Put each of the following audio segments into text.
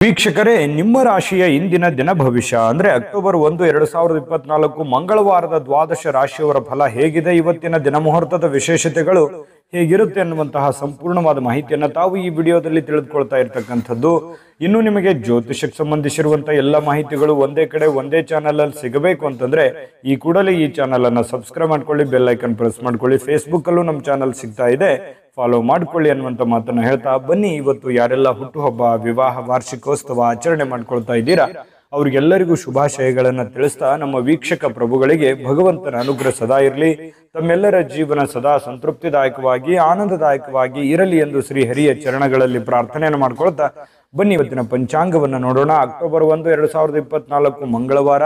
ವೀಕ್ಷಕರೇ, ನಿಮ್ಮ ರಾಶಿಯ ಇಂದಿನ ದಿನ ಭವಿಷ್ಯ ಅಂದ್ರೆ ಅಕ್ಟೋಬರ್ 1, 2024 ಮಂಗಳವಾರದ ದ್ವಾದಶ ರಾಶಿಯವರ ಫಲ ಹೇಗಿದೆ, ಇವತ್ತಿನ ದಿನ ಮುಹೂರ್ತದ ವಿಶೇಷತೆಗಳು ಹೇಗಿರುತ್ತೆ ಅನ್ನುವಂತಹ ಸಂಪೂರ್ಣವಾದ ಮಾಹಿತಿಯನ್ನು ತಾವು ಈ ವಿಡಿಯೋದಲ್ಲಿ ತಿಳಿದುಕೊಳ್ತಾ ಇರತಕ್ಕಂಥದ್ದು. ಇನ್ನು ನಿಮಗೆ ಜ್ಯೋತಿಷಕ್ಕೆ ಸಂಬಂಧಿಸಿರುವಂತಹ ಎಲ್ಲ ಮಾಹಿತಿಗಳು ಒಂದೇ ಕಡೆ ಒಂದೇ ಚಾನೆಲ್ ಅಲ್ಲಿ ಸಿಗಬೇಕು ಅಂತಂದ್ರೆ ಈ ಕೂಡಲೇ ಈ ಚಾನೆಲ್ ಅನ್ನ ಸಬ್ಸ್ಕ್ರೈಬ್ ಮಾಡ್ಕೊಳ್ಳಿ, ಬೆಲ್ ಐಕನ್ ಪ್ರೆಸ್ ಮಾಡ್ಕೊಳ್ಳಿ. ಫೇಸ್ಬುಕ್ ಅಲ್ಲೂ ನಮ್ಮ ಚಾನೆಲ್ ಸಿಗ್ತಾ ಇದೆ, ಫಾಲೋ ಮಾಡ್ಕೊಳ್ಳಿ ಅನ್ನುವಂತ ಮಾತನ್ನ ಹೇಳ್ತಾ ಬನ್ನಿ. ಇವತ್ತು ಯಾರೆಲ್ಲ ಹುಟ್ಟುಹಬ್ಬ, ವಿವಾಹ, ವಾರ್ಷಿಕೋತ್ಸವ ಆಚರಣೆ ಮಾಡ್ಕೊಳ್ತಾ ಇದ್ದೀರಾ ಅವ್ರಿಗೆಲ್ಲರಿಗೂ ಶುಭಾಶಯಗಳನ್ನ ತಿಳಿಸ್ತಾ ನಮ್ಮ ವೀಕ್ಷಕ ಪ್ರಭುಗಳಿಗೆ ಭಗವಂತನ ಅನುಗ್ರಹ ಸದಾ ಇರಲಿ, ತಮ್ಮೆಲ್ಲರ ಜೀವನ ಸದಾ ಸಂತೃಪ್ತಿದಾಯಕವಾಗಿ ಆನಂದದಾಯಕವಾಗಿ ಇರಲಿ ಎಂದು ಶ್ರೀ ಹರಿಯ ಚರಣಗಳಲ್ಲಿ ಪ್ರಾರ್ಥನೆಯನ್ನು ಮಾಡ್ಕೊಳ್ತಾ ಬನ್ನಿ ಇವತ್ತಿನ ಪಂಚಾಂಗವನ್ನು ನೋಡೋಣ. ಅಕ್ಟೋಬರ್ 1, 2024 ಮಂಗಳವಾರ,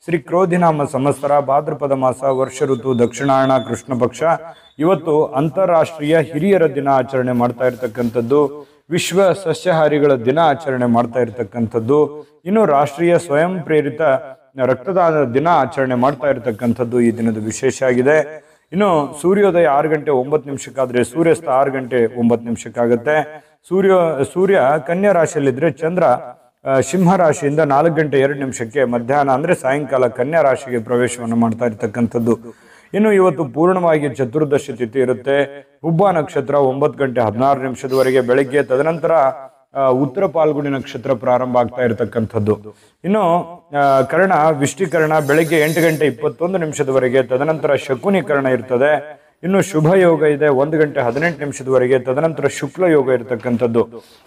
ಶ್ರೀ ಕ್ರೋಧಿನಾಮ ಸಂವತ್ಸರ, ಭಾದ್ರಪದ ಮಾಸ, ವರ್ಷ ಋತು, ದಕ್ಷಿಣಾಯಣ, ಕೃಷ್ಣ ಪಕ್ಷ. ಇವತ್ತು ಅಂತಾರಾಷ್ಟ್ರೀಯ ಹಿರಿಯರ ದಿನ ಆಚರಣೆ ಮಾಡ್ತಾ ಇರತಕ್ಕಂಥದ್ದು, ವಿಶ್ವ ಸಸ್ಯಾಹಾರಿಗಳ ದಿನ ಆಚರಣೆ ಮಾಡ್ತಾ ಇರತಕ್ಕಂಥದ್ದು, ಇನ್ನು ರಾಷ್ಟ್ರೀಯ ಸ್ವಯಂ ಪ್ರೇರಿತ ರಕ್ತದಾನ ದಿನ ಆಚರಣೆ ಮಾಡ್ತಾ ಇರತಕ್ಕಂಥದ್ದು ಈ ದಿನದ ವಿಶೇಷ ಆಗಿದೆ. ಇನ್ನು ಸೂರ್ಯೋದಯ 6 ಗಂಟೆ 9 ನಿಮಿಷಕ್ಕಾದ್ರೆ ಸೂರ್ಯಾಸ್ತ 6 ಗಂಟೆ 9 ನಿಮಿಷಕ್ಕಾಗತ್ತೆ. ಸೂರ್ಯ ಕನ್ಯಾ ರಾಶಿಯಲ್ಲಿದ್ರೆ ಚಂದ್ರ ಸಿಂಹ ರಾಶಿಯಿಂದ 4 ಗಂಟೆ 2 ನಿಮಿಷಕ್ಕೆ ಮಧ್ಯಾಹ್ನ ಅಂದ್ರೆ ಸಾಯಂಕಾಲ ಕನ್ಯಾ ರಾಶಿಗೆ ಪ್ರವೇಶವನ್ನು ಮಾಡ್ತಾ ಇರ್ತಕ್ಕಂಥದ್ದು. ಇನ್ನು ಇವತ್ತು ಪೂರ್ಣವಾಗಿ ಚತುರ್ದಶಿ ತಿಥಿ ಇರುತ್ತೆ. ಹುಬ್ಬ ನಕ್ಷತ್ರ 9 ಗಂಟೆ 16 ನಿಮಿಷದವರೆಗೆ ಬೆಳಗ್ಗೆ, ತದನಂತರ ಉತ್ತರ ಪಾಲ್ಗುಣಿ ನಕ್ಷತ್ರ ಪ್ರಾರಂಭ ಆಗ್ತಾ ಇರತಕ್ಕಂಥದ್ದು. ಇನ್ನು ಕರ್ಣ ವಿಷ್ಟಿಕರಣ ಬೆಳಗ್ಗೆ 8 ಗಂಟೆ 21 ನಿಮಿಷದವರೆಗೆ, ತದನಂತರ ಶಕುನಿಕರಣ ಇರ್ತದೆ. ಇನ್ನು ಶುಭ ಯೋಗ ಇದೆ 1 ಗಂಟೆ 18 ನಿಮಿಷದವರೆಗೆ, ತದನಂತರ ಶುಕ್ಲ ಯೋಗ ಇರತಕ್ಕಂಥದ್ದು.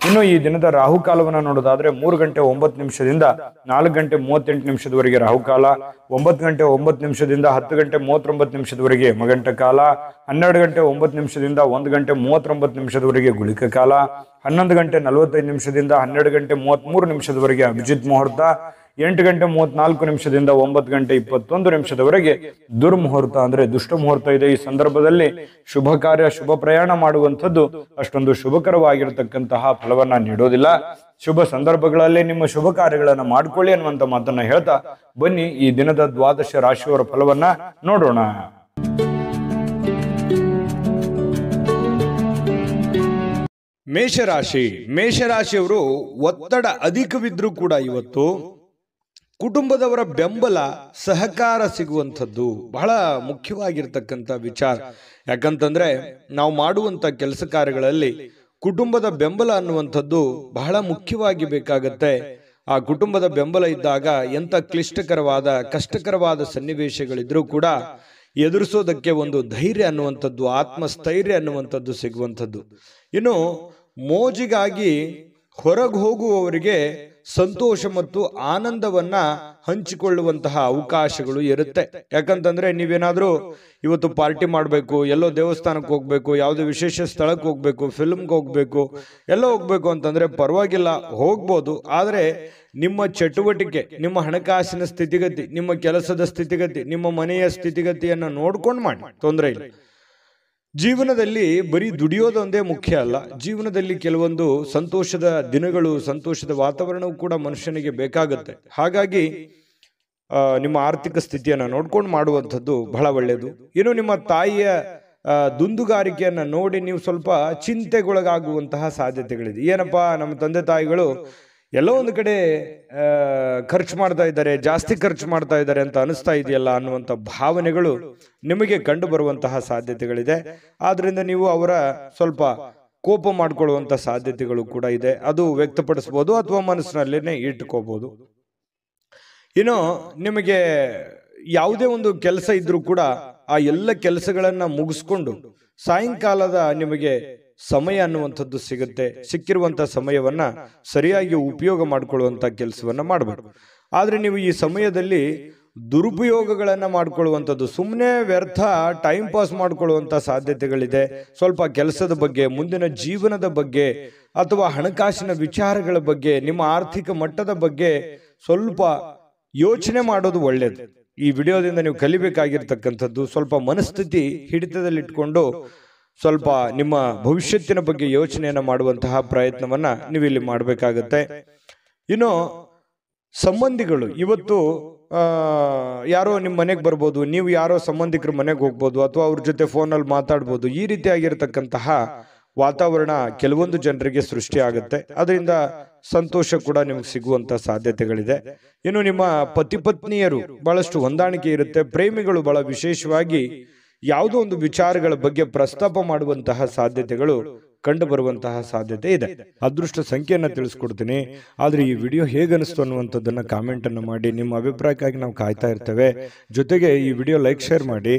ಇನ್ನು ಈ ದಿನದ ರಾಹುಕಾಲವನ್ನು ನೋಡೋದಾದ್ರೆ 3 ಗಂಟೆ 9 ನಿಮಿಷದಿಂದ 4 ಗಂಟೆ 38 ನಿಮಿಷದವರೆಗೆ ರಾಹುಕಾಲ, 9 ಗಂಟೆ 9 ನಿಮಿಷದಿಂದ 10 ಗಂಟೆ 39 ನಿಮಿಷದವರೆಗೆ ಮಗಂಟ ಕಾಲ, 12 ಗಂಟೆ 9 ನಿಮಿಷದಿಂದ 1 ಗಂಟೆ 39 ನಿಮಿಷದವರೆಗೆ ಗುಳಿಕ ಕಾಲ, 11 ಗಂಟೆ 45 ನಿಮಿಷದಿಂದ 12 ಗಂಟೆ 33 ನಿಮಿಷದವರೆಗೆ ಅಭಿಜಿತ್ ಮುಹೂರ್ತ, 8 ಗಂಟೆ 34 ನಿಮಿಷದಿಂದ 9 ಗಂಟೆ 21 ನಿಮಿಷದವರೆಗೆ ದುರ್ಮುಹೂರ್ತ ಅಂದ್ರೆ ದುಷ್ಟ ಮುಹೂರ್ತ ಇದೆ. ಈ ಸಂದರ್ಭದಲ್ಲಿ ಶುಭ ಕಾರ್ಯ, ಶುಭ ಪ್ರಯಾಣ ಮಾಡುವಂಥದ್ದು ಅಷ್ಟೊಂದು ಶುಭಕರವಾಗಿರತಕ್ಕಂತಹ ಫಲವನ್ನ ನೀಡೋದಿಲ್ಲ. ಶುಭ ಸಂದರ್ಭಗಳಲ್ಲಿ ನಿಮ್ಮ ಶುಭ ಕಾರ್ಯಗಳನ್ನ ಮಾಡ್ಕೊಳ್ಳಿ ಅನ್ನುವಂತ ಮಾತನ್ನ ಹೇಳ್ತಾ ಬನ್ನಿ ಈ ದಿನದ ದ್ವಾದಶ ರಾಶಿಯವರ ಫಲವನ್ನ ನೋಡೋಣ. ಮೇಷರಾಶಿಯವರು ಒತ್ತಡ ಅಧಿಕವಿದ್ರೂ ಕೂಡ ಇವತ್ತು ಕುಟುಂಬದವರ ಬೆಂಬಲ, ಸಹಕಾರ ಸಿಗುವಂಥದ್ದು ಬಹಳ ಮುಖ್ಯವಾಗಿರ್ತಕ್ಕಂಥ ವಿಚಾರ. ಯಾಕಂತಂದ್ರೆ ನಾವು ಮಾಡುವಂತ ಕೆಲಸ ಕಾರ್ಯಗಳಲ್ಲಿ ಕುಟುಂಬದ ಬೆಂಬಲ ಅನ್ನುವಂಥದ್ದು ಬಹಳ ಮುಖ್ಯವಾಗಿ ಬೇಕಾಗತ್ತೆ. ಆ ಕುಟುಂಬದ ಬೆಂಬಲ ಇದ್ದಾಗ ಎಂತ ಕ್ಲಿಷ್ಟಕರವಾದ, ಕಷ್ಟಕರವಾದ ಸನ್ನಿವೇಶಗಳಿದ್ರೂ ಕೂಡ ಎದುರಿಸೋದಕ್ಕೆ ಒಂದು ಧೈರ್ಯ ಅನ್ನುವಂಥದ್ದು, ಆತ್ಮಸ್ಥೈರ್ಯ ಅನ್ನುವಂಥದ್ದು ಸಿಗುವಂಥದ್ದು. ಇನ್ನು ಮೋಜಿಗಾಗಿ ಹೊರಗೆ ಹೋಗುವವರಿಗೆ ಸಂತೋಷ ಮತ್ತು ಆನಂದವನ್ನ ಹಂಚಿಕೊಳ್ಳುವಂತಹ ಅವಕಾಶಗಳು ಇರುತ್ತೆ. ಯಾಕಂತಂದ್ರೆ ನೀವೇನಾದ್ರೂ ಇವತ್ತು ಪಾರ್ಟಿ ಮಾಡಬೇಕು, ಎಲ್ಲೋ ದೇವಸ್ಥಾನಕ್ಕೆ ಹೋಗ್ಬೇಕು, ಯಾವುದೇ ವಿಶೇಷ ಸ್ಥಳಕ್ಕೆ ಹೋಗ್ಬೇಕು, ಫಿಲ್ಮ್ಗೆ ಹೋಗ್ಬೇಕು, ಎಲ್ಲೋ ಹೋಗ್ಬೇಕು ಅಂತಂದ್ರೆ ಪರವಾಗಿಲ್ಲ, ಹೋಗ್ಬೋದು. ಆದರೆ ನಿಮ್ಮ ಚಟುವಟಿಕೆ, ನಿಮ್ಮ ಹಣಕಾಸಿನ ಸ್ಥಿತಿಗತಿ, ನಿಮ್ಮ ಕೆಲಸದ ಸ್ಥಿತಿಗತಿ, ನಿಮ್ಮ ಮನೆಯ ಸ್ಥಿತಿಗತಿಯನ್ನು ನೋಡ್ಕೊಂಡು ಮಾಡಿ, ತೊಂದರೆ ಇಲ್ಲ. ಜೀವನದಲ್ಲಿ ಬರೀ ದುಡಿಯೋದೊಂದೇ ಮುಖ್ಯ ಅಲ್ಲ. ಜೀವನದಲ್ಲಿ ಕೆಲವೊಂದು ಸಂತೋಷದ ದಿನಗಳು, ಸಂತೋಷದ ವಾತಾವರಣವು ಕೂಡ ಮನುಷ್ಯನಿಗೆ ಬೇಕಾಗುತ್ತೆ. ಹಾಗಾಗಿ ನಿಮ್ಮ ಆರ್ಥಿಕ ಸ್ಥಿತಿಯನ್ನು ನೋಡ್ಕೊಂಡು ಮಾಡುವಂಥದ್ದು ಬಹಳ ಒಳ್ಳೆಯದು. ಇನ್ನು ನಿಮ್ಮ ತಾಯಿಯ ದುಂದುಗಾರಿಕೆಯನ್ನು ನೋಡಿ ನೀವು ಸ್ವಲ್ಪ ಚಿಂತೆಗೊಳಗಾಗುವಂತಹ ಸಾಧ್ಯತೆಗಳಿದೆ. ಏನಪ್ಪಾ, ನಮ್ಮ ತಂದೆ ತಾಯಿಗಳು ಎಲ್ಲೋ ಒಂದು ಕಡೆ ಖರ್ಚು ಮಾಡ್ತಾ ಇದ್ದಾರೆ, ಜಾಸ್ತಿ ಖರ್ಚು ಮಾಡ್ತಾ ಇದ್ದಾರೆ ಅಂತ ಅನಿಸ್ತಾ ಇದೆಯಲ್ಲ ಅನ್ನುವಂಥ ಭಾವನೆಗಳು ನಿಮಗೆ ಕಂಡು ಬರುವಂತಹ ಸಾಧ್ಯತೆಗಳಿದೆ. ಆದ್ರಿಂದ ನೀವು ಅವರ ಸ್ವಲ್ಪ ಕೋಪ ಮಾಡ್ಕೊಳ್ಳುವಂತ ಸಾಧ್ಯತೆಗಳು ಕೂಡ ಇದೆ. ಅದು ವ್ಯಕ್ತಪಡಿಸ್ಬೋದು ಅಥವಾ ಮನಸ್ಸಿನಲ್ಲೇನೆ ಇಟ್ಕೋಬಹುದು. ಇನ್ನು ನಿಮಗೆ ಯಾವುದೇ ಒಂದು ಕೆಲಸ ಇದ್ರೂ ಕೂಡ ಆ ಎಲ್ಲ ಕೆಲಸಗಳನ್ನ ಮುಗಿಸ್ಕೊಂಡು ಸಾಯಂಕಾಲದ ನಿಮಗೆ ಸಮಯ ಅನ್ನುವಂಥದ್ದು ಸಿಗುತ್ತೆ. ಸಿಕ್ಕಿರುವಂತ ಸಮಯವನ್ನ ಸರಿಯಾಗಿ ಉಪಯೋಗ ಮಾಡಿಕೊಳ್ಳುವಂತ ಕೆಲಸವನ್ನ ಮಾಡಬೇಕು. ಆದ್ರೆ ನೀವು ಈ ಸಮಯದಲ್ಲಿ ದುರುಪಯೋಗಗಳನ್ನ ಮಾಡ್ಕೊಳ್ಳುವಂಥದ್ದು, ಸುಮ್ಮನೆ ವ್ಯರ್ಥ ಟೈಮ್ ಪಾಸ್ ಮಾಡ್ಕೊಳ್ಳುವಂತ ಸಾಧ್ಯತೆಗಳಿದೆ. ಸ್ವಲ್ಪ ಕೆಲಸದ ಬಗ್ಗೆ, ಮುಂದಿನ ಜೀವನದ ಬಗ್ಗೆ ಅಥವಾ ಹಣಕಾಸಿನ ವಿಚಾರಗಳ ಬಗ್ಗೆ, ನಿಮ್ಮ ಆರ್ಥಿಕ ಮಟ್ಟದ ಬಗ್ಗೆ ಸ್ವಲ್ಪ ಯೋಚನೆ ಮಾಡೋದು ಒಳ್ಳೆಯದು. ಈ ವಿಡಿಯೋದಿಂದ ನೀವು ಕಲಿಬೇಕಾಗಿರ್ತಕ್ಕಂಥದ್ದು ಸ್ವಲ್ಪ ಮನಸ್ಥಿತಿ ಹಿಡಿತದಲ್ಲಿಟ್ಕೊಂಡು ಸ್ವಲ್ಪ ನಿಮ್ಮ ಭವಿಷ್ಯತ್ತಿನ ಬಗ್ಗೆ ಯೋಚನೆಯನ್ನ ಮಾಡುವಂತಹ ಪ್ರಯತ್ನವನ್ನ ನೀವು ಇಲ್ಲಿ ಮಾಡಬೇಕಾಗತ್ತೆ. ಇನ್ನು ಸಂಬಂಧಿಗಳು ಇವತ್ತು ಯಾರೋ ನಿಮ್ಮ ಮನೆಗೆ ಬರ್ಬೋದು, ನೀವು ಯಾರೋ ಸಂಬಂಧಿಕರ ಮನೆಗೆ ಹೋಗ್ಬೋದು, ಅಥವಾ ಅವ್ರ ಜೊತೆ ಫೋನಲ್ಲಿ ಮಾತಾಡ್ಬೋದು. ಈ ರೀತಿಯಾಗಿರ್ತಕ್ಕಂತಹ ವಾತಾವರಣ ಕೆಲವೊಂದು ಜನರಿಗೆ ಸೃಷ್ಟಿ ಆಗುತ್ತೆ. ಅದರಿಂದ ಸಂತೋಷ ಕೂಡ ನಿಮ್ಗೆ ಸಿಗುವಂತ ಸಾಧ್ಯತೆಗಳಿದೆ. ಇನ್ನು ನಿಮ್ಮ ಪತಿ ಪತ್ನಿಯರು ಬಹಳಷ್ಟು ಹೊಂದಾಣಿಕೆ ಇರುತ್ತೆ. ಪ್ರೇಮಿಗಳು ಬಹಳ ವಿಶೇಷವಾಗಿ ಯಾವುದೋ ಒಂದು ವಿಚಾರಗಳ ಬಗ್ಗೆ ಪ್ರಸ್ತಾಪ ಮಾಡುವಂತಹ ಸಾಧ್ಯತೆಗಳು ಕಂಡು ಬರುವಂತಹ ಸಾಧ್ಯತೆ ಇದೆ. ಅದೃಷ್ಟ ಸಂಖ್ಯೆಯನ್ನ ತಿಳಿಸ್ಕೊಡ್ತೀನಿ. ಆದ್ರೆ ಈ ವಿಡಿಯೋ ಹೇಗನಿಸ್ತು ಅನ್ನುವಂಥದ್ದನ್ನ ಕಾಮೆಂಟ್ ಅನ್ನು ಮಾಡಿ. ನಿಮ್ಮ ಅಭಿಪ್ರಾಯಕ್ಕಾಗಿ ನಾವು ಕಾಯ್ತಾ ಇರ್ತೇವೆ. ಜೊತೆಗೆ ಈ ವಿಡಿಯೋ ಲೈಕ್ ಶೇರ್ ಮಾಡಿ.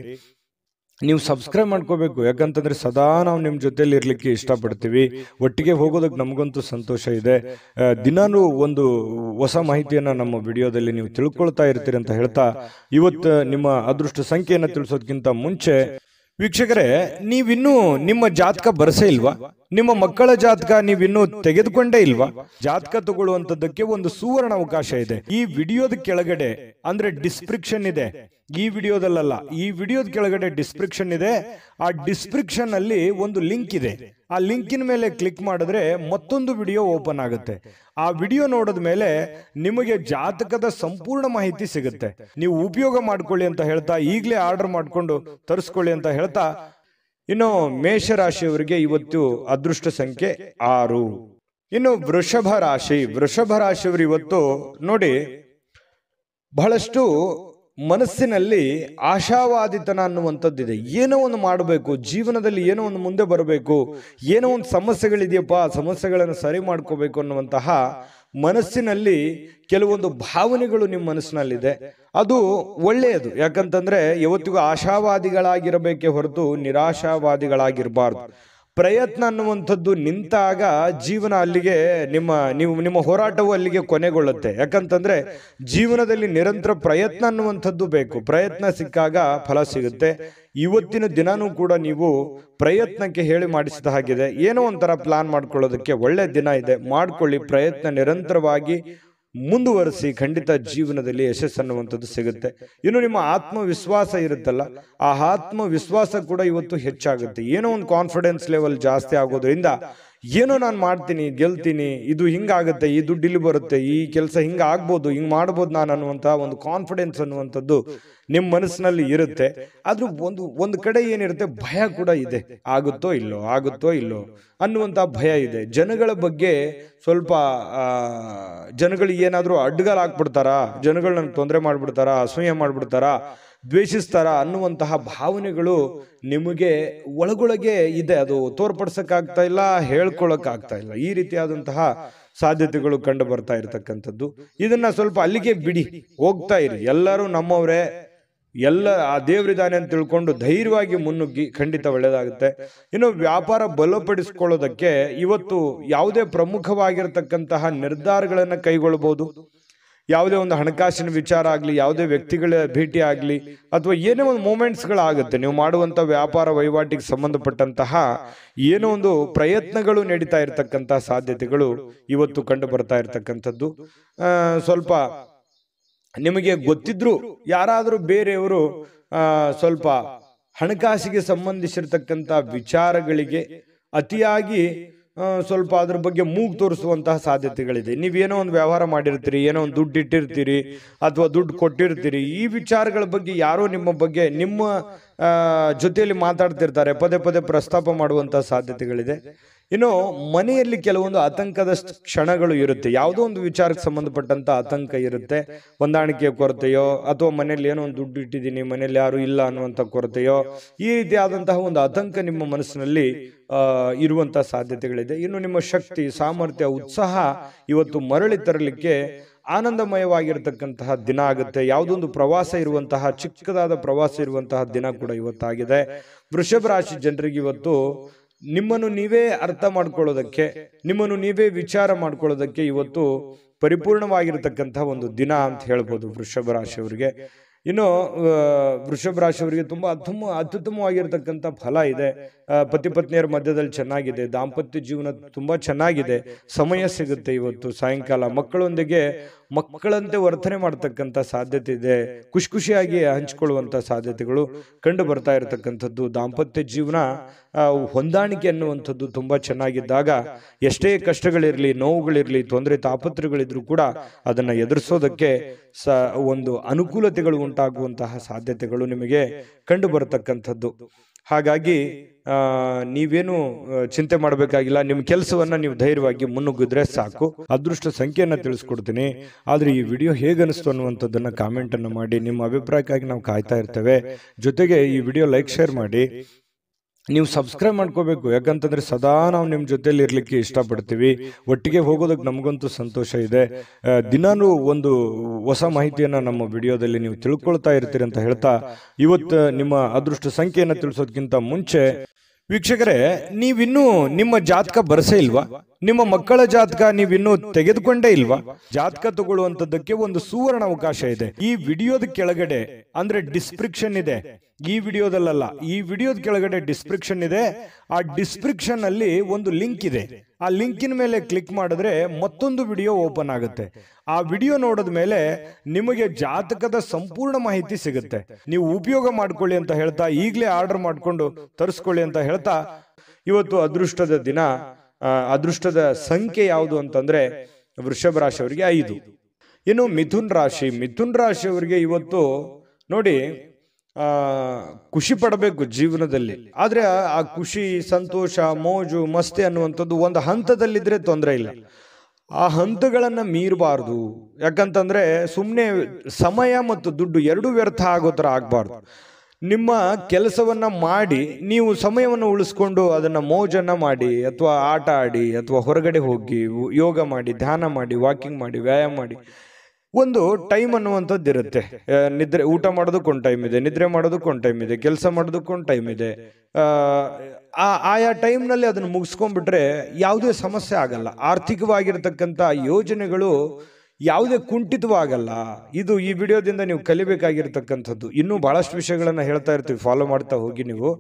ನೀವು ಸಬ್ಸ್ಕ್ರೈಬ್ ಮಾಡ್ಕೋಬೇಕು, ಯಾಕಂತಂದ್ರೆ ಸದಾ ನಾವು ನಿಮ್ಮ ಜೊತೆಲಿ ಇರ್ಲಿಕ್ಕೆ ಇಷ್ಟಪಡ್ತೀವಿ. ಒಟ್ಟಿಗೆ ಹೋಗೋದಕ್ಕೆ ನಮಗಂತೂ ಸಂತೋಷ ಇದೆ. ದಿನಾನು ಒಂದು ಹೊಸ ಮಾಹಿತಿಯನ್ನ ನಮ್ಮ ವಿಡಿಯೋದಲ್ಲಿ ನೀವು ತಿಳ್ಕೊಳ್ತಾ ಇರ್ತೀರಿ ಅಂತ ಹೇಳ್ತಾ, ಇವತ್ತು ನಿಮ್ಮ ಅದೃಷ್ಟ ಸಂಖ್ಯೆಯನ್ನು ತಿಳಿಸೋದಕ್ಕಿಂತ ಮುಂಚೆ ವೀಕ್ಷಕರೇ, ನೀವಿನ್ನೂ ನಿಮ್ಮ ಜಾತಕ ಬರಸೇ ಇಲ್ವಾ? ನಿಮ್ಮ ಮಕ್ಕಳ ಜಾತಕ ನೀವಿನ್ನೂ ತೆಗೆದುಕೊಂಡೇ ಇಲ್ವಾ? ಜಾತಕ ತಗೊಳ್ಳುವಂತದ್ದಕ್ಕೆ ಒಂದು ಸುವರ್ಣ ಅವಕಾಶ ಇದೆ. ಈ ವಿಡಿಯೋದ ಕೆಳಗಡೆ ಅಂದ್ರೆ ಡಿಸ್ಕ್ರಿಪ್ಷನ್ ಇದೆ. ಈ ವಿಡಿಯೋದಲ್ಲ, ಈ ವಿಡಿಯೋದ ಕೆಳಗಡೆ ಡಿಸ್ಕ್ರಿಪ್ಷನ್ ಇದೆ. ಆ ಡಿಸ್ಕ್ರಿಪ್ಷನ್ ಅಲ್ಲಿ ಒಂದು ಲಿಂಕ್ ಇದೆ. ಆ ಲಿಂಕಿನ ಮೇಲೆ ಕ್ಲಿಕ್ ಮಾಡಿದ್ರೆ ಮತ್ತೊಂದು ವಿಡಿಯೋ ಓಪನ್ ಆಗುತ್ತೆ. ಆ ವಿಡಿಯೋ ನೋಡಿದ ಮೇಲೆ ನಿಮಗೆ ಜಾತಕದ ಸಂಪೂರ್ಣ ಮಾಹಿತಿ ಸಿಗುತ್ತೆ. ನೀವು ಉಪಯೋಗ ಮಾಡ್ಕೊಳ್ಳಿ ಅಂತ ಹೇಳ್ತಾ, ಈಗಲೇ ಆರ್ಡರ್ ಮಾಡ್ಕೊಂಡು ತರಿಸ್ಕೊಳ್ಳಿ ಅಂತ ಹೇಳ್ತಾ, ಇನ್ನು ಮೇಷರಾಶಿಯವರಿಗೆ ಇವತ್ತು ಅದೃಷ್ಟ ಸಂಖ್ಯೆ 6. ಇನ್ನು ವೃಷಭ ರಾಶಿಯವರು ಇವತ್ತು ನೋಡಿ, ಬಹಳಷ್ಟು ಮನಸ್ಸಿನಲ್ಲಿ ಆಶಾವಾದಿತನ ಅನ್ನುವಂಥದ್ದಿದೆ. ಏನೋ ಒಂದು ಮಾಡಬೇಕು, ಜೀವನದಲ್ಲಿ ಏನೋ ಒಂದು ಮುಂದೆ ಬರಬೇಕು, ಏನೋ ಒಂದು ಸಮಸ್ಯೆಗಳಿದೆಯಪ್ಪ, ಸಮಸ್ಯೆಗಳನ್ನು ಸರಿ ಮಾಡ್ಕೋಬೇಕು ಅನ್ನುವಂತಹ ಮನಸ್ಸಿನಲ್ಲಿ ಕೆಲವೊಂದು ಭಾವನೆಗಳು ನಿಮ್ಮ ಮನಸ್ಸಿನಲ್ಲಿದೆ. ಅದು ಒಳ್ಳೆಯದು. ಯಾಕಂತಂದ್ರೆ ಯಾವತ್ತಿಗೂ ಆಶಾವಾದಿಗಳಾಗಿರಬೇಕೇ ಹೊರತು ನಿರಾಶಾವಾದಿಗಳಾಗಿರಬಾರ್ದು. ಪ್ರಯತ್ನ ಅನ್ನುವಂಥದ್ದು ನಿಂತಾಗ ಜೀವನ ಅಲ್ಲಿಗೆ ನಿಮ್ಮ ಹೋರಾಟವು ಅಲ್ಲಿಗೆ ಕೊನೆಗೊಳ್ಳುತ್ತೆ. ಯಾಕಂತಂದ್ರೆ ಜೀವನದಲ್ಲಿ ನಿರಂತರ ಪ್ರಯತ್ನ ಅನ್ನುವಂಥದ್ದು ಬೇಕು. ಪ್ರಯತ್ನ ಸಿಕ್ಕಾಗ ಫಲ ಸಿಗುತ್ತೆ. ಇವತ್ತಿನ ದಿನಾನೂ ಕೂಡ ನೀವು ಪ್ರಯತ್ನಕ್ಕೆ ಹೇಳಿ ಮಾಡಿಸಿದ ಹಾಗಿದೆ. ಏನೋ ಒಂಥರ ಪ್ಲಾನ್ ಮಾಡ್ಕೊಳ್ಳೋದಕ್ಕೆ ಒಳ್ಳೆ ದಿನ ಇದೆ. ಮಾಡ್ಕೊಳ್ಳಿ, ಪ್ರಯತ್ನ ನಿರಂತರವಾಗಿ ಮುಂದುವರಿಸಿ, ಖಂಡಿತ ಜೀವನದಲ್ಲಿ ಯಶಸ್ಸು ಅನ್ನುವಂಥದ್ದು ಸಿಗುತ್ತೆ. ಇನ್ನು ನಿಮ್ಮ ಆತ್ಮವಿಶ್ವಾಸ ಇರುತ್ತಲ್ಲ, ಆ ಆತ್ಮವಿಶ್ವಾಸ ಕೂಡ ಇವತ್ತು ಹೆಚ್ಚಾಗುತ್ತೆ. ಏನೋ ಒಂದು ಕಾನ್ಫಿಡೆನ್ಸ್ ಲೆವೆಲ್ ಜಾಸ್ತಿ ಆಗೋದ್ರಿಂದ ಏನೋ ನಾನು ಮಾಡ್ತೀನಿ, ಗೆಲ್ತೀನಿ, ಇದು ಹಿಂಗಾಗುತ್ತೆ, ಈ ದುಡ್ಡು ಇಲ್ಲಿ ಬರುತ್ತೆ, ಈ ಕೆಲಸ ಹಿಂಗ ಆಗ್ಬೋದು, ಹಿಂಗ್ ಮಾಡ್ಬೋದು ನಾನು ಅನ್ನುವಂತಹ ಒಂದು ಕಾನ್ಫಿಡೆನ್ಸ್ ಅನ್ನುವಂಥದ್ದು ನಿಮ್ಮ ಮನಸ್ಸಿನಲ್ಲಿ ಇರುತ್ತೆ. ಆದ್ರೂ ಒಂದು ಕಡೆ ಏನಿರುತ್ತೆ, ಭಯ ಕೂಡ ಇದೆ. ಆಗುತ್ತೋ ಇಲ್ಲೋ ಅನ್ನುವಂಥ ಭಯ ಇದೆ. ಜನಗಳ ಬಗ್ಗೆ ಸ್ವಲ್ಪ ಜನಗಳಿಗೆ ಏನಾದರೂ ಅಡ್ಡಗಾಲ ಹಾಕ್ಬಿಡ್ತಾರಾ, ಜನಗಳು ನನಗೆ ತೊಂದರೆ ಮಾಡ್ಬಿಡ್ತಾರಾ, ಅಸೂಯೆ ಮಾಡ್ಬಿಡ್ತಾರಾ, ದ್ವೇಷಿಸ್ತಾರ ಅನ್ನುವಂತಹ ಭಾವನೆಗಳು ನಿಮಗೆ ಒಳಗೊಳಗೆ ಇದೆ. ಅದು ತೋರ್ಪಡಿಸಕ್ಕಾಗ್ತಾ ಇಲ್ಲ, ಹೇಳ್ಕೊಳಕ್ಕಾಗ್ತಾ ಇಲ್ಲ. ಈ ರೀತಿಯಾದಂತಹ ಸಾಧ್ಯತೆಗಳು ಕಂಡು ಬರ್ತಾ ಇರತಕ್ಕಂಥದ್ದು. ಇದನ್ನ ಸ್ವಲ್ಪ ಅಲ್ಲಿಗೆ ಬಿಡಿ, ಹೋಗ್ತಾ ಇರಿ. ಎಲ್ಲರೂ ನಮ್ಮವರೇ, ಎಲ್ಲ ಆ ದೇವರಿದ್ದಾನೆ ಅಂತ ತಿಳ್ಕೊಂಡು ಧೈರ್ಯವಾಗಿ ಮುನ್ನುಗ್ಗಿ, ಖಂಡಿತ ಒಳ್ಳೆಯದಾಗುತ್ತೆ. ಇನ್ನು ವ್ಯಾಪಾರ ಬಲಪಡಿಸ್ಕೊಳ್ಳೋದಕ್ಕೆ ಇವತ್ತು ಯಾವುದೇ ಪ್ರಮುಖವಾಗಿರತಕ್ಕಂತಹ ನಿರ್ಧಾರಗಳನ್ನು ಕೈಗೊಳ್ಳಬಹುದು. ಯಾವುದೇ ಒಂದು ಹಣಕಾಸಿನ ವಿಚಾರ ಆಗಲಿ, ಯಾವುದೇ ವ್ಯಕ್ತಿಗಳ ಭೇಟಿ ಆಗಲಿ, ಅಥವಾ ಏನೇ ಒಂದು ಮೂಮೆಂಟ್ಸ್ಗಳಾಗುತ್ತೆ. ನೀವು ಮಾಡುವಂಥ ವ್ಯಾಪಾರ ವಹಿವಾಟಿಗೆ ಸಂಬಂಧಪಟ್ಟಂತಹ ಏನೋ ಒಂದು ಪ್ರಯತ್ನಗಳು ನಡೀತಾ ಇರತಕ್ಕಂತಹ ಸಾಧ್ಯತೆಗಳು ಇವತ್ತು ಕಂಡು ಬರ್ತಾ ಇರತಕ್ಕಂಥದ್ದು. ಸ್ವಲ್ಪ ನಿಮಗೆ ಗೊತ್ತಿದ್ರು ಯಾರಾದರೂ ಬೇರೆಯವರು ಸ್ವಲ್ಪ ಹಣಕಾಸಿಗೆ ಸಂಬಂಧಿಸಿರ್ತಕ್ಕಂಥ ವಿಚಾರಗಳಿಗೆ ಅತಿಯಾಗಿ ಸ್ವಲ್ಪ ಅದ್ರ ಬಗ್ಗೆ ಮೂಗು ತೋರಿಸುವಂತಹ ಸಾಧ್ಯತೆಗಳಿದೆ. ನೀವೇನೋ ಒಂದು ವ್ಯವಹಾರ ಮಾಡಿರ್ತೀರಿ, ಏನೋ ಒಂದು ದುಡ್ಡು ಇಟ್ಟಿರ್ತೀರಿ ಅಥವಾ ದುಡ್ಡು ಕೊಟ್ಟಿರ್ತೀರಿ, ಈ ವಿಚಾರಗಳ ಬಗ್ಗೆ ಯಾರೋ ನಿಮ್ಮ ಜೊತೆಯಲ್ಲಿ ಮಾತಾಡ್ತಿರ್ತಾರೆ, ಪದೇ ಪದೇ ಪ್ರಸ್ತಾಪ ಮಾಡುವಂತಹ ಸಾಧ್ಯತೆಗಳಿದೆ. ಇನ್ನು ಮನೆಯಲ್ಲಿ ಕೆಲವೊಂದು ಆತಂಕದ ಕ್ಷಣಗಳು ಇರುತ್ತೆ. ಯಾವುದೋ ಒಂದು ವಿಚಾರಕ್ಕೆ ಸಂಬಂಧಪಟ್ಟಂತ ಆತಂಕ ಇರುತ್ತೆ. ಹೊಂದಾಣಿಕೆಯ ಕೊರತೆಯೋ, ಅಥವಾ ಮನೆಯಲ್ಲಿ ಏನೋ ಒಂದು ದುಡ್ಡು ಇಟ್ಟಿದ್ದೀನಿ, ಮನೆಯಲ್ಲಿ ಯಾರು ಇಲ್ಲ ಅನ್ನುವಂಥ ಕೊರತೆಯೋ, ಈ ರೀತಿಯಾದಂತಹ ಒಂದು ಆತಂಕ ನಿಮ್ಮ ಮನಸ್ಸಿನಲ್ಲಿ ಇರುವಂತಹ ಸಾಧ್ಯತೆಗಳಿದೆ. ಇನ್ನು ನಿಮ್ಮ ಶಕ್ತಿ, ಸಾಮರ್ಥ್ಯ, ಉತ್ಸಾಹ ಇವತ್ತು ಮರಳಿ ತರಲಿಕ್ಕೆ ಆನಂದಮಯವಾಗಿರತಕ್ಕಂತಹ ದಿನ ಆಗುತ್ತೆ. ಯಾವುದೊಂದು ಪ್ರವಾಸ ಇರುವಂತಹ, ಚಿಕ್ಕದಾದ ಪ್ರವಾಸ ಇರುವಂತಹ ದಿನ ಕೂಡ ಇವತ್ತಾಗಿದೆ. ವೃಷಭ ರಾಶಿ ಜನರಿಗೆ ಇವತ್ತು ನಿಮ್ಮನ್ನು ನೀವೇ ಅರ್ಥ ಮಾಡ್ಕೊಳ್ಳೋದಕ್ಕೆ, ನಿಮ್ಮನ್ನು ನೀವೇ ವಿಚಾರ ಮಾಡ್ಕೊಳ್ಳೋದಕ್ಕೆ ಇವತ್ತು ಪರಿಪೂರ್ಣವಾಗಿರತಕ್ಕಂತಹ ಒಂದು ದಿನ ಅಂತ ಹೇಳ್ಬೋದು ವೃಷಭ ರಾಶಿಯವರಿಗೆ. ಇನ್ನು ವೃಷಭ ರಾಶಿಯವರಿಗೆ ತುಂಬಾ ಅತ್ಯುತ್ತಮವಾಗಿರ್ತಕ್ಕಂಥ ಫಲ ಇದೆ. ಪತಿ ಪತ್ನಿಯರ ಮಧ್ಯದಲ್ಲಿ ಚೆನ್ನಾಗಿದೆ, ದಾಂಪತ್ಯ ಜೀವನ ತುಂಬಾ ಚೆನ್ನಾಗಿದೆ, ಸಮಯ ಸಿಗುತ್ತೆ. ಇವತ್ತು ಸಾಯಂಕಾಲ ಮಕ್ಕಳಂತೆ ವರ್ತನೆ ಮಾಡ್ತಕ್ಕಂಥ ಸಾಧ್ಯತೆ ಇದೆ. ಖುಷಿಯಾಗಿ ಹಂಚಿಕೊಳ್ಳುವಂತ ಸಾಧ್ಯತೆಗಳು ಕಂಡು ಬರ್ತಾ ಇರತಕ್ಕಂಥದ್ದು. ದಾಂಪತ್ಯ ಜೀವನ ಹೊಂದಾಣಿಕೆ ಅನ್ನುವಂಥದ್ದು ತುಂಬಾ ಚೆನ್ನಾಗಿದ್ದಾಗ ಎಷ್ಟೇ ಕಷ್ಟಗಳಿರ್ಲಿ, ನೋವುಗಳಿರ್ಲಿ, ತೊಂದರೆ ತಾಪತ್ರಗಳಿದ್ರು ಕೂಡ ಅದನ್ನ ಎದುರಿಸೋದಕ್ಕೆ ಒಂದು ಅನುಕೂಲತೆಗಳು ಉಂಟಾಗುವಂತಹ ಸಾಧ್ಯತೆಗಳು ನಿಮಗೆ ಕಂಡು ಬರತಕ್ಕಂಥದ್ದು. ಹಾಗಾಗಿ ನೀವೇನು ಚಿಂತೆ ಮಾಡಬೇಕಾಗಿಲ್ಲ. ನಿಮ್ಮ ಕೆಲಸವನ್ನ ನೀವು ಧೈರ್ಯವಾಗಿ ಮುನ್ನುಗ್ಗಿದ್ರೆ ಸಾಕು. ಅದೃಷ್ಟ ಸಂಖ್ಯೆಯನ್ನ ತಿಳಿಸ್ಕೊಡ್ತೀನಿ. ಆದ್ರೆ ಈ ವಿಡಿಯೋ ಹೇಗನಿಸ್ತು ಅನ್ನುವಂಥದ್ದನ್ನ ಕಾಮೆಂಟ್ ಅನ್ನು ಮಾಡಿ. ನಿಮ್ಮ ಅಭಿಪ್ರಾಯಕ್ಕಾಗಿ ನಾವು ಕಾಯ್ತಾ ಇರ್ತೇವೆ. ಜೊತೆಗೆ ಈ ವಿಡಿಯೋ ಲೈಕ್ ಶೇರ್ ಮಾಡಿ. ನೀವು ಸಬ್ಸ್ಕ್ರೈಬ್ ಮಾಡ್ಕೋಬೇಕು, ಯಾಕಂತಂದ್ರೆ ಸದಾ ನಾವು ನಿಮ್ಮ ಜೊತೆಲಿ ಇರ್ಲಿಕ್ಕೆ ಇಷ್ಟಪಡ್ತೀವಿ. ಒಟ್ಟಿಗೆ ಹೋಗೋದಕ್ಕೆ ನಮಗಂತೂ ಸಂತೋಷ ಇದೆ. ದಿನಾನು ಒಂದು ಹೊಸ ಮಾಹಿತಿಯನ್ನ ನಮ್ಮ ವಿಡಿಯೋದಲ್ಲಿ ನೀವು ತಿಳ್ಕೊಳ್ತಾ ಇರ್ತೀರಿ ಅಂತ ಹೇಳ್ತಾ, ಇವತ್ತು ನಿಮ್ಮ ಅದೃಷ್ಟ ಸಂಖ್ಯೆಯನ್ನು ತಿಳಿಸೋದಕ್ಕಿಂತ ಮುಂಚೆ ವೀಕ್ಷಕರೇ, ನೀವಿನ್ನೂ ನಿಮ್ಮ ಜಾತಕ ಬರಸೇ ಇಲ್ವಾ? ನಿಮ್ಮ ಮಕ್ಕಳ ಜಾತಕ ನೀವಿನ್ನೂ ತೆಗೆದುಕೊಂಡೇ ಇಲ್ವಾ? ಜಾತಕ ತಗೊಳ್ಳುವಂತದ್ದಕ್ಕೆ ಒಂದು ಸುವರ್ಣ ಅವಕಾಶ ಇದೆ. ಈ ವಿಡಿಯೋದ ಕೆಳಗಡೆ ಅಂದ್ರೆ ಡಿಸ್ಕ್ರಿಪ್ಷನ್ ಇದೆ. ಈ ವಿಡಿಯೋದಲ್ಲ, ಈ ವಿಡಿಯೋದ ಕೆಳಗಡೆ ಡಿಸ್ಕ್ರಿಪ್ಷನ್ ಇದೆ. ಆ ಡಿಸ್ಕ್ರಿಪ್ಷನ್ ಅಲ್ಲಿ ಒಂದು ಲಿಂಕ್ ಇದೆ. ಆ ಲಿಂಕಿನ ಮೇಲೆ ಕ್ಲಿಕ್ ಮಾಡಿದ್ರೆ ಮತ್ತೊಂದು ವಿಡಿಯೋ ಓಪನ್ ಆಗುತ್ತೆ. ಆ ವಿಡಿಯೋ ನೋಡಿದ ಮೇಲೆ ನಿಮಗೆ ಜಾತಕದ ಸಂಪೂರ್ಣ ಮಾಹಿತಿ ಸಿಗುತ್ತೆ. ನೀವು ಉಪಯೋಗ ಮಾಡ್ಕೊಳ್ಳಿ ಅಂತ ಹೇಳ್ತಾ, ಈಗಲೇ ಆರ್ಡರ್ ಮಾಡ್ಕೊಂಡು ತರಿಸ್ಕೊಳ್ಳಿ ಅಂತ ಹೇಳ್ತಾ, ಇವತ್ತು ಅದೃಷ್ಟದ ದಿನ. ಅದೃಷ್ಟದ ಸಂಖ್ಯೆ ಯಾವುದು ಅಂತಂದ್ರೆ ವೃಷಭ ರಾಶಿಯವರಿಗೆ 5. ಇನ್ನು ಮಿಥುನ್ ರಾಶಿಯವರಿಗೆ ಇವತ್ತು ನೋಡಿ, ಖುಷಿ ಪಡಬೇಕು ಜೀವನದಲ್ಲಿ. ಆದ್ರೆ ಆ ಖುಷಿ, ಸಂತೋಷ, ಮೋಜು, ಮಸ್ತಿ ಅನ್ನುವಂಥದ್ದು ಒಂದು ಹಂತದಲ್ಲಿದ್ರೆ ತೊಂದರೆ ಇಲ್ಲ. ಆ ಹಂತಗಳನ್ನ ಮೀರಬಾರ್ದು. ಯಾಕಂತಂದ್ರೆ ಸುಮ್ಮನೆ ಸಮಯ ಮತ್ತು ದುಡ್ಡು ಎರಡೂ ವ್ಯರ್ಥ ಆಗೋ ಥರ ಆಗಬಾರ್ದು. ನಿಮ್ಮ ಕೆಲಸವನ್ನ ಮಾಡಿ ನೀವು ಸಮಯವನ್ನು ಉಳಿಸ್ಕೊಂಡು ಅದನ್ನ ಮೋಜನ್ನ ಮಾಡಿ, ಅಥವಾ ಆಟ ಆಡಿ, ಅಥವಾ ಹೊರಗಡೆ ಹೋಗಿ ಯೋಗ ಮಾಡಿ, ಧ್ಯಾನ ಮಾಡಿ, ವಾಕಿಂಗ್ ಮಾಡಿ, ವ್ಯಾಯಾಮ ಮಾಡಿ. ಒಂದು ಟೈಮ್ ಅನ್ನುವಂಥದ್ದು ಇರುತ್ತೆ. ನಿದ್ರೆ, ಊಟ ಮಾಡೋದಕ್ಕೊಂದು ಟೈಮ್ ಇದೆ, ನಿದ್ರೆ ಮಾಡೋದಕ್ಕೊಂದು ಟೈಮ್ ಇದೆ, ಕೆಲಸ ಮಾಡೋದಕ್ಕೊಂದು ಟೈಮ್ ಇದೆ. ಆಯಾ ಟೈಮ್ನಲ್ಲಿ ಅದನ್ನು ಮುಗಿಸ್ಕೊಂಡ್ಬಿಟ್ರೆ ಯಾವುದೇ ಸಮಸ್ಯೆ ಆಗಲ್ಲ. ಆರ್ಥಿಕವಾಗಿರ್ತಕ್ಕಂಥ ಯೋಜನೆಗಳು ಯಾವುದೇ ಕುಂಠಿತವಾಗಲ್ಲ. ಇದು ಈ ವಿಡಿಯೋದಿಂದ ನೀವು ಕಲಿಬೇಕಾಗಿರ್ತಕ್ಕಂಥದ್ದು. ಇನ್ನೂ ಬಹಳಷ್ಟು ವಿಷಯಗಳನ್ನ ಹೇಳ್ತಾ ಇರ್ತೀವಿ, ಫಾಲೋ ಮಾಡ್ತಾ ಹೋಗಿ ನೀವು.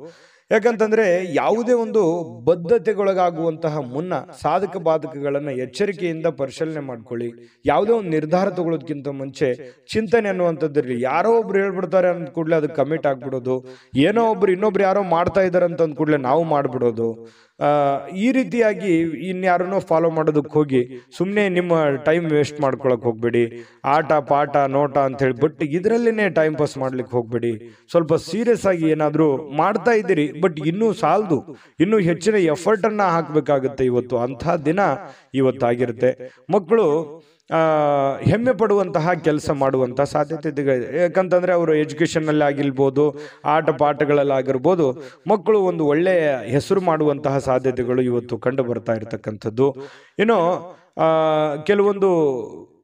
ಯಾಕಂತಂದ್ರೆ ಯಾವುದೇ ಒಂದು ಬದ್ಧತೆಗೊಳಗಾಗುವಂತಹ ಮುನ್ನ ಸಾಧಕ ಬಾಧಕಗಳನ್ನ ಎಚ್ಚರಿಕೆಯಿಂದ ಪರಿಶೀಲನೆ ಮಾಡ್ಕೊಳ್ಳಿ. ಯಾವುದೇ ಒಂದು ನಿರ್ಧಾರ ತಗೊಳ್ಳೋದಕ್ಕಿಂತ ಮುಂಚೆ ಚಿಂತನೆ ಅನ್ನುವಂಥದ್ದಿರಲಿ. ಯಾರೋ ಒಬ್ರು ಹೇಳ್ಬಿಡ್ತಾರೆ ಅಂದ ಕೂಡಲೇ ಅದಕ್ಕೆ ಕಮಿಟ್ ಆಗ್ಬಿಡೋದು, ಏನೋ ಇನ್ನೊಬ್ರು ಯಾರೋ ಮಾಡ್ತಾ ಇದಾರೆ ಅಂತ ಅಂದ ಕೂಡಲೇ ನಾವು ಮಾಡ್ಬಿಡೋದು. ಈ ರೀತಿಯಾಗಿ ಇನ್ಯಾರನ್ನೋ ಫಾಲೋ ಮಾಡೋದಕ್ಕೆ ಹೋಗಿ ಸುಮ್ಮನೆ ನಿಮ್ಮ ಟೈಮ್ ವೇಸ್ಟ್ ಮಾಡ್ಕೊಳಕ್ ಹೋಗ್ಬೇಡಿ. ಆಟ ಪಾಠ ನೋಟ ಅಂತ ಹೇಳಿ ಬಟ್ ಇದರಲ್ಲಿನೇ ಟೈಮ್ ಪಾಸ್ ಮಾಡ್ಲಿಕ್ಕೆ ಹೋಗ್ಬೇಡಿ. ಸ್ವಲ್ಪ ಸೀರಿಯಸ್ ಆಗಿ ಏನಾದ್ರೂ ಮಾಡ್ತಾ ಇದ್ದೀರಿ, ಬಟ್ ಇನ್ನೂ ಸಾಲದು, ಇನ್ನೂ ಹೆಚ್ಚಿನ ಎಫರ್ಟ್ ಅನ್ನ ಹಾಕ್ಬೇಕಾಗುತ್ತೆ. ಇವತ್ತು ಅಂಥ ದಿನ ಇವತ್ತಾಗಿರುತ್ತೆ. ಮಕ್ಕಳು ಹೆಮ್ಮೆ ಪಡುವಂತಹ ಕೆಲಸ ಮಾಡುವಂತಹ ಸಾಧ್ಯತೆ ಇದೆ. ಯಾಕಂತಂದ್ರೆ ಅವರು ಎಜುಕೇಶನ್ ನಲ್ಲಿ ಆಗಿರ್ಬೋದು, ಆಟ ಪಾಠಗಳಲ್ಲಿ ಆಗಿರ್ಬೋದು, ಮಕ್ಕಳು ಒಂದು ಒಳ್ಳೆಯ ಹೆಸರು ಮಾಡುವಂತಹ ಸಾಧ್ಯತೆಗಳು ಇವತ್ತು ಕಂಡು ಬರ್ತಾ ಇರತಕ್ಕಂಥದ್ದು. ಇನ್ನು ಕೆಲವೊಂದು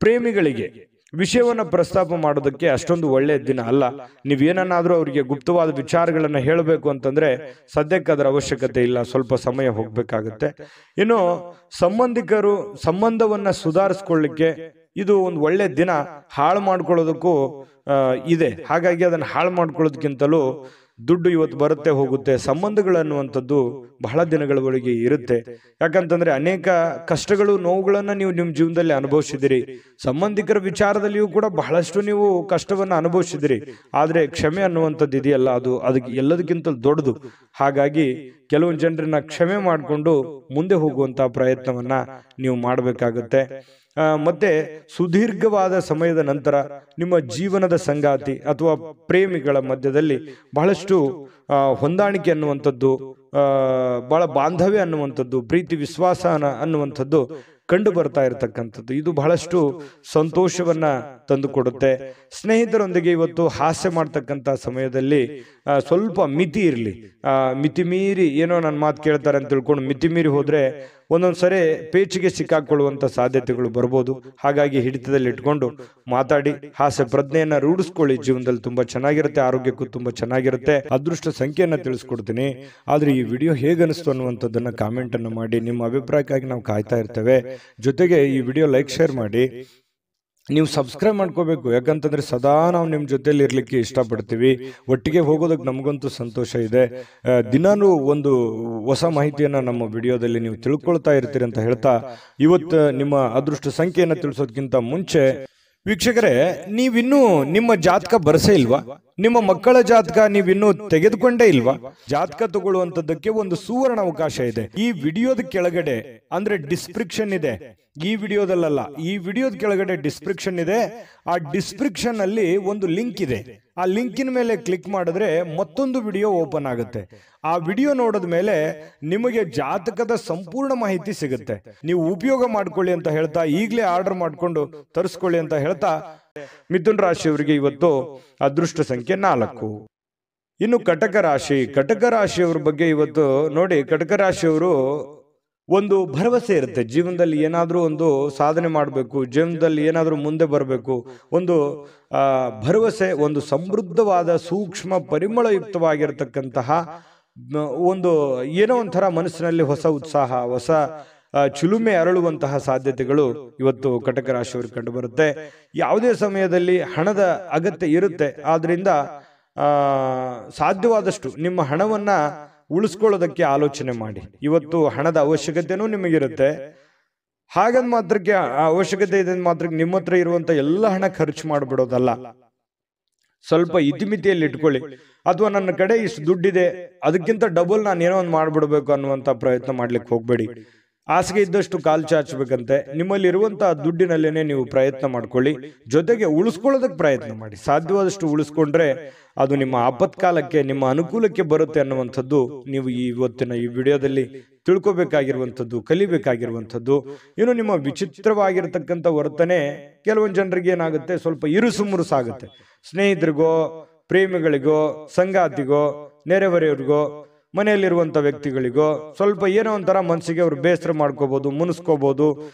ಪ್ರೇಮಿಗಳಿಗೆ ವಿಷಯವನ್ನ ಪ್ರಸ್ತಾಪ ಮಾಡೋದಕ್ಕೆ ಅಷ್ಟೊಂದು ಒಳ್ಳೆಯ ದಿನ ಅಲ್ಲ. ನೀವೇನಾದ್ರೂ ಅವರಿಗೆ ಗುಪ್ತವಾದ ವಿಚಾರಗಳನ್ನ ಹೇಳಬೇಕು ಅಂತಂದ್ರೆ ಸದ್ಯಕ್ಕೆ ಅದರ ಅವಶ್ಯಕತೆ ಇಲ್ಲ, ಸ್ವಲ್ಪ ಸಮಯ ಹೋಗ್ಬೇಕಾಗತ್ತೆ. ಇನ್ನು ಸಂಬಂಧಿಕರು ಸಂಬಂಧವನ್ನ ಸುಧಾರಿಸ್ಕೊಳ್ಳಿಕ್ಕೆ ಇದು ಒಂದು ಒಳ್ಳೆ ದಿನ. ಹಾಳು ಮಾಡ್ಕೊಳ್ಳೋದಕ್ಕೂ ಇದೆ. ಹಾಗಾಗಿ ಅದನ್ನ ಹಾಳು ಮಾಡ್ಕೊಳ್ಳೋದಕ್ಕಿಂತಲೂ ದುಡ್ಡು ಇವತ್ತು ಬರುತ್ತೆ ಹೋಗುತ್ತೆ. ಸಂಬಂಧಗಳನ್ನುವಂಥದ್ದು ಬಹಳ ದಿನಗಳವರೆಗೆ ಇರುತ್ತೆ. ಯಾಕಂತಂದ್ರೆ ಅನೇಕ ಕಷ್ಟಗಳು, ನೋವುಗಳನ್ನ ನೀವು ನಿಮ್ಮ ಜೀವನದಲ್ಲಿ ಅನುಭವಿಸಿದಿರಿ. ಸಂಬಂಧಿಕರ ವಿಚಾರದಲ್ಲಿಯೂ ಕೂಡ ಬಹಳಷ್ಟು ನೀವು ಕಷ್ಟವನ್ನ ಅನುಭವಿಸಿದಿರಿ. ಆದ್ರೆ ಕ್ಷಮೆ ಅನ್ನುವಂಥದ್ದು ಇದೆಯಲ್ಲ, ಅದಕ್ಕೆ ಎಲ್ಲದಕ್ಕಿಂತ ದೊಡ್ಡದು. ಹಾಗಾಗಿ ಕೆಲವೊಂದು ಜನರನ್ನ ಕ್ಷಮೆ ಮಾಡಿಕೊಂಡು ಮುಂದೆ ಹೋಗುವಂತಹ ಪ್ರಯತ್ನವನ್ನ ನೀವು ಮಾಡಬೇಕಾಗುತ್ತೆ. ಮತ್ತೆ ಸುದೀರ್ಘವಾದ ಸಮಯದ ನಂತರ ನಿಮ್ಮ ಜೀವನದ ಸಂಗಾತಿ ಅಥವಾ ಪ್ರೇಮಿಗಳ ಮಧ್ಯದಲ್ಲಿ ಬಹಳಷ್ಟು ಹೊಂದಾಣಿಕೆ ಅನ್ನುವಂಥದ್ದು, ಬಹಳ ಬಾಂಧವ್ಯ ಅನ್ನುವಂಥದ್ದು, ಪ್ರೀತಿ ವಿಶ್ವಾಸ ಅನ್ನುವಂಥದ್ದು ಕಂಡು ಬರ್ತಾ ಇರತಕ್ಕಂಥದ್ದು. ಇದು ಬಹಳಷ್ಟು ಸಂತೋಷವನ್ನ ತಂದುಕೊಡುತ್ತೆ. ಸ್ನೇಹಿತರೊಂದಿಗೆ ಇವತ್ತು ಹಾಸ್ಯ ಮಾಡ್ತಕ್ಕಂಥ ಸಮಯದಲ್ಲಿ ಸ್ವಲ್ಪ ಮಿತಿ ಇರಲಿ. ಮಿತಿ ಮೀರಿ ಏನೋ ನನ್ನ ಮಾತು ಕೇಳ್ತಾರೆ ಅಂತ ತಿಳ್ಕೊಂಡು ಮಿತಿ ಮೀರಿ ಹೋದ್ರೆ ಒಂದೊಂದ್ಸರಿ ಪೇಚಿಗೆ ಸಿಕ್ಕಾಕೊಳ್ಳುವಂತ ಸಾಧ್ಯತೆಗಳು ಬರ್ಬೋದು. ಹಾಗಾಗಿ ಹಿಡಿತದಲ್ಲಿ ಇಟ್ಕೊಂಡು ಮಾತಾಡಿ ಹಾಸ್ಯ ಪ್ರಜ್ಞೆಯನ್ನ ರೂಢಿಸ್ಕೊಳ್ಳಿ. ಜೀವನದಲ್ಲಿ ತುಂಬಾ ಚೆನ್ನಾಗಿರುತ್ತೆ, ಆರೋಗ್ಯಕ್ಕೂ ತುಂಬಾ ಚೆನ್ನಾಗಿರುತ್ತೆ. ಅದೃಷ್ಟ ಸಂಖ್ಯೆಯನ್ನ ತಿಳಿಸ್ಕೊಡ್ತೀನಿ. ಆದ್ರೆ ಈ ವಿಡಿಯೋ ಹೇಗನಿಸ್ತು ಅನ್ನುವಂಥದ್ದನ್ನ ಕಾಮೆಂಟ್ ಅನ್ನು ಮಾಡಿ. ನಿಮ್ಮ ಅಭಿಪ್ರಾಯಕ್ಕಾಗಿ ನಾವು ಕಾಯ್ತಾ ಇರ್ತೇವೆ. ಜೊತೆಗೆ ಈ ವಿಡಿಯೋ ಲೈಕ್ ಶೇರ್ ಮಾಡಿ. ನೀವು ಸಬ್ಸ್ಕ್ರೈಬ್ ಮಾಡ್ಕೋಬೇಕು, ಯಾಕಂತಂದ್ರೆ ಸದಾ ನಾವು ನಿಮ್ಮ ಜೊತೆಲಿ ಇರ್ಲಿಕ್ಕೆ ಇಷ್ಟಪಡ್ತೀವಿ. ಒಟ್ಟಿಗೆ ಹೋಗೋದಕ್ಕೆ ನಮಗಂತೂ ಸಂತೋಷ ಇದೆ. ದಿನಾನು ಒಂದು ಹೊಸ ಮಾಹಿತಿಯನ್ನ ನಮ್ಮ ವಿಡಿಯೋದಲ್ಲಿ ನೀವು ತಿಳ್ಕೊಳ್ತಾ ಇರ್ತೀರಿ ಅಂತ ಹೇಳ್ತಾ, ಇವತ್ತು ನಿಮ್ಮ ಅದೃಷ್ಟ ಸಂಖ್ಯೆಯನ್ನು ತಿಳಿಸೋದಕ್ಕಿಂತ ಮುಂಚೆ ವೀಕ್ಷಕರೇ, ನೀವಿನ್ನೂ ನಿಮ್ಮ ಜಾತಕ ಬರಸೇ ಇಲ್ವಾ? ನಿಮ್ಮ ಮಕ್ಕಳ ಜಾತಕ ನೀವಿನ್ನೂ ತೆಗೆದುಕೊಂಡೇ ಇಲ್ವಾ? ಜಾತಕ ತಗೊಳ್ಳುವಂತದ್ದಕ್ಕೆ ಒಂದು ಸುವರ್ಣ ಅವಕಾಶ ಇದೆ. ಈ ವಿಡಿಯೋದ ಕೆಳಗಡೆ ಅಂದ್ರೆ ಡಿಸ್ಕ್ರಿಪ್ಷನ್ ಇದೆ, ಈ ವಿಡಿಯೋದಲ್ಲ, ಈ ವಿಡಿಯೋದ ಕೆಳಗಡೆ ಡಿಸ್ಕ್ರಿಪ್ಷನ್ ಇದೆ. ಆ ಡಿಸ್ಕ್ರಿಪ್ಷನ್ ಅಲ್ಲಿ ಒಂದು ಲಿಂಕ್ ಇದೆ. ಆ ಲಿಂಕಿನ ಮೇಲೆ ಕ್ಲಿಕ್ ಮಾಡಿದ್ರೆ ಮತ್ತೊಂದು ವಿಡಿಯೋ ಓಪನ್ ಆಗುತ್ತೆ. ಆ ವಿಡಿಯೋ ನೋಡಿದ ಮೇಲೆ ನಿಮಗೆ ಜಾತಕದ ಸಂಪೂರ್ಣ ಮಾಹಿತಿ ಸಿಗುತ್ತೆ. ನೀವು ಉಪಯೋಗ ಮಾಡ್ಕೊಳ್ಳಿ ಅಂತ ಹೇಳ್ತಾ, ಈಗಲೇ ಆರ್ಡರ್ ಮಾಡ್ಕೊಂಡು ತರಿಸ್ಕೊಳ್ಳಿ ಅಂತ ಹೇಳ್ತಾ, ಮಿಥುನ ರಾಶಿಯವರಿಗೆ ಇವತ್ತು ಅದೃಷ್ಟ ಸಂಖ್ಯೆ 4. ಇನ್ನು ಕಟಕ ರಾಶಿಯವರ ಬಗ್ಗೆ ಇವತ್ತು ನೋಡಿ. ಕಟಕ ರಾಶಿಯವರು ಒಂದು ಭರವಸೆ ಇರುತ್ತೆ, ಜೀವನದಲ್ಲಿ ಏನಾದರೂ ಒಂದು ಸಾಧನೆ ಮಾಡಬೇಕು, ಜೀವನದಲ್ಲಿ ಏನಾದರೂ ಮುಂದೆ ಬರಬೇಕು, ಒಂದು ಭರವಸೆ, ಒಂದು ಸಮೃದ್ಧವಾದ ಸೂಕ್ಷ್ಮ ಪರಿಮಳಯುಕ್ತವಾಗಿರತಕ್ಕಂತಹ ಒಂದು ಏನೋ ಒಂಥರ ಮನಸ್ಸಿನಲ್ಲಿ ಹೊಸ ಉತ್ಸಾಹ, ಹೊಸ ಚಿಲುಮೆ ಅರಳುವಂತಹ ಸಾಧ್ಯತೆಗಳು ಇವತ್ತು ಕಟಕ ರಾಶಿಯವರಿಗೆ ಕಂಡು ಬರುತ್ತೆ. ಯಾವುದೇ ಸಮಯದಲ್ಲಿ ಹಣದ ಅಗತ್ಯ ಇರುತ್ತೆ, ಆದ್ರಿಂದ ಸಾಧ್ಯವಾದಷ್ಟು ನಿಮ್ಮ ಹಣವನ್ನ ಉಳಿಸ್ಕೊಳ್ಳೋದಕ್ಕೆ ಆಲೋಚನೆ ಮಾಡಿ. ಇವತ್ತು ಹಣದ ಅವಶ್ಯಕತೆನೂ ನಿಮಗಿರುತ್ತೆ. ಹಾಗಂದ್ ಮಾತ್ರಕ್ಕೆ ಅವಶ್ಯಕತೆ ಇದೆ ಮಾತ್ರಕ್ಕೆ ನಿಮ್ಮ ಹತ್ರ ಇರುವಂತ ಎಲ್ಲ ಹಣ ಖರ್ಚು ಮಾಡಿಬಿಡೋದಲ್ಲ. ಸ್ವಲ್ಪ ಇತಿಮಿತಿಯಲ್ಲಿ ಇಟ್ಕೊಳ್ಳಿ. ಅಥವಾ ನನ್ನ ಕಡೆ ಇಷ್ಟು ದುಡ್ಡಿದೆ, ಅದಕ್ಕಿಂತ ಡಬಲ್ ನಾನು ಏನೋ ಒಂದು ಮಾಡ್ಬಿಡ್ಬೇಕು ಅನ್ನುವಂತ ಪ್ರಯತ್ನ ಮಾಡ್ಲಿಕ್ಕೆ ಹೋಗ್ಬೇಡಿ. ಹಾಸಿಗೆ ಇದ್ದಷ್ಟು ಕಾಲು ಚಾಚಬೇಕಂತೆ. ನಿಮ್ಮಲ್ಲಿ ಇರುವಂತಹ ದುಡ್ಡಿನಲ್ಲೇನೆ ನೀವು ಪ್ರಯತ್ನ ಮಾಡ್ಕೊಳ್ಳಿ. ಜೊತೆಗೆ ಉಳಿಸ್ಕೊಳ್ಳೋದಕ್ಕೆ ಪ್ರಯತ್ನ ಮಾಡಿ. ಸಾಧ್ಯವಾದಷ್ಟು ಉಳಿಸ್ಕೊಂಡ್ರೆ ಅದು ನಿಮ್ಮ ಆಪತ್ಕಾಲಕ್ಕೆ, ನಿಮ್ಮ ಅನುಕೂಲಕ್ಕೆ ಬರುತ್ತೆ ಅನ್ನುವಂಥದ್ದು ನೀವು ಇವತ್ತಿನ ಈ ವಿಡಿಯೋದಲ್ಲಿ ತಿಳ್ಕೊಬೇಕಾಗಿರುವಂಥದ್ದು, ಕಲಿಬೇಕಾಗಿರುವಂಥದ್ದು. ಇನ್ನು ನಿಮ್ಮ ವಿಚಿತ್ರವಾಗಿರ್ತಕ್ಕಂಥ ವರ್ತನೆ ಕೆಲವೊಂದು ಜನರಿಗೆ ಏನಾಗುತ್ತೆ, ಸ್ವಲ್ಪ ಇರುಸು ಮುರುಸಾಗುತ್ತೆ. ಸ್ನೇಹಿತರಿಗೋ, ಪ್ರೇಮಿಗಳಿಗೋ, ಸಂಗಾತಿಗೋ, ನೆರೆಹೊರೆಯವರಿಗೋ, ಮನೆಯಲ್ಲಿರುವಂಥ ವ್ಯಕ್ತಿಗಳಿಗೋ ಸ್ವಲ್ಪ ಏನೋ ಒಂಥರ ಮನಸ್ಸಿಗೆ ಅವರು ಬೇಸರ ಮಾಡ್ಕೋಬಹುದು, ಮುನಿಸ್ಕೋಬಹುದು.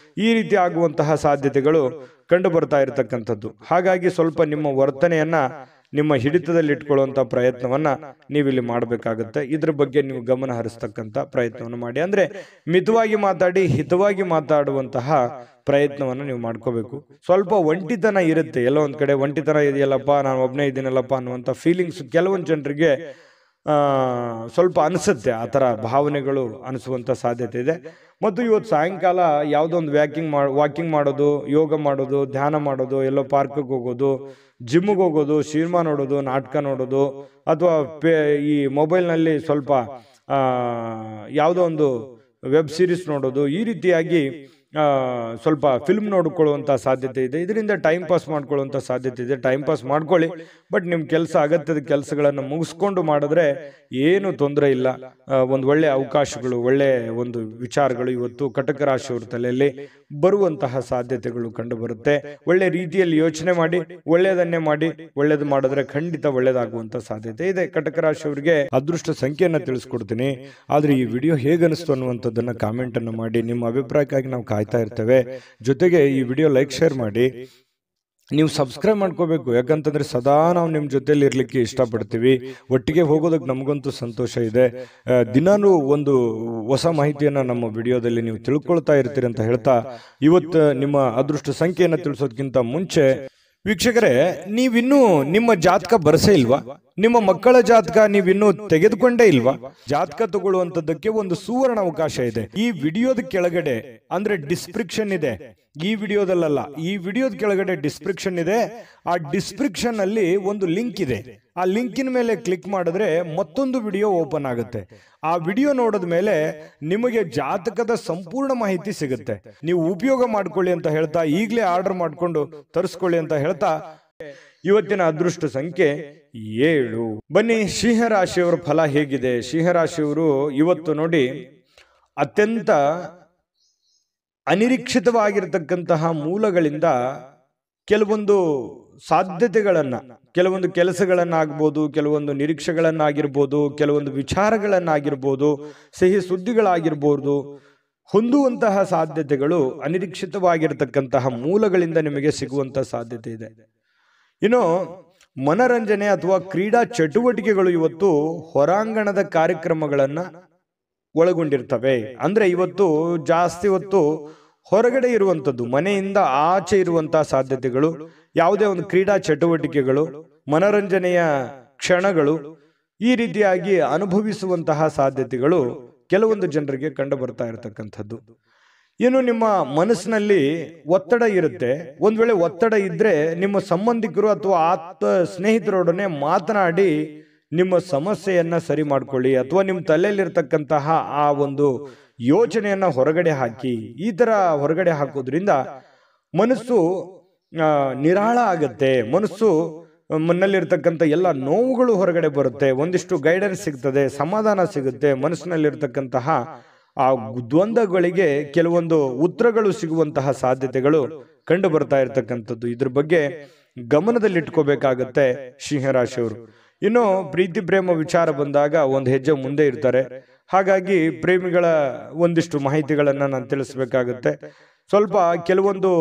ಈ ರೀತಿ ಆಗುವಂತಹ ಸಾಧ್ಯತೆಗಳು ಕಂಡು ಬರ್ತಾ ಇರತಕ್ಕಂಥದ್ದು. ಹಾಗಾಗಿ ಸ್ವಲ್ಪ ನಿಮ್ಮ ವರ್ತನೆಯನ್ನ ನಿಮ್ಮ ಹಿಡಿತದಲ್ಲಿ ಇಟ್ಕೊಳ್ಳುವಂತ ಪ್ರಯತ್ನವನ್ನ ನೀವಿಲ್ಲಿ ಮಾಡಬೇಕಾಗುತ್ತೆ. ಇದ್ರ ಬಗ್ಗೆ ನೀವು ಗಮನ ಹರಿಸ್ತಕ್ಕಂಥ ಪ್ರಯತ್ನವನ್ನು ಮಾಡಿ. ಅಂದ್ರೆ ಮಿತವಾಗಿ ಮಾತಾಡಿ, ಹಿತವಾಗಿ ಮಾತಾಡುವಂತಹ ಪ್ರಯತ್ನವನ್ನ ನೀವು ಮಾಡ್ಕೋಬೇಕು. ಸ್ವಲ್ಪ ಒಂಟಿತನ ಇರುತ್ತೆ, ಎಲ್ಲೋ ಒಂದ್ ಕಡೆ ಒಂಟಿತನ ಇದೆಯಲ್ಲಪ್ಪ, ನಾನು ಒಬ್ಬನೇ ಇದ್ದೀನಲ್ಲಪ್ಪ ಅನ್ನುವಂಥ ಫೀಲಿಂಗ್ಸ್ ಕೆಲವೊಂದು ಜನರಿಗೆ ಸ್ವಲ್ಪ ಅನಿಸುತ್ತೆ. ಆ ಥರ ಭಾವನೆಗಳು ಅನಿಸುವಂಥ ಸಾಧ್ಯತೆ ಇದೆ. ಮತ್ತು ಇವತ್ತು ಸಾಯಂಕಾಲ ಯಾವುದೋ ಒಂದು ವಾಕಿಂಗ್ ಮಾಡೋದು, ಯೋಗ ಮಾಡೋದು, ಧ್ಯಾನ ಮಾಡೋದು, ಎಲ್ಲೋ ಪಾರ್ಕಿಗೆ ಹೋಗೋದು, ಜಿಮ್ಗೆ ಹೋಗೋದು, ಸಿನಿಮಾ ನೋಡೋದು, ನಾಟಕ ನೋಡೋದು, ಅಥವಾ ಈ ಮೊಬೈಲ್ನಲ್ಲಿ ಸ್ವಲ್ಪ ಯಾವುದೋ ಒಂದು ವೆಬ್ ಸೀರೀಸ್ ನೋಡೋದು, ಈ ರೀತಿಯಾಗಿ ಸ್ವಲ್ಪ ಫಿಲ್ಮ್ ನೋಡ್ಕೊಳ್ಳುವಂಥ ಸಾಧ್ಯತೆ ಇದೆ. ಇದರಿಂದ ಟೈಮ್ ಪಾಸ್ ಮಾಡ್ಕೊಳ್ಳುವಂಥ ಸಾಧ್ಯತೆ ಇದೆ. ಟೈಮ್ ಪಾಸ್ ಮಾಡ್ಕೊಳ್ಳಿ, ಬಟ್ ನಿಮ್ಮ ಕೆಲಸ, ಅಗತ್ಯದ ಕೆಲಸಗಳನ್ನು ಮುಗಿಸ್ಕೊಂಡು ಮಾಡಿದ್ರೆ ಏನು ತೊಂದರೆ ಇಲ್ಲ. ಒಂದು ಒಳ್ಳೆ ಅವಕಾಶಗಳು, ಒಳ್ಳೆ ಒಂದು ವಿಚಾರಗಳು ಇವತ್ತು ಕಟಕ ರಾಶಿಯವರ ತಲೆಯಲ್ಲಿ ಬರುವಂತಹ ಸಾಧ್ಯತೆಗಳು ಕಂಡು ಬರುತ್ತೆ. ಒಳ್ಳೆ ರೀತಿಯಲ್ಲಿ ಯೋಚನೆ ಮಾಡಿ, ಒಳ್ಳೆಯದನ್ನೇ ಮಾಡಿ. ಒಳ್ಳೇದು ಮಾಡಿದ್ರೆ ಖಂಡಿತ ಒಳ್ಳೇದಾಗುವಂತ ಸಾಧ್ಯತೆ ಇದೆ. ಕಟಕ ರಾಶಿಯವರಿಗೆ ಅದೃಷ್ಟ ಸಂಖ್ಯೆಯನ್ನ ತಿಳಿಸ್ಕೊಡ್ತೀನಿ. ಆದ್ರೆ ಈ ವಿಡಿಯೋ ಹೇಗನಿಸ್ತು ಅನ್ನುವಂಥದ್ದನ್ನ ಕಾಮೆಂಟ್ ಅನ್ನು ಮಾಡಿ. ನಿಮ್ಮ ಅಭಿಪ್ರಾಯಕ್ಕಾಗಿ ನಾವು ಕಾಯ್ತಾ ಇರ್ತೇವೆ. ಜೊತೆಗೆ ಈ ವಿಡಿಯೋ ಲೈಕ್, ಶೇರ್ ಮಾಡಿ. ನೀವು ಸಬ್ಸ್ಕ್ರೈಬ್ ಮಾಡ್ಕೋಬೇಕು, ಯಾಕಂತಂದ್ರೆ ಸದಾ ನಾವು ನಿಮ್ಮ ಜೊತೆಲಿ ಇರ್ಲಿಕ್ಕೆ ಇಷ್ಟಪಡ್ತೀವಿ. ಒಟ್ಟಿಗೆ ಹೋಗೋದಕ್ಕೆ ನಮಗಂತೂ ಸಂತೋಷ ಇದೆ. ದಿನಾನು ಒಂದು ಹೊಸ ಮಾಹಿತಿಯನ್ನ ನಮ್ಮ ವಿಡಿಯೋದಲ್ಲಿ ನೀವು ತಿಳ್ಕೊಳ್ತಾ ಇರ್ತೀರಿ ಅಂತ ಹೇಳ್ತಾ, ಇವತ್ತು ನಿಮ್ಮ ಅದೃಷ್ಟ ಸಂಖ್ಯೆಯನ್ನು ತಿಳಿಸೋದಕ್ಕಿಂತ ಮುಂಚೆ ವೀಕ್ಷಕರೇ, ನೀವಿನ್ನೂ ನಿಮ್ಮ ಜಾತಕ ಬರಸೇ ಇಲ್ವಾ? ನಿಮ್ಮ ಮಕ್ಕಳ ಜಾತಕ ನೀವಿನ್ನೂ ತೆಗೆದುಕೊಂಡೇ ಇಲ್ವಾ? ಜಾತಕ ತಗೊಳ್ಳುವಂತದ್ದಕ್ಕೆ ಒಂದು ಸುವರ್ಣ ಅವಕಾಶ ಇದೆ. ಈ ವಿಡಿಯೋದ ಕೆಳಗಡೆ ಅಂದ್ರೆ ಡಿಸ್ಕ್ರಿಪ್ಷನ್ ಇದೆ, ಈ ವಿಡಿಯೋದಲ್ಲ, ಈ ವಿಡಿಯೋದ ಕೆಳಗಡೆ ಡಿಸ್ಕ್ರಿಪ್ಷನ್ ಇದೆ. ಆ ಡಿಸ್ಕ್ರಿಪ್ಷನ್ ಅಲ್ಲಿ ಒಂದು ಲಿಂಕ್ ಇದೆ. ಆ ಲಿಂಕಿನ ಮೇಲೆ ಕ್ಲಿಕ್ ಮಾಡಿದ್ರೆ ಮತ್ತೊಂದು ವಿಡಿಯೋ ಓಪನ್ ಆಗುತ್ತೆ. ಆ ವಿಡಿಯೋ ನೋಡಿದ ಮೇಲೆ ನಿಮಗೆ ಜಾತಕದ ಸಂಪೂರ್ಣ ಮಾಹಿತಿ ಸಿಗುತ್ತೆ. ನೀವು ಉಪಯೋಗ ಮಾಡ್ಕೊಳ್ಳಿ ಅಂತ ಹೇಳ್ತಾ, ಈಗಲೇ ಆರ್ಡರ್ ಮಾಡ್ಕೊಂಡು ತರಿಸ್ಕೊಳ್ಳಿ ಅಂತ ಹೇಳ್ತಾ, ಇವತ್ತಿನ ಅದೃಷ್ಟ ಸಂಖ್ಯೆ 7. ಬನ್ನಿ, ಸಿಂಹರಾಶಿಯವರ ಫಲ ಹೇಗಿದೆ. ಸಿಂಹರಾಶಿಯವರು ಇವತ್ತು ನೋಡಿ, ಅತ್ಯಂತ ಅನಿರೀಕ್ಷಿತವಾಗಿರತಕ್ಕಂತಹ ಮೂಲಗಳಿಂದ ಕೆಲವೊಂದು ಸಾಧ್ಯತೆಗಳನ್ನ, ಕೆಲವೊಂದು ಕೆಲಸಗಳನ್ನಾಗ್ಬೋದು, ಕೆಲವೊಂದು ನಿರೀಕ್ಷೆಗಳನ್ನಾಗಿರ್ಬೋದು, ಕೆಲವೊಂದು ವಿಚಾರಗಳನ್ನಾಗಿರ್ಬೋದು, ಸಿಹಿ ಸುದ್ದಿಗಳಾಗಿರ್ಬೋದು, ಹೊಂದುವಂತಹ ಸಾಧ್ಯತೆಗಳು ಅನಿರೀಕ್ಷಿತವಾಗಿರತಕ್ಕಂತಹ ಮೂಲಗಳಿಂದ ನಿಮಗೆ ಸಿಗುವಂತಹ ಸಾಧ್ಯತೆ ಇದೆ. ಇನ್ನು ಮನರಂಜನೆ ಅಥವಾ ಕ್ರೀಡಾ ಚಟುವಟಿಕೆಗಳು ಇವತ್ತು ಹೊರಾಂಗಣದ ಕಾರ್ಯಕ್ರಮಗಳನ್ನ ಒಳಗೊಂಡಿರ್ತವೆ. ಅಂದ್ರೆ ಇವತ್ತು ಜಾಸ್ತಿ ಹೊತ್ತು ಹೊರಗಡೆ ಇರುವಂಥದ್ದು, ಮನೆಯಿಂದ ಆಚೆ ಇರುವಂತಹ ಸಾಧ್ಯತೆಗಳು, ಯಾವುದೇ ಒಂದು ಕ್ರೀಡಾ ಚಟುವಟಿಕೆಗಳು, ಮನರಂಜನೆಯ ಕ್ಷಣಗಳು, ಈ ರೀತಿಯಾಗಿ ಅನುಭವಿಸುವಂತಹ ಸಾಧ್ಯತೆಗಳು ಕೆಲವೊಂದು ಜನರಿಗೆ ಕಂಡು ಬರ್ತಾ ಇರತಕ್ಕಂಥದ್ದು. ಇನ್ನು ನಿಮ್ಮ ಮನಸ್ಸಿನಲ್ಲಿ ಒತ್ತಡ ಇರುತ್ತೆ. ಒಂದ್ ವೇಳೆ ಒತ್ತಡ ಇದ್ರೆ ನಿಮ್ಮ ಸಂಬಂಧಿಕರು ಅಥವಾ ಸ್ನೇಹಿತರೊಡನೆ ಮಾತನಾಡಿ ನಿಮ್ಮ ಸಮಸ್ಯೆಯನ್ನ ಸರಿ ಮಾಡ್ಕೊಳ್ಳಿ, ಅಥವಾ ನಿಮ್ಮ ತಲೆಯಲ್ಲಿರ್ತಕ್ಕಂತಹ ಆ ಒಂದು ಯೋಚನೆಯನ್ನ ಹೊರಗಡೆ ಹಾಕಿ. ಈ ತರ ಹೊರಗಡೆ ಹಾಕೋದ್ರಿಂದ ಮನಸ್ಸು ನಿರಾಳ ಆಗತ್ತೆ. ಮನಸ್ಸು ಮನಲ್ಲಿರ್ತಕ್ಕಂಥ ಎಲ್ಲ ನೋವುಗಳು ಹೊರಗಡೆ ಬರುತ್ತೆ. ಒಂದಿಷ್ಟು ಗೈಡೆನ್ಸ್ ಸಿಗ್ತದೆ, ಸಮಾಧಾನ ಸಿಗುತ್ತೆ. ಮನಸ್ಸಿನಲ್ಲಿರ್ತಕ್ಕಂತಹ ಆ ದ್ವಂದ್ವಗಳಿಗೆ ಕೆಲವೊಂದು ಉತ್ತರಗಳು ಸಿಗುವಂತಹ ಸಾಧ್ಯತೆಗಳು ಕಂಡು ಬರ್ತಾ ಇರ್ತಕ್ಕಂಥದ್ದು. ಇದ್ರ ಬಗ್ಗೆ ಗಮನದಲ್ಲಿಟ್ಕೋಬೇಕಾಗತ್ತೆ ಸಿಂಹರಾಶಿಯವರು. ಇನ್ನು ಪ್ರೀತಿ ಪ್ರೇಮ ವಿಚಾರ ಬಂದಾಗ ಒಂದು ಹೆಜ್ಜೆ ಮುಂದೆ ಇರ್ತಾರೆ. ಹಾಗಾಗಿ ಪ್ರೇಮಿಗಳ ಒಂದಿಷ್ಟು ಮಾಹಿತಿಗಳನ್ನ ನಾನು ತಿಳಿಸ್ಬೇಕಾಗತ್ತೆ. ಸ್ವಲ್ಪ ಕೆಲವೊಂದು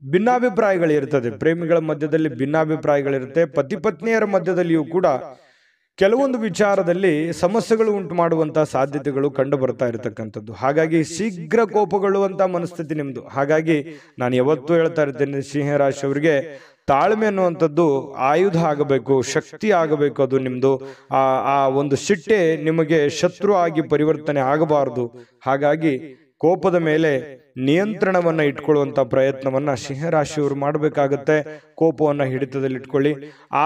ಭಿನ್ನಾಭಿಪ್ರಾಯಗಳಿರ್ತದೆ. ಪ್ರೇಮಿಗಳ ಮಧ್ಯದಲ್ಲಿ ಭಿನ್ನಾಭಿಪ್ರಾಯಗಳಿರುತ್ತೆ. ಪತಿ ಪತ್ನಿಯರ ಮಧ್ಯದಲ್ಲಿಯೂ ಕೂಡ ಕೆಲವೊಂದು ವಿಚಾರದಲ್ಲಿ ಸಮಸ್ಯೆಗಳು ಉಂಟು ಮಾಡುವಂತಹ ಸಾಧ್ಯತೆಗಳು ಕಂಡು ಬರ್ತಾ ಇರತಕ್ಕಂಥದ್ದು. ಹಾಗಾಗಿ ಶೀಘ್ರ ಕೋಪಗೊಳ್ಳುವಂತ ಮನಸ್ಥಿತಿ ನಿಮ್ದು. ಹಾಗಾಗಿ ನಾನು ಯಾವತ್ತೂ ಹೇಳ್ತಾ ಇರ್ತೇನೆ, ಸಿಂಹರಾಶಿಯವರಿಗೆ ತಾಳ್ಮೆ ಅನ್ನುವಂಥದ್ದು ಆಯುಧ ಆಗಬೇಕು, ಶಕ್ತಿ ಆಗಬೇಕು. ಅದು ನಿಮ್ದು ಆ ಒಂದು ಸಿಟ್ಟೆ ನಿಮಗೆ ಶತ್ರು ಆಗಿ ಪರಿವರ್ತನೆ ಆಗಬಾರದು. ಹಾಗಾಗಿ ಕೋಪದ ಮೇಲೆ ನಿಯಂತ್ರಣವನ್ನ ಇಟ್ಕೊಳ್ಳುವಂತ ಪ್ರಯತ್ನವನ್ನ ಸಿಂಹರಾಶಿಯವರು ಮಾಡಬೇಕಾಗತ್ತೆ. ಕೋಪವನ್ನ ಹಿಡಿತದಲ್ಲಿಟ್ಕೊಳ್ಳಿ.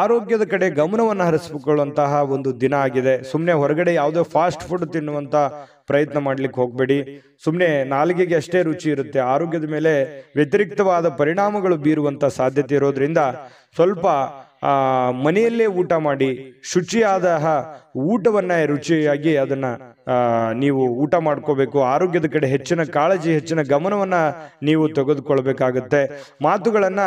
ಆರೋಗ್ಯದ ಕಡೆ ಗಮನವನ್ನ ಹರಿಸಿಕೊಳ್ಳುವಂತಹ ಒಂದು ದಿನ ಆಗಿದೆ. ಸುಮ್ಮನೆ ಹೊರಗಡೆ ಯಾವುದೋ ಫಾಸ್ಟ್ ಫುಡ್ ತಿನ್ನುವಂತ ಪ್ರಯತ್ನ ಮಾಡ್ಲಿಕ್ಕೆ ಹೋಗ್ಬೇಡಿ. ಸುಮ್ಮನೆ ನಾಲಿಗೆಗೆ ಅಷ್ಟೇ ರುಚಿ ಇರುತ್ತೆ. ಆರೋಗ್ಯದ ಮೇಲೆ ವ್ಯತಿರಿಕ್ತವಾದ ಪರಿಣಾಮಗಳು ಬೀರುವಂತ ಸಾಧ್ಯತೆ ಇರೋದ್ರಿಂದ ಸ್ವಲ್ಪ ಮನೆಯಲ್ಲೇ ಊಟ ಮಾಡಿ, ಶುಚಿಯಾದ ಊಟವನ್ನ ರುಚಿಯಾಗಿ ಅದನ್ನ ನೀವು ಊಟ ಮಾಡ್ಕೋಬೇಕು. ಆರೋಗ್ಯದ ಕಡೆ ಹೆಚ್ಚಿನ ಕಾಳಜಿ, ಹೆಚ್ಚಿನ ಗಮನವನ್ನ ನೀವು ತೆಗೆದುಕೊಳ್ಬೇಕಾಗತ್ತೆ. ಮಾತುಗಳನ್ನ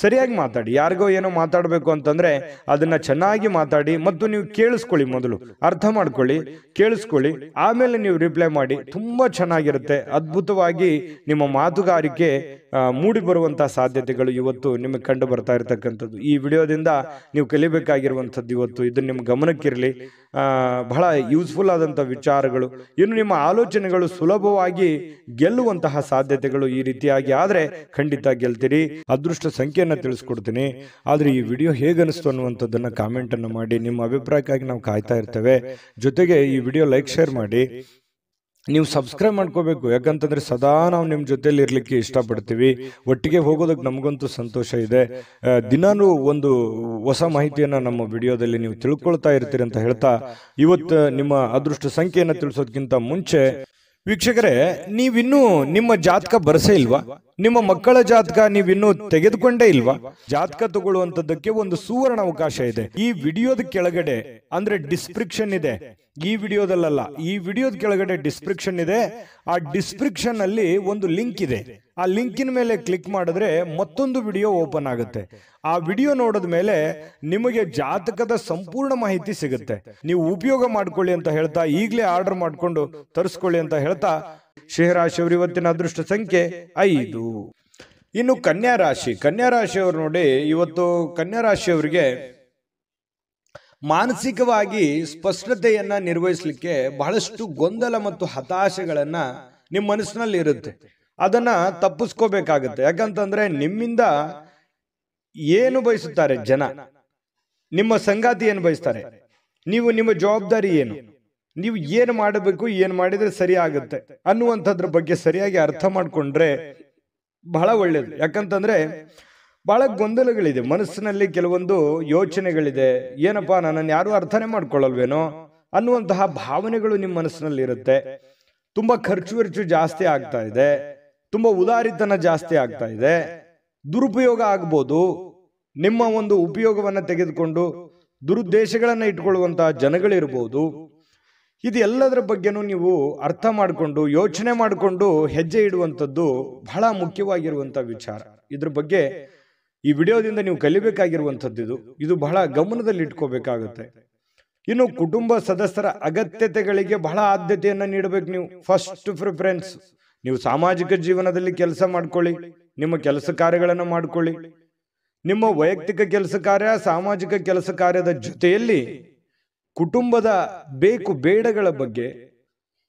ಸರಿಯಾಗಿ ಮಾತಾಡಿ. ಯಾರಿಗೋ ಏನೋ ಮಾತಾಡಬೇಕು ಅಂತಂದ್ರೆ ಅದನ್ನ ಚೆನ್ನಾಗಿ ಮಾತಾಡಿ ಮತ್ತು ನೀವು ಕೇಳಿಸ್ಕೊಳ್ಳಿ. ಮೊದಲು ಅರ್ಥ ಮಾಡ್ಕೊಳ್ಳಿ, ಕೇಳಿಸ್ಕೊಳ್ಳಿ, ಆಮೇಲೆ ನೀವು ರಿಪ್ಲೈ ಮಾಡಿ. ತುಂಬಾ ಚೆನ್ನಾಗಿರುತ್ತೆ. ಅದ್ಭುತವಾಗಿ ನಿಮ್ಮ ಮಾತುಗಾರಿಕೆ ಮೂಡಿ ಬರುವಂತಹ ಸಾಧ್ಯತೆಗಳು ಇವತ್ತು ನಿಮಗೆ ಕಂಡು ಬರ್ತಾ ಇರತಕ್ಕಂಥದ್ದು. ಈ ವಿಡಿಯೋದಿಂದ ನೀವು ಕಲಿಬೇಕಾಗಿರುವಂಥದ್ದು ಇವತ್ತು ಇದು ನಿಮ್ಮ ಗಮನಕ್ಕಿರಲಿ. ಬಹಳ ಯೂಸ್ಫುಲ್ ಆದಂತಹ ವಿಚಾರಗಳು. ಇನ್ನು ನಿಮ್ಮ ಆಲೋಚನೆಗಳು ಸುಲಭವಾಗಿ ಗೆಲ್ಲುವಂತಹ ಸಾಧ್ಯತೆಗಳು ಈ ರೀತಿಯಾಗಿ ಆದ್ರೆ ಖಂಡಿತ ಗೆಲ್ತೀರಿ. ಅದೃಷ್ಟ ಸಂಖ್ಯೆಯನ್ನ ತಿಳಿಸ್ಕೊಡ್ತೀನಿ. ಆದ್ರೆ ಈ ವಿಡಿಯೋ ಹೇಗನಿಸ್ತು ಅನ್ನುವಂಥದ್ದನ್ನ ಕಾಮೆಂಟ್ ಅನ್ನು ಮಾಡಿ. ನಿಮ್ಮ ಅಭಿಪ್ರಾಯಕ್ಕಾಗಿ ನಾವು ಕಾಯ್ತಾ ಇರ್ತೇವೆ. ಜೊತೆಗೆ ಈ ವಿಡಿಯೋ ಲೈಕ್, ಶೇರ್ ಮಾಡಿ. ನೀವು ಸಬ್ಸ್ಕ್ರೈಬ್ ಮಾಡ್ಕೋಬೇಕು. ಯಾಕಂತಂದ್ರೆ ಸದಾ ನಾವು ನಿಮ್ಮ ಜೊತೆಲಿ ಇರ್ಲಿಕ್ಕೆ ಇಷ್ಟಪಡ್ತೀವಿ. ಒಟ್ಟಿಗೆ ಹೋಗೋದಕ್ಕೆ ನಮಗಂತೂ ಸಂತೋಷ ಇದೆ. ದಿನಾನು ಒಂದು ಹೊಸ ಮಾಹಿತಿಯನ್ನ ನಮ್ಮ ವಿಡಿಯೋದಲ್ಲಿ ನೀವು ತಿಳ್ಕೊಳ್ತಾ ಇರ್ತೀರಿ ಅಂತ ಹೇಳ್ತಾ, ಇವತ್ತು ನಿಮ್ಮ ಅದೃಷ್ಟ ಸಂಖ್ಯೆಯನ್ನು ತಿಳಿಸೋದಕ್ಕಿಂತ ಮುಂಚೆ ವೀಕ್ಷಕರೇ, ನೀವಿನ್ನೂ ನಿಮ್ಮ ಜಾತಕ ಬರಸೇ ಇಲ್ವಾ? ನಿಮ್ಮ ಮಕ್ಕಳ ಜಾತಕ ನೀವಿನ್ನೂ ತೆಗೆದುಕೊಂಡೇ ಇಲ್ವಾ? ಜಾತಕ ತಗೊಳ್ಳುವಂತದ್ದಕ್ಕೆ ಒಂದು ಸುವರ್ಣ ಅವಕಾಶ ಇದೆ. ಈ ವಿಡಿಯೋದ ಕೆಳಗಡೆ ಅಂದ್ರೆ ಡಿಸ್ಕ್ರಿಪ್ಷನ್ ಇದೆ. ಈ ವಿಡಿಯೋದಲ್ಲ, ಈ ವಿಡಿಯೋದ ಕೆಳಗಡೆ ಡಿಸ್ಕ್ರಿಪ್ಷನ್ ಇದೆ. ಆ ಡಿಸ್ಕ್ರಿಪ್ಷನ್ ಅಲ್ಲಿ ಒಂದು ಲಿಂಕ್ ಇದೆ. ಆ ಲಿಂಕಿನ ಮೇಲೆ ಕ್ಲಿಕ್ ಮಾಡಿದ್ರೆ ಮತ್ತೊಂದು ವಿಡಿಯೋ ಓಪನ್ ಆಗುತ್ತೆ. ಆ ವಿಡಿಯೋ ನೋಡಿದ ಮೇಲೆ ನಿಮಗೆ ಜಾತಕದ ಸಂಪೂರ್ಣ ಮಾಹಿತಿ ಸಿಗುತ್ತೆ. ನೀವು ಉಪಯೋಗ ಮಾಡ್ಕೊಳ್ಳಿ ಅಂತ ಹೇಳ್ತಾ, ಈಗಲೇ ಆರ್ಡರ್ ಮಾಡ್ಕೊಂಡು ತರಿಸ್ಕೊಳ್ಳಿ ಅಂತ ಹೇಳ್ತಾ, ಸಿಂಹರಾಶಿಯವರು ಇವತ್ತಿನ ಅದೃಷ್ಟ ಸಂಖ್ಯೆ 5. ಇನ್ನು ಕನ್ಯಾ ರಾಶಿ. ಕನ್ಯಾ ರಾಶಿಯವರು ನೋಡಿ, ಇವತ್ತು ಕನ್ಯಾ ರಾಶಿಯವರಿಗೆ ಮಾನಸಿಕವಾಗಿ ಸ್ಪಷ್ಟತೆಯನ್ನ ನಿರ್ವಹಿಸಲಿಕ್ಕೆ ಬಹಳಷ್ಟು ಗೊಂದಲ ಮತ್ತು ಹತಾಶೆಗಳನ್ನ ನಿಮ್ಮ ಮನಸ್ಸಿನಲ್ಲಿ ಇರುತ್ತೆ. ಅದನ್ನ ತಪ್ಪಿಸ್ಕೋಬೇಕಾಗತ್ತೆ. ಯಾಕಂತಂದ್ರೆ ನಿಮ್ಮಿಂದ ಏನು ಬಯಸುತ್ತಾರೆ ಜನ, ನಿಮ್ಮ ಸಂಗಾತಿ ಏನು ಬಯಸ್ತಾರೆ, ನೀವು ನಿಮ್ಮ ಜವಾಬ್ದಾರಿ ಏನು, ನೀವು ಏನು ಮಾಡಬೇಕು, ಏನು ಮಾಡಿದ್ರೆ ಸರಿ ಆಗುತ್ತೆ ಅನ್ನುವಂಥದ್ರ ಬಗ್ಗೆ ಸರಿಯಾಗಿ ಅರ್ಥ ಮಾಡ್ಕೊಂಡ್ರೆ ಬಹಳ ಒಳ್ಳೇದು. ಯಾಕಂತಂದ್ರೆ ಬಹಳ ಗೊಂದಲಗಳಿದೆ ಮನಸ್ಸಿನಲ್ಲಿ, ಕೆಲವೊಂದು ಯೋಚನೆಗಳಿದೆ. ಏನಪ್ಪಾ, ನನ್ನನ್ನು ಯಾರು ಅರ್ಥನೇ ಮಾಡ್ಕೊಳ್ಳಲ್ವೇನೋ ಅನ್ನುವಂತಹ ಭಾವನೆಗಳು ನಿಮ್ಮ ಮನಸ್ಸಿನಲ್ಲಿ ಇರುತ್ತೆ. ತುಂಬಾ ಖರ್ಚು ಜಾಸ್ತಿ ಆಗ್ತಾ ಇದೆ, ತುಂಬಾ ಉದಾರಿತನ ಜಾಸ್ತಿ ಆಗ್ತಾ ಇದೆ, ದುರುಪಯೋಗ ಆಗ್ಬೋದು. ನಿಮ್ಮ ಒಂದು ಉಪಯೋಗವನ್ನ ತೆಗೆದುಕೊಂಡು ದುರುದ್ದೇಶಗಳನ್ನ ಇಟ್ಕೊಳ್ಳುವಂತಹ ಜನಗಳಿರ್ಬೋದು. ಇದೆಲ್ಲದರ ಬಗ್ಗೆನೂ ನೀವು ಅರ್ಥ ಮಾಡಿಕೊಂಡು ಯೋಚನೆ ಮಾಡಿಕೊಂಡು ಹೆಜ್ಜೆ ಇಡುವಂಥದ್ದು ಬಹಳ ಮುಖ್ಯವಾಗಿರುವಂತಹ ವಿಚಾರ. ಇದ್ರ ಬಗ್ಗೆ ಈ ವಿಡಿಯೋದಿಂದ ನೀವು ಕಲಿಬೇಕಾಗಿರುವಂಥದ್ದು ಇದು ಬಹಳ ಗಮನದಲ್ಲಿ ಇಟ್ಕೋಬೇಕಾಗುತ್ತೆ. ಇನ್ನು ಕುಟುಂಬ ಸದಸ್ಯರ ಅಗತ್ಯತೆಗಳಿಗೆ ಬಹಳ ಆದ್ಯತೆಯನ್ನ ನೀಡಬೇಕು. ನೀವು ಫಸ್ಟ್ ಪ್ರಿಫರೆನ್ಸ್. ನೀವು ಸಾಮಾಜಿಕ ಜೀವನದಲ್ಲಿ ಕೆಲಸ ಮಾಡ್ಕೊಳ್ಳಿ, ನಿಮ್ಮ ಕೆಲಸ ಕಾರ್ಯಗಳನ್ನು ಮಾಡ್ಕೊಳ್ಳಿ. ನಿಮ್ಮ ವೈಯಕ್ತಿಕ ಕೆಲಸ ಕಾರ್ಯ, ಸಾಮಾಜಿಕ ಕೆಲಸ ಕಾರ್ಯದ ಜೊತೆಯಲ್ಲಿ ಕುಟುಂಬದ ಬೇಕು ಬೇಡಗಳ ಬಗ್ಗೆ,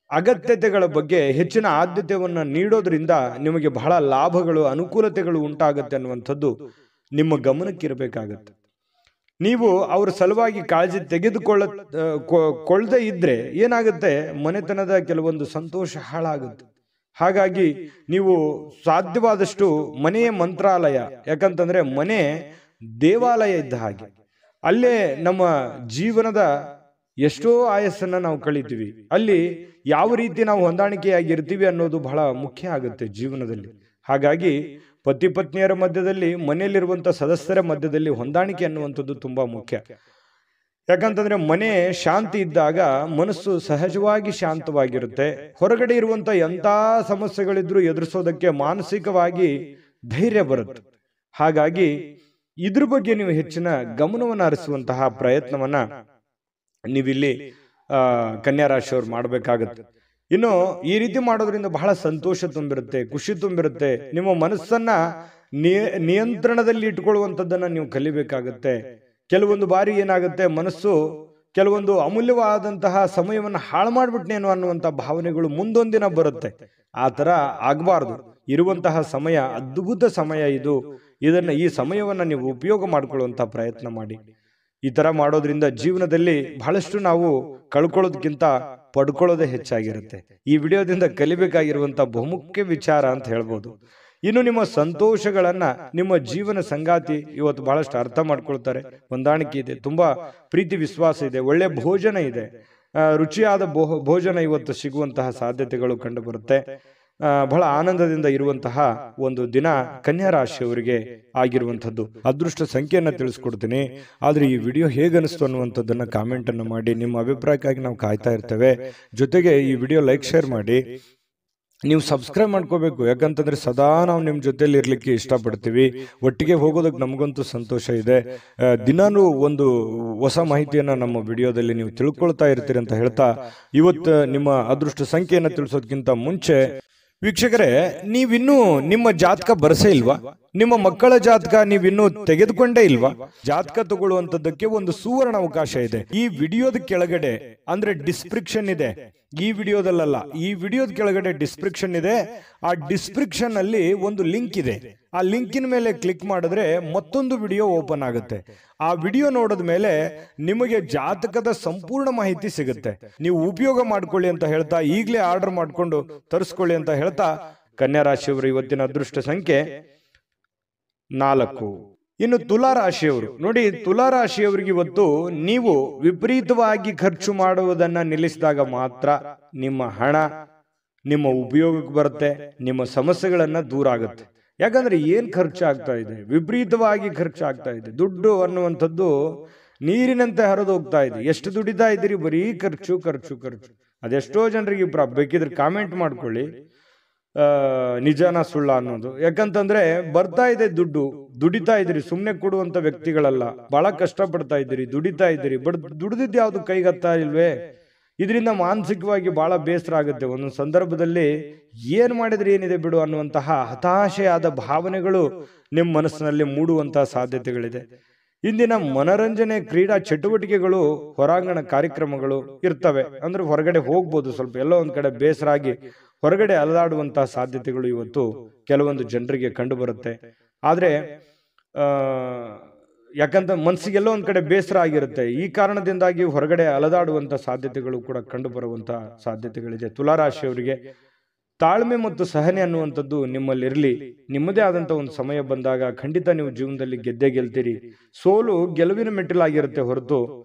ಅಗತ್ಯತೆಗಳ ಬಗ್ಗೆ ಹೆಚ್ಚಿನ ಆದ್ಯತೆಯನ್ನ ನೀಡೋದ್ರಿಂದ ನಿಮಗೆ ಬಹಳ ಲಾಭಗಳು, ಅನುಕೂಲತೆಗಳು ಉಂಟಾಗುತ್ತೆ ಅನ್ನುವಂಥದ್ದು ನಿಮ್ಮ ಗಮನಕ್ಕಿರಬೇಕಾಗತ್ತೆ. ನೀವು ಅವ್ರ ಸಲುವಾಗಿ ಕಾಳಜಿ ತೆಗೆದುಕೊಳ್ಳದೆ ಇದ್ರೆ ಏನಾಗುತ್ತೆ, ಮನೆತನದ ಕೆಲವೊಂದು ಸಂತೋಷ ಹಾಳಾಗುತ್ತೆ. ಹಾಗಾಗಿ ನೀವು ಸಾಧ್ಯವಾದಷ್ಟು ಮನೆಯ ಮಂತ್ರಾಲಯ, ಯಾಕಂತಂದ್ರೆ ಮನೆ ದೇವಾಲಯ ಇದ್ದ ಹಾಗೆ. ಅಲ್ಲೇ ನಮ್ಮ ಜೀವನದ ಎಷ್ಟೋ ಆಯಸ್ಸನ್ನ ನಾವು ಕಳಿತೀವಿ. ಅಲ್ಲಿ ಯಾವ ರೀತಿ ನಾವು ಹೊಂದಾಣಿಕೆಯಾಗಿರ್ತೀವಿ ಅನ್ನೋದು ಬಹಳ ಮುಖ್ಯ ಆಗುತ್ತೆ ಜೀವನದಲ್ಲಿ. ಹಾಗಾಗಿ ಪತಿ ಪತ್ನಿಯರ ಮಧ್ಯದಲ್ಲಿ, ಮನೆಯಲ್ಲಿರುವಂತ ಸದಸ್ಯರ ಮಧ್ಯದಲ್ಲಿ ಹೊಂದಾಣಿಕೆ ಅನ್ನುವಂಥದ್ದು ತುಂಬಾ ಮುಖ್ಯ. ಯಾಕಂತಂದ್ರೆ ಮನೆ ಶಾಂತಿ ಇದ್ದಾಗ ಮನಸ್ಸು ಸಹಜವಾಗಿ ಶಾಂತವಾಗಿರುತ್ತೆ. ಹೊರಗಡೆ ಇರುವಂತ ಎಂಥ ಸಮಸ್ಯೆಗಳಿದ್ರು ಎದುರಿಸೋದಕ್ಕೆ ಮಾನಸಿಕವಾಗಿ ಧೈರ್ಯ ಬರುತ್ತೆ. ಹಾಗಾಗಿ ಇದ್ರ ಬಗ್ಗೆ ನೀವು ಹೆಚ್ಚಿನ ಗಮನವನ್ನು ಹರಿಸುವಂತಹ ಪ್ರಯತ್ನವನ್ನ ನೀವಿಲ್ಲಿ ಕನ್ಯಾ ರಾಶಿಯವ್ರು ಮಾಡಬೇಕಾಗತ್ತೆ. ಇನ್ನು ಈ ರೀತಿ ಮಾಡೋದ್ರಿಂದ ಬಹಳ ಸಂತೋಷ ತುಂಬಿರುತ್ತೆ, ಖುಷಿ ತುಂಬಿರುತ್ತೆ. ನಿಮ್ಮ ಮನಸ್ಸನ್ನ ನಿಯಂತ್ರಣದಲ್ಲಿ ಇಟ್ಕೊಳ್ಳುವಂಥದ್ದನ್ನ ನೀವು ಕಲಿಬೇಕಾಗತ್ತೆ. ಕೆಲವೊಂದು ಬಾರಿ ಏನಾಗುತ್ತೆ, ಮನಸ್ಸು ಕೆಲವೊಂದು ಅಮೂಲ್ಯವಾದಂತಹ ಸಮಯವನ್ನು ಹಾಳು ಮಾಡ್ಬಿಟ್ನೇನೋ ಅನ್ನುವಂಥ ಭಾವನೆಗಳು ಮುಂದೊಂದಿನ ಬರುತ್ತೆ. ಆ ತರ ಆಗಬಾರ್ದು. ಇರುವಂತಹ ಸಮಯ ಅದ್ಭುತ ಸಮಯ ಇದು. ಈ ಸಮಯವನ್ನ ನೀವು ಉಪಯೋಗ ಮಾಡ್ಕೊಳ್ಳುವಂತ ಪ್ರಯತ್ನ ಮಾಡಿ. ಈ ತರ ಮಾಡೋದ್ರಿಂದ ಜೀವನದಲ್ಲಿ ಬಹಳಷ್ಟು ನಾವು ಕಳ್ಕೊಳ್ಳೋದಕ್ಕಿಂತ ಪಡ್ಕೊಳ್ಳೋದೇ ಹೆಚ್ಚಾಗಿರುತ್ತೆ. ಈ ವಿಡಿಯೋದಿಂದ ಕಲಿಬೇಕಾಗಿರುವಂತ ಬಹುಮುಖ್ಯ ವಿಚಾರ ಅಂತ ಹೇಳ್ಬೋದು. ಇನ್ನು ನಿಮ್ಮ ಸಂತೋಷಗಳನ್ನ ನಿಮ್ಮ ಜೀವನ ಸಂಗಾತಿ ಇವತ್ತು ಬಹಳಷ್ಟು ಅರ್ಥ ಮಾಡ್ಕೊಳ್ತಾರೆ. ಹೊಂದಾಣಿಕೆ ಇದೆ, ತುಂಬಾ ಪ್ರೀತಿ ವಿಶ್ವಾಸ ಇದೆ, ಒಳ್ಳೆ ಭೋಜನ ಇದೆ, ರುಚಿಯಾದ ಭೋಜನ ಇವತ್ತು ಸಿಗುವಂತಹ ಸಾಧ್ಯತೆಗಳು ಕಂಡು ಬರುತ್ತೆ. ಬಹಳ ಆನಂದದಿಂದ ಇರುವಂತಹ ಒಂದು ದಿನ ಕನ್ಯಾ ರಾಶಿಯವರಿಗೆ ಆಗಿರುವಂಥದ್ದು. ಅದೃಷ್ಟ ಸಂಖ್ಯೆಯನ್ನ ತಿಳಿಸ್ಕೊಡ್ತೀನಿ. ಆದ್ರೆ ಈ ವಿಡಿಯೋ ಹೇಗನಿಸ್ತು ಅನ್ನುವಂಥದ್ದನ್ನ ಕಾಮೆಂಟ್ ಅನ್ನು ಮಾಡಿ. ನಿಮ್ಮ ಅಭಿಪ್ರಾಯಕ್ಕಾಗಿ ನಾವು ಕಾಯ್ತಾ ಇರ್ತೇವೆ. ಜೊತೆಗೆ ಈ ವಿಡಿಯೋ ಲೈಕ್ ಶೇರ್ ಮಾಡಿ. ನೀವು ಸಬ್ಸ್ಕ್ರೈಬ್ ಮಾಡ್ಕೋಬೇಕು, ಯಾಕಂತಂದ್ರೆ ಸದಾ ನಾವು ನಿಮ್ಮ ಜೊತೆಲಿ ಇರ್ಲಿಕ್ಕೆ ಇಷ್ಟಪಡ್ತೀವಿ. ಒಟ್ಟಿಗೆ ಹೋಗೋದಕ್ಕೆ ನಮಗಂತೂ ಸಂತೋಷ ಇದೆ. ದಿನಾನು ಒಂದು ಹೊಸ ಮಾಹಿತಿಯನ್ನ ನಮ್ಮ ವಿಡಿಯೋದಲ್ಲಿ ನೀವು ತಿಳ್ಕೊಳ್ತಾ ಇರ್ತೀರಿ ಅಂತ ಹೇಳ್ತಾ, ಇವತ್ತು ನಿಮ್ಮ ಅದೃಷ್ಟ ಸಂಖ್ಯೆಯನ್ನ ತಿಳಿಸೋದಕ್ಕಿಂತ ಮುಂಚೆ ವೀಕ್ಷಕರೇ, ನೀವಿನ್ನೂ ನಿಮ್ಮ ಜಾತಕ ಬರಸೇ ಇಲ್ವಾ? ನಿಮ್ಮ ಮಕ್ಕಳ ಜಾತಕ ನೀವಿನ್ನೂ ತೆಗೆದುಕೊಂಡೇ ಇಲ್ವಾ? ಜಾತಕ ತಗೊಳ್ಳುವಂತದ್ದಕ್ಕೆ ಒಂದು ಸುವರ್ಣ ಅವಕಾಶ ಇದೆ. ಈ ವಿಡಿಯೋದ ಕೆಳಗಡೆ ಅಂದ್ರೆ ಡಿಸ್ಕ್ರಿಪ್ಷನ್ ಇದೆ. ಈ ವಿಡಿಯೋದಲ್ಲ, ಈ ವಿಡಿಯೋದ ಕೆಳಗಡೆ ಡಿಸ್ಕ್ರಿಪ್ಷನ್ ಇದೆ. ಆ ಡಿಸ್ಕ್ರಿಪ್ಷನ್ ಅಲ್ಲಿ ಒಂದು ಲಿಂಕ್ ಇದೆ. ಆ ಲಿಂಕಿನ ಮೇಲೆ ಕ್ಲಿಕ್ ಮಾಡಿದ್ರೆ ಮತ್ತೊಂದು ವಿಡಿಯೋ ಓಪನ್ ಆಗುತ್ತೆ. ಆ ವಿಡಿಯೋ ನೋಡಿದ ಮೇಲೆ ನಿಮಗೆ ಜಾತಕದ ಸಂಪೂರ್ಣ ಮಾಹಿತಿ ಸಿಗುತ್ತೆ. ನೀವು ಉಪಯೋಗ ಮಾಡ್ಕೊಳ್ಳಿ ಅಂತ ಹೇಳ್ತಾ, ಈಗಲೇ ಆರ್ಡರ್ ಮಾಡ್ಕೊಂಡು ತರಿಸ್ಕೊಳ್ಳಿ ಅಂತ ಹೇಳ್ತಾ, ಕನ್ಯಾ ರಾಶಿಯವರು ಇವತ್ತಿನ ಅದೃಷ್ಟ ಸಂಖ್ಯೆ 4. ಇನ್ನು ತುಲಾ ರಾಶಿಯವರು ನೋಡಿ, ತುಲಾ ರಾಶಿಯವರಿಗೆ ಇವತ್ತು ನೀವು ವಿಪರೀತವಾಗಿ ಖರ್ಚು ಮಾಡುವುದನ್ನ ನಿಲ್ಲಿಸಿದಾಗ ಮಾತ್ರ ನಿಮ್ಮ ಹಣ ನಿಮ್ಮ ಉಪಯೋಗಕ್ಕೆ ಬರುತ್ತೆ, ನಿಮ್ಮ ಸಮಸ್ಯೆಗಳನ್ನ ದೂರ ಆಗುತ್ತೆ. ಯಾಕಂದ್ರೆ ಏನ್ ಖರ್ಚು ಆಗ್ತಾ ಇದೆ, ವಿಪರೀತವಾಗಿ ಖರ್ಚು ಆಗ್ತಾ ಇದೆ. ದುಡ್ಡು ಅನ್ನುವಂಥದ್ದು ನೀರಿನಂತೆ ಹರಿದು ಹೋಗ್ತಾ ಇದೆ. ಎಷ್ಟು ದುಡಿತಾ ಇದ್ದೀರಿ, ಬರೀ ಖರ್ಚು ಖರ್ಚು ಖರ್ಚು. ಅದೆಷ್ಟೋ ಜನರಿಗೆ ಬೇಕಿದ್ರೆ ಕಾಮೆಂಟ್ ಮಾಡ್ಕೊಳ್ಳಿ, ನಿಜಾನ ಸುಳ್ಳ ಅನ್ನೋದು. ಯಾಕಂತಂದ್ರೆ ಬರ್ತಾ ಇದೆ ದುಡ್ಡು, ದುಡಿತಾ ಇದ್ದೀರಿ, ಸುಮ್ನೆ ಕೊಡುವಂತ ವ್ಯಕ್ತಿಗಳಲ್ಲ. ಬಹಳ ಕಷ್ಟ ಪಡ್ತಾ ಇದ್ದೀರಿ, ದುಡಿತಾ ಇದ್ದೀರಿ, ಬಟ್ ದುಡಿದಿದ್ದು ಯಾವ್ದು ಕೈಗತ್ತಾ ಇಲ್ವೇ? ಇದರಿಂದ ಮಾನಸಿಕವಾಗಿ ಬಹಳ ಬೇಸರ ಆಗುತ್ತೆ. ಒಂದೊಂದು ಸಂದರ್ಭದಲ್ಲಿ ಏನ್ ಮಾಡಿದ್ರೆ ಏನಿದೆ ಬಿಡು ಅನ್ನುವಂತಹ ಹತಾಶೆಯಾದ ಭಾವನೆಗಳು ನಿಮ್ಮ ಮನಸ್ಸಿನಲ್ಲಿ ಮೂಡುವಂತಹ ಸಾಧ್ಯತೆಗಳಿದೆ. ಇಂದಿನ ಮನರಂಜನೆ ಕ್ರೀಡಾ ಚಟುವಟಿಕೆಗಳು, ಹೊರಾಂಗಣ ಕಾರ್ಯಕ್ರಮಗಳು ಇರ್ತವೆ. ಅಂದ್ರೆ ಹೊರಗಡೆ ಹೋಗ್ಬೋದು, ಸ್ವಲ್ಪ ಎಲ್ಲೋ ಒಂದ್ ಕಡೆ ಬೇಸರ ಆಗಿ ಹೊರಗಡೆ ಅಲದಾಡುವಂತಹ ಸಾಧ್ಯತೆಗಳು ಇವತ್ತು ಕೆಲವೊಂದು ಜನರಿಗೆ ಕಂಡು ಬರುತ್ತೆ. ಆದ್ರೆ ಯಾಕಂತ ಮನಸ್ಸಿಗೆಲ್ಲೋ ಒಂದ್ ಕಡೆ ಬೇಸರ ಆಗಿರುತ್ತೆ. ಈ ಕಾರಣದಿಂದಾಗಿ ಹೊರಗಡೆ ಅಲದಾಡುವಂತ ಸಾಧ್ಯತೆಗಳು ಕೂಡ ಕಂಡು ಬರುವಂತಹ ಸಾಧ್ಯತೆಗಳಿದೆ. ತುಲಾರಾಶಿಯವರಿಗೆ ತಾಳ್ಮೆ ಮತ್ತು ಸಹನೆ ಅನ್ನುವಂಥದ್ದು ನಿಮ್ಮಲ್ಲಿರಲಿ. ನಿಮ್ಮದೇ ಆದಂತ ಒಂದು ಸಮಯ ಬಂದಾಗ ಖಂಡಿತ ನೀವು ಜೀವನದಲ್ಲಿ ಗೆದ್ದೇ ಗೆಲ್ತೀರಿ. ಸೋಲು ಗೆಲುವಿನ ಮೆಟ್ಟಿಲಾಗಿರುತ್ತೆ ಹೊರತು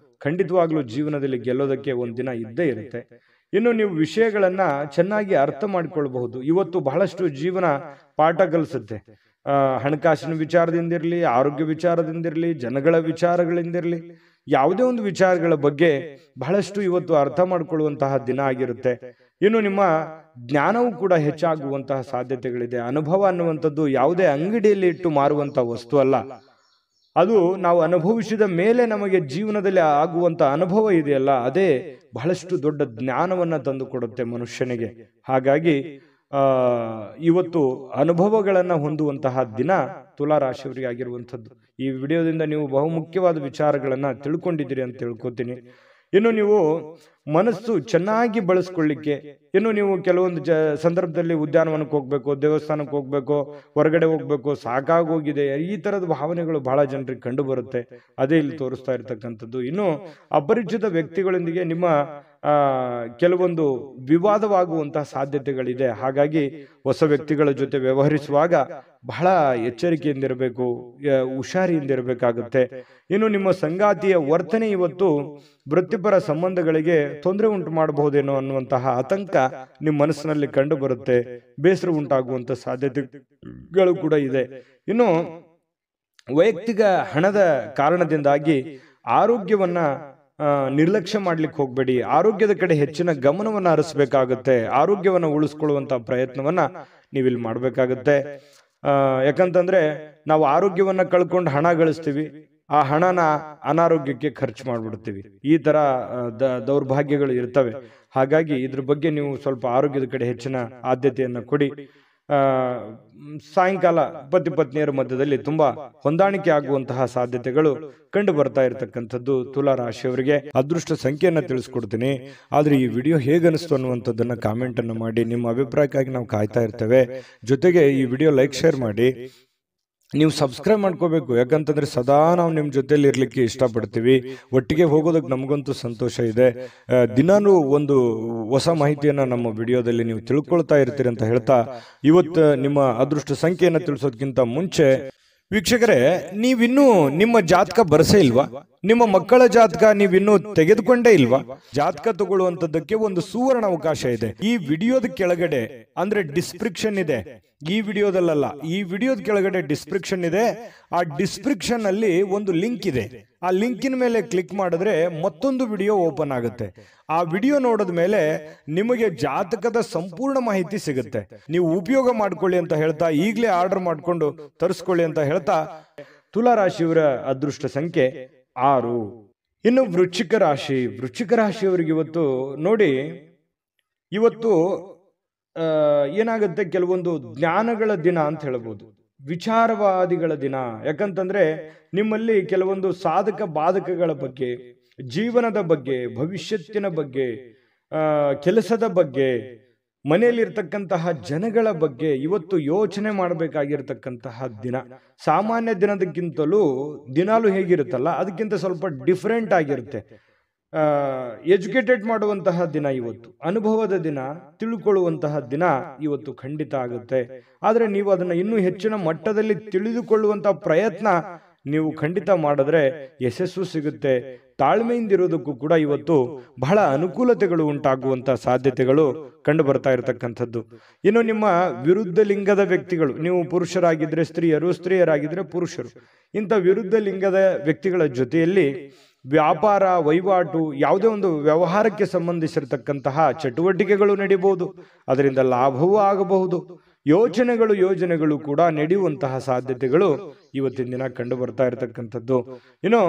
ಖಂಡಿತವಾಗ್ಲೂ ಜೀವನದಲ್ಲಿ ಗೆಲ್ಲೋದಕ್ಕೆ ಒಂದ್ ದಿನ ಇದ್ದೇ ಇರುತ್ತೆ. ಇನ್ನು ನೀವು ವಿಷಯಗಳನ್ನ ಚೆನ್ನಾಗಿ ಅರ್ಥ ಮಾಡಿಕೊಳ್ಬಹುದು. ಇವತ್ತು ಬಹಳಷ್ಟು ಜೀವನ ಪಾಠ ಕಲಿಸುತ್ತೆ. ಹಣಕಾಸಿನ ವಿಚಾರದಿಂದಿರಲಿ, ಆರೋಗ್ಯ ವಿಚಾರದಿಂದಿರಲಿ, ಜನಗಳ ವಿಚಾರಗಳಿಂದಿರಲಿ, ಯಾವುದೇ ಒಂದು ವಿಚಾರಗಳ ಬಗ್ಗೆ ಬಹಳಷ್ಟು ಇವತ್ತು ಅರ್ಥ ಮಾಡಿಕೊಳ್ಳುವಂತಹ ದಿನ ಆಗಿರುತ್ತೆ. ಇನ್ನು ನಿಮ್ಮ ಜ್ಞಾನವೂ ಕೂಡ ಹೆಚ್ಚಾಗುವಂತಹ ಸಾಧ್ಯತೆಗಳಿದೆ. ಅನುಭವ ಅನ್ನುವಂಥದ್ದು ಯಾವುದೇ ಅಂಗಡಿಯಲ್ಲಿ ಇಟ್ಟು ಮಾರುವಂತಹ ವಸ್ತು ಅಲ್ಲ. ಅದು ನಾವು ಅನುಭವಿಸಿದ ಮೇಲೆ ನಮಗೆ ಜೀವನದಲ್ಲಿ ಆಗುವಂತ ಅನುಭವ ಇದೆಯಲ್ಲ, ಅದೇ ಬಹಳಷ್ಟು ದೊಡ್ಡ ಜ್ಞಾನವನ್ನ ತಂದು ಕೊಡುತ್ತೆ ಮನುಷ್ಯನಿಗೆ. ಹಾಗಾಗಿ ಇವತ್ತು ಅನುಭವಗಳನ್ನ ಹೊಂದುವಂತಹ ದಿನ ತುಲಾ ರಾಶಿಯವರಿಗೆ ಆಗಿರುವಂಥದ್ದು. ಈ ವಿಡಿಯೋದಿಂದ ನೀವು ಬಹುಮುಖ್ಯವಾದ ವಿಚಾರಗಳನ್ನ ತಿಳ್ಕೊಂಡಿದ್ದೀರಿ ಅಂತ ತಿಳ್ಕೊತೀನಿ. ಇನ್ನು ನೀವು ಮನಸ್ಸು ಚೆನ್ನಾಗಿ ಬಳಸ್ಕೊಳ್ಳಿಕ್ಕೆ, ಇನ್ನು ನೀವು ಕೆಲವೊಂದು ಸಂದರ್ಭದಲ್ಲಿ ಉದ್ಯಾನವನಕ್ಕೆ ಹೋಗ್ಬೇಕು, ದೇವಸ್ಥಾನಕ್ಕೆ ಹೋಗ್ಬೇಕು, ಹೊರಗಡೆ ಹೋಗ್ಬೇಕು, ಸಾಕಾಗೋಗಿದೆ, ಈ ತರದ ಭಾವನೆಗಳು ಬಹಳ ಜನರಿಗೆ ಕಂಡು ಬರುತ್ತೆ. ಅದೇ ಇಲ್ಲಿ ತೋರಿಸ್ತಾ ಇರ್ತಕ್ಕಂಥದ್ದು. ಇನ್ನು ಅಪರಿಚಿತ ವ್ಯಕ್ತಿಗಳೊಂದಿಗೆ ನಿಮ್ಮ ಕೆಲವೊಂದು ವಿವಾದವಾಗುವಂತಹ ಸಾಧ್ಯತೆಗಳಿದೆ. ಹಾಗಾಗಿ ಹೊಸ ವ್ಯಕ್ತಿಗಳ ಜೊತೆ ವ್ಯವಹರಿಸುವಾಗ ಬಹಳ ಎಚ್ಚರಿಕೆಯಿಂದಿರಬೇಕು, ಹುಷಾರಿಯಿಂದಿರಬೇಕಾಗುತ್ತೆ. ಇನ್ನು ನಿಮ್ಮ ಸಂಗಾತಿಯ ವರ್ತನೆ ಇವತ್ತು ವೃತ್ತಿಪರ ಸಂಬಂಧಗಳಿಗೆ ತೊಂದರೆ ಉಂಟು ಮಾಡಬಹುದೇನೋ ಅನ್ನುವಂತಹ ಆತಂಕ ನಿಮ್ಮ ಮನಸ್ಸಿನಲ್ಲಿ ಕಂಡು ಬರುತ್ತೆ. ಬೇಸರ ಉಂಟಾಗುವಂತ ಸಾಧ್ಯತೆಗಳು ಕೂಡ ಇದೆ. ಇನ್ನು ವೈಯಕ್ತಿಕ ಹಣದ ಕಾರಣದಿಂದಾಗಿ ಆರೋಗ್ಯವನ್ನ ನಿರ್ಲಕ್ಷ್ಯ ಮಾಡ್ಲಿಕ್ಕೆ ಹೋಗ್ಬೇಡಿ. ಆರೋಗ್ಯದ ಕಡೆ ಹೆಚ್ಚಿನ ಗಮನವನ್ನ ಹರಿಸಬೇಕಾಗುತ್ತೆ. ಆರೋಗ್ಯವನ್ನ ಉಳಿಸ್ಕೊಳ್ಳುವಂತ ಪ್ರಯತ್ನವನ್ನ ನೀವಿಲ್ಲಿ ಮಾಡ್ಬೇಕಾಗತ್ತೆ. ಯಾಕಂತಂದ್ರೆ ನಾವು ಆರೋಗ್ಯವನ್ನ ಕಳ್ಕೊಂಡು ಹಣ ಗಳಿಸ್ತೀವಿ, ಆ ಹಣನ ಅನಾರೋಗ್ಯಕ್ಕೆ ಖರ್ಚು ಮಾಡ್ಬಿಡ್ತೀವಿ. ಈ ತರ ದೌರ್ಭಾಗ್ಯಗಳು ಇರ್ತವೆ. ಹಾಗಾಗಿ ಇದ್ರ ಬಗ್ಗೆ ನೀವು ಸ್ವಲ್ಪ ಆರೋಗ್ಯದ ಕಡೆ ಹೆಚ್ಚಿನ ಆದ್ಯತೆಯನ್ನ ಕೊಡಿ. ಸಾಯಂಕಾಲ ಪತಿ ಪತ್ನಿಯರ ಮಧ್ಯದಲ್ಲಿ ತುಂಬಾ ಹೊಂದಾಣಿಕೆ ಆಗುವಂತಹ ಸಾಧ್ಯತೆಗಳು ಕಂಡು ಬರ್ತಾ ಇರತಕ್ಕಂಥದ್ದು ತುಲಾ ರಾಶಿಯವರಿಗೆ. ಅದೃಷ್ಟ ಸಂಖ್ಯೆಯನ್ನ ತಿಳಿಸ್ಕೊಡ್ತೀನಿ. ಆದ್ರೆ ಈ ವಿಡಿಯೋ ಹೇಗನಿಸ್ತು ಅನ್ನುವಂಥದ್ದನ್ನ ಕಾಮೆಂಟ್ ಅನ್ನು ಮಾಡಿ. ನಿಮ್ಮ ಅಭಿಪ್ರಾಯಕ್ಕಾಗಿ ನಾವು ಕಾಯ್ತಾ ಇರ್ತೇವೆ. ಜೊತೆಗೆ ಈ ವಿಡಿಯೋ ಲೈಕ್ ಶೇರ್ ಮಾಡಿ. ನೀವು ಸಬ್ಸ್ಕ್ರೈಬ್ ಮಾಡ್ಕೋಬೇಕು. ಯಾಕಂತಂದ್ರೆ ಸದಾ ನಾವು ನಿಮ್ಮ ಜೊತೆಲಿ ಇರ್ಲಿಕ್ಕೆ ಇಷ್ಟಪಡ್ತೀವಿ. ಒಟ್ಟಿಗೆ ಹೋಗೋದಕ್ಕೆ ನಮಗಂತೂ ಸಂತೋಷ ಇದೆ. ದಿನಾನು ಒಂದು ಹೊಸ ಮಾಹಿತಿಯನ್ನ ನಮ್ಮ ವಿಡಿಯೋದಲ್ಲಿ ನೀವು ತಿಳ್ಕೊಳ್ತಾ ಇರ್ತೀರಿ ಅಂತ ಹೇಳ್ತಾ, ಇವತ್ತು ನಿಮ್ಮ ಅದೃಷ್ಟ ಸಂಖ್ಯೆಯನ್ನು ತಿಳಿಸೋದಕ್ಕಿಂತ ಮುಂಚೆ ವೀಕ್ಷಕರೇ, ನೀವಿನ್ನೂ ನಿಮ್ಮ ಜಾತಕ ಬರಸೇ ಇಲ್ವಾ? ನಿಮ್ಮ ಮಕ್ಕಳ ಜಾತಕ ನೀವಿನ್ನೂ ತೆಗೆದುಕೊಂಡೇ ಇಲ್ವಾ? ಜಾತಕ ತಗೊಳ್ಳುವಂತದ್ದಕ್ಕೆ ಒಂದು ಸುವರ್ಣ ಅವಕಾಶ ಇದೆ. ಈ ವಿಡಿಯೋದ ಕೆಳಗಡೆ ಅಂದ್ರೆ ಡಿಸ್ಕ್ರಿಪ್ಷನ್ ಇದೆ. ಈ ವಿಡಿಯೋದಲ್ಲ, ಈ ವಿಡಿಯೋದ ಕೆಳಗಡೆ ಡಿಸ್ಕ್ರಿಪ್ಷನ್ ಇದೆ. ಆ ಡಿಸ್ಕ್ರಿಪ್ಷನ್ ಅಲ್ಲಿ ಒಂದು ಲಿಂಕ್ ಇದೆ. ಆ ಲಿಂಕಿನ ಮೇಲೆ ಕ್ಲಿಕ್ ಮಾಡಿದ್ರೆ ಮತ್ತೊಂದು ವಿಡಿಯೋ ಓಪನ್ ಆಗುತ್ತೆ. ಆ ವಿಡಿಯೋ ನೋಡಿದ ಮೇಲೆ ನಿಮಗೆ ಜಾತಕದ ಸಂಪೂರ್ಣ ಮಾಹಿತಿ ಸಿಗುತ್ತೆ. ನೀವು ಉಪಯೋಗ ಮಾಡ್ಕೊಳ್ಳಿ ಅಂತ ಹೇಳ್ತಾ, ಈಗಲೇ ಆರ್ಡರ್ ಮಾಡ್ಕೊಂಡು ತರಿಸ್ಕೊಳ್ಳಿ ಅಂತ ಹೇಳ್ತಾ, ತುಲಾ ರಾಶಿಯವರ ಅದೃಷ್ಟ ಸಂಖ್ಯೆ 6. ಇನ್ನು ವೃಶ್ಚಿಕ ರಾಶಿ. ವೃಶ್ಚಿಕ ರಾಶಿಯವರಿಗೆ ಇವತ್ತು ನೋಡಿ, ಇವತ್ತು ಏನಾಗುತ್ತೆ, ಕೆಲವೊಂದು ಜ್ಞಾನಗಳ ದಿನ ಅಂತ ಹೇಳ್ಬೋದು, ವಿಚಾರವಾದಿಗಳ ದಿನ. ಯಾಕಂತಂದ್ರೆ ನಿಮ್ಮಲ್ಲಿ ಕೆಲವೊಂದು ಸಾಧಕ ಬಾಧಕಗಳ ಬಗ್ಗೆ, ಜೀವನದ ಬಗ್ಗೆ, ಭವಿಷ್ಯತ್ತಿನ ಬಗ್ಗೆ, ಕೆಲಸದ ಬಗ್ಗೆ, ಮನೆಯಲ್ಲಿರ್ತಕ್ಕಂತಹ ಜನಗಳ ಬಗ್ಗೆ ಇವತ್ತು ಯೋಚನೆ ಮಾಡಬೇಕಾಗಿರ್ತಕ್ಕಂತಹ ದಿನ. ಸಾಮಾನ್ಯ ದಿನದಕ್ಕಿಂತಲೂ ದಿನಾಲು ಹೇಗಿರುತ್ತಲ್ಲ ಅದಕ್ಕಿಂತ ಸ್ವಲ್ಪ ಡಿಫ್ರೆಂಟ್ ಆಗಿರುತ್ತೆ. ಎಜುಕೇಟೆಡ್ ಮಾಡುವಂತಹ ದಿನ ಇವತ್ತು, ಅನುಭವದ ದಿನ, ತಿಳ್ಕೊಳ್ಳುವಂತಹ ದಿನ ಇವತ್ತು ಖಂಡಿತ ಆಗುತ್ತೆ. ಆದ್ರೆ ನೀವು ಅದನ್ನ ಇನ್ನೂ ಹೆಚ್ಚಿನ ಮಟ್ಟದಲ್ಲಿ ತಿಳಿದುಕೊಳ್ಳುವಂತಹ ಪ್ರಯತ್ನ ನೀವು ಖಂಡಿತ ಮಾಡಿದ್ರೆ ಯಶಸ್ಸು ಸಿಗುತ್ತೆ. ತಾಳ್ಮೆಯಿಂದಿರೋದಕ್ಕೂ ಕೂಡ ಇವತ್ತು ಬಹಳ ಅನುಕೂಲತೆಗಳು ಉಂಟಾಗುವಂತಹ ಸಾಧ್ಯತೆಗಳು ಕಂಡು ಬರ್ತಾ ಇರತಕ್ಕಂಥದ್ದು. ಇನ್ನು ನಿಮ್ಮ ವಿರುದ್ಧ ಲಿಂಗದ ವ್ಯಕ್ತಿಗಳು, ನೀವು ಪುರುಷರಾಗಿದ್ರೆ ಸ್ತ್ರೀಯರು, ಸ್ತ್ರೀಯರಾಗಿದ್ರೆ ಪುರುಷರು, ಇಂಥ ವಿರುದ್ಧ ಲಿಂಗದ ವ್ಯಕ್ತಿಗಳ ಜೊತೆಯಲ್ಲಿ ವ್ಯಾಪಾರ ವಹಿವಾಟು, ಯಾವುದೇ ಒಂದು ವ್ಯವಹಾರಕ್ಕೆ ಸಂಬಂಧಿಸಿರತಕ್ಕಂತಹ ಚಟುವಟಿಕೆಗಳು ನಡೀಬಹುದು. ಅದರಿಂದ ಲಾಭವೂ ಆಗಬಹುದು. ಯೋಜನೆಗಳು ಕೂಡ ನಡೆಯುವಂತಹ ಸಾಧ್ಯತೆಗಳು ಇವತ್ತಿನ ದಿನ ಕಂಡು ಬರ್ತಾ ಇರತಕ್ಕಂಥದ್ದು. ಇನ್ನು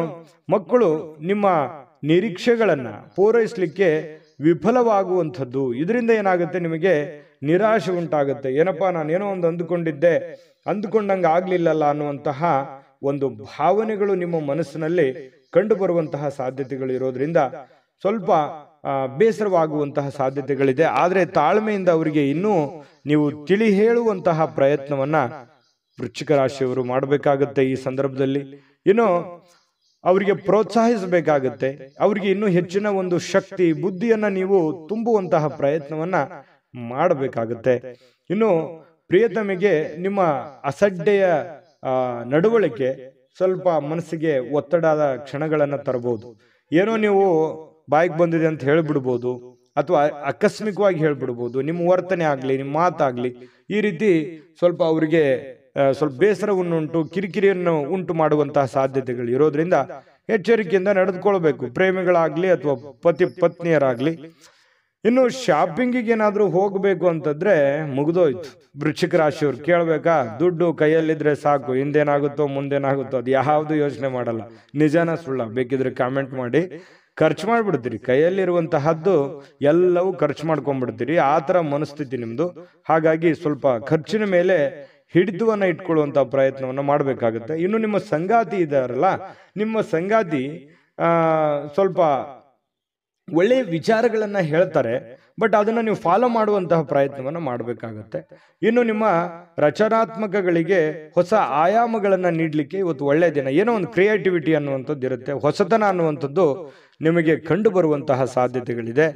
ಮಕ್ಕಳು ನಿಮ್ಮ ನಿರೀಕ್ಷೆಗಳನ್ನ ಪೂರೈಸಲಿಕ್ಕೆ ವಿಫಲವಾಗುವಂಥದ್ದು. ಇದರಿಂದ ಏನಾಗುತ್ತೆ, ನಿಮಗೆ ನಿರಾಶೆ ಉಂಟಾಗುತ್ತೆ. ಏನಪ್ಪಾ, ನಾನೇನೋ ಒಂದು ಅಂದುಕೊಂಡಂಗೆ ಆಗ್ಲಿಲ್ಲಲ್ಲ ಅನ್ನುವಂತಹ ಒಂದು ಭಾವನೆಗಳು ನಿಮ್ಮ ಮನಸ್ಸಿನಲ್ಲಿ ಕಂಡು ಬರುವಂತಹ ಸಾಧ್ಯತೆಗಳು ಇರೋದ್ರಿಂದ ಸ್ವಲ್ಪ ಬೇಸರವಾಗುವಂತಹ ಸಾಧ್ಯತೆಗಳಿದೆ. ಆದ್ರೆ ತಾಳ್ಮೆಯಿಂದ ಅವರಿಗೆ ಇನ್ನೂ ನೀವು ತಿಳಿ ಹೇಳುವಂತಹ ಪ್ರಯತ್ನವನ್ನ ವೃಶ್ಚಿಕ ರಾಶಿಯವರು ಮಾಡಬೇಕಾಗತ್ತೆ ಈ ಸಂದರ್ಭದಲ್ಲಿ. ಇನ್ನು ಅವರಿಗೆ ಪ್ರೋತ್ಸಾಹಿಸಬೇಕಾಗತ್ತೆ. ಅವರಿಗೆ ಇನ್ನೂ ಹೆಚ್ಚಿನ ಒಂದು ಶಕ್ತಿ, ಬುದ್ಧಿಯನ್ನ ನೀವು ತುಂಬುವಂತಹ ಪ್ರಯತ್ನವನ್ನ ಮಾಡಬೇಕಾಗತ್ತೆ. ಇನ್ನು ಪ್ರಿಯತಮೆಗೆ ನಿಮ್ಮ ಅಸಡ್ಡೆಯ ನಡವಳಿಕೆ ಸ್ವಲ್ಪ ಮನಸ್ಸಿಗೆ ಒತ್ತಡದ ಕ್ಷಣಗಳನ್ನ ತರಬಹುದು. ಏನೋ ನೀವು ಬಾಯಿಗೆ ಬಂದಿದೆ ಅಂತ ಹೇಳ್ಬಿಡ್ಬೋದು, ಅಥವಾ ಆಕಸ್ಮಿಕವಾಗಿ ಹೇಳ್ಬಿಡ್ಬೋದು. ನಿಮ್ಮ ವರ್ತನೆ ಆಗ್ಲಿ, ನಿಮ್ಮ ಮಾತಾಗ್ಲಿ ಈ ರೀತಿ ಸ್ವಲ್ಪ ಅವರಿಗೆ ಸ್ವಲ್ಪ ಬೇಸರವನ್ನುಂಟು, ಕಿರಿಕಿರಿಯನ್ನು ಉಂಟು ಮಾಡುವಂತಹ ಸಾಧ್ಯತೆಗಳು ಇರೋದ್ರಿಂದ ಎಚ್ಚರಿಕೆಯಿಂದ ನಡೆದುಕೊಳ್ಬೇಕು, ಪ್ರೇಮಿಗಳಾಗ್ಲಿ ಅಥವಾ ಪತಿ ಪತ್ನಿಯರಾಗ್ಲಿ. ಇನ್ನು ಶಾಪಿಂಗಿಗೆ ಏನಾದ್ರೂ ಹೋಗ್ಬೇಕು ಅಂತಂದ್ರೆ ಮುಗಿದೋಯ್ತು. ವೃಶ್ಚಿಕ ರಾಶಿಯವ್ರು ಕೇಳ್ಬೇಕಾ, ದುಡ್ಡು ಕೈಯಲ್ಲಿದ್ರೆ ಸಾಕು, ಹಿಂದೇನಾಗುತ್ತೋ ಮುಂದೇನಾಗುತ್ತೋ ಅದು ಯಾವ್ದು ಯೋಚನೆ ಮಾಡಲ್ಲ. ನಿಜಾನ ಸುಳ್ಳ ಬೇಕಿದ್ರೆ ಕಾಮೆಂಟ್ ಮಾಡಿ. ಖರ್ಚು ಮಾಡ್ಬಿಡ್ತೀರಿ, ಕೈಯಲ್ಲಿರುವಂತಹದ್ದು ಎಲ್ಲವೂ ಖರ್ಚು ಮಾಡ್ಕೊಂಡ್ಬಿಡ್ತೀರಿ. ಆ ತರ ಮನಸ್ಥಿತಿ ನಿಮ್ದು. ಹಾಗಾಗಿ ಸ್ವಲ್ಪ ಖರ್ಚಿನ ಮೇಲೆ ಹಿಡಿತವನ್ನ ಇಟ್ಕೊಳ್ಳುವಂತ ಪ್ರಯತ್ನವನ್ನ ಮಾಡ್ಬೇಕಾಗುತ್ತೆ. ಇನ್ನು ನಿಮ್ಮ ಸಂಗಾತಿ ಇದಾರಲ್ಲ, ನಿಮ್ಮ ಸಂಗಾತಿ ಸ್ವಲ್ಪ ಒಳ್ಳೆಯ ವಿಚಾರಗಳನ್ನ ಹೇಳ್ತಾರೆ. ಬಟ್ ಅದನ್ನು ನೀವು ಫಾಲೋ ಮಾಡುವಂತಹ ಪ್ರಯತ್ನವನ್ನು ಮಾಡಬೇಕಾಗತ್ತೆ. ಇನ್ನು ನಿಮ್ಮ ರಚನಾತ್ಮಕಗಳಿಗೆ ಹೊಸ ಆಯಾಮಗಳನ್ನು ನೀಡಲಿಕ್ಕೆ ಇವತ್ತು ಒಳ್ಳೆಯ ದಿನ. ಏನೋ ಒಂದು ಕ್ರಿಯೇಟಿವಿಟಿ ಅನ್ನುವಂಥದ್ದು ಇರುತ್ತೆ, ಹೊಸತನ ಅನ್ನುವಂಥದ್ದು ನಿಮಗೆ ಕಂಡು ಬರುವಂತಹ ಸಾಧ್ಯತೆಗಳಿದೆ.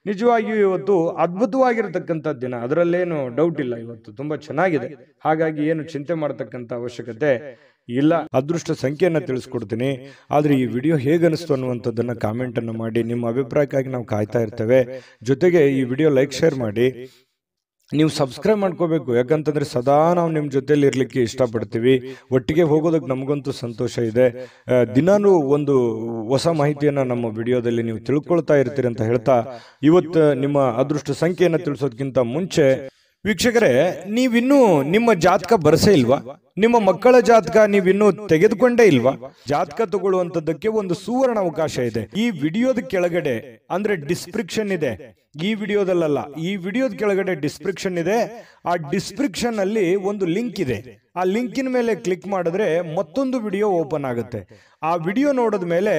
ನಿಜವಾಗಿಯೂ ಇವತ್ತು ಅದ್ಭುತವಾಗಿರತಕ್ಕಂಥ ದಿನ, ಅದರಲ್ಲೇನು ಡೌಟ್ ಇಲ್ಲ. ಇವತ್ತು ತುಂಬಾ ಚೆನ್ನಾಗಿದೆ, ಹಾಗಾಗಿ ಏನು ಚಿಂತೆ ಮಾಡತಕ್ಕಂಥ ಅವಶ್ಯಕತೆ ಇಲ್ಲ. ಅದೃಷ್ಟ ಸಂಖ್ಯೆಯನ್ನು ತಿಳಿಸ್ಕೊಡ್ತೀನಿ, ಆದ್ರೆ ಈ ವಿಡಿಯೋ ಹೇಗನಿಸ್ತು ಅನ್ನುವಂಥದ್ದನ್ನ ಕಾಮೆಂಟ್ ಅನ್ನು ಮಾಡಿ. ನಿಮ್ಮ ಅಭಿಪ್ರಾಯಕ್ಕಾಗಿ ನಾವು ಕಾಯ್ತಾ ಇರ್ತೇವೆ. ಜೊತೆಗೆ ಈ ವಿಡಿಯೋ ಲೈಕ್ ಶೇರ್ ಮಾಡಿ. ನೀವು ಸಬ್ಸ್ಕ್ರೈಬ್ ಮಾಡ್ಕೋಬೇಕು, ಯಾಕಂತಂದ್ರೆ ಸದಾ ನಾವು ನಿಮ್ಮ ಜೊತೆಲಿ ಇರ್ಲಿಕ್ಕೆ ಇಷ್ಟಪಡ್ತೀವಿ. ಒಟ್ಟಿಗೆ ಹೋಗೋದಕ್ಕೆ ನಮಗಂತೂ ಸಂತೋಷ ಇದೆ. ದಿನಾನೂ ಒಂದು ಹೊಸ ಮಾಹಿತಿಯನ್ನ ನಮ್ಮ ವಿಡಿಯೋದಲ್ಲಿ ನೀವು ತಿಳ್ಕೊಳ್ತಾ ಇರ್ತೀರಿ ಅಂತ ಹೇಳ್ತಾ, ಇವತ್ತು ನಿಮ್ಮ ಅದೃಷ್ಟ ಸಂಖ್ಯೆಯನ್ನು ತಿಳಿಸೋದಕ್ಕಿಂತ ಮುಂಚೆ ವೀಕ್ಷಕರೇ, ನೀವಿನ್ನೂ ನಿಮ್ಮ ಜಾತಕ ಬರಸೇ ಇಲ್ವಾ? ನಿಮ್ಮ ಮಕ್ಕಳ ಜಾತಕ ನೀವಿನ್ನೂ ತೆಗೆದುಕೊಂಡೇ ಇಲ್ವಾ? ಜಾತಕ ತಗೊಳ್ಳುವಂತದ್ದಕ್ಕೆ ಒಂದು ಸುವರ್ಣ ಅವಕಾಶ ಇದೆ. ಈ ವಿಡಿಯೋದ ಕೆಳಗಡೆ ಅಂದ್ರೆ ಡಿಸ್ಕ್ರಿಪ್ಷನ್ ಇದೆ, ಈ ವಿಡಿಯೋದಲ್ಲ, ಈ ವಿಡಿಯೋದ ಕೆಳಗಡೆ ಡಿಸ್ಕ್ರಿಪ್ಷನ್ ಇದೆ. ಆ ಡಿಸ್ಕ್ರಿಪ್ಷನ್ ಅಲ್ಲಿ ಒಂದು ಲಿಂಕ್ ಇದೆ. ಆ ಲಿಂಕಿನ ಮೇಲೆ ಕ್ಲಿಕ್ ಮಾಡಿದ್ರೆ ಮತ್ತೊಂದು ವಿಡಿಯೋ ಓಪನ್ ಆಗುತ್ತೆ. ಆ ವಿಡಿಯೋ ನೋಡಿದ ಮೇಲೆ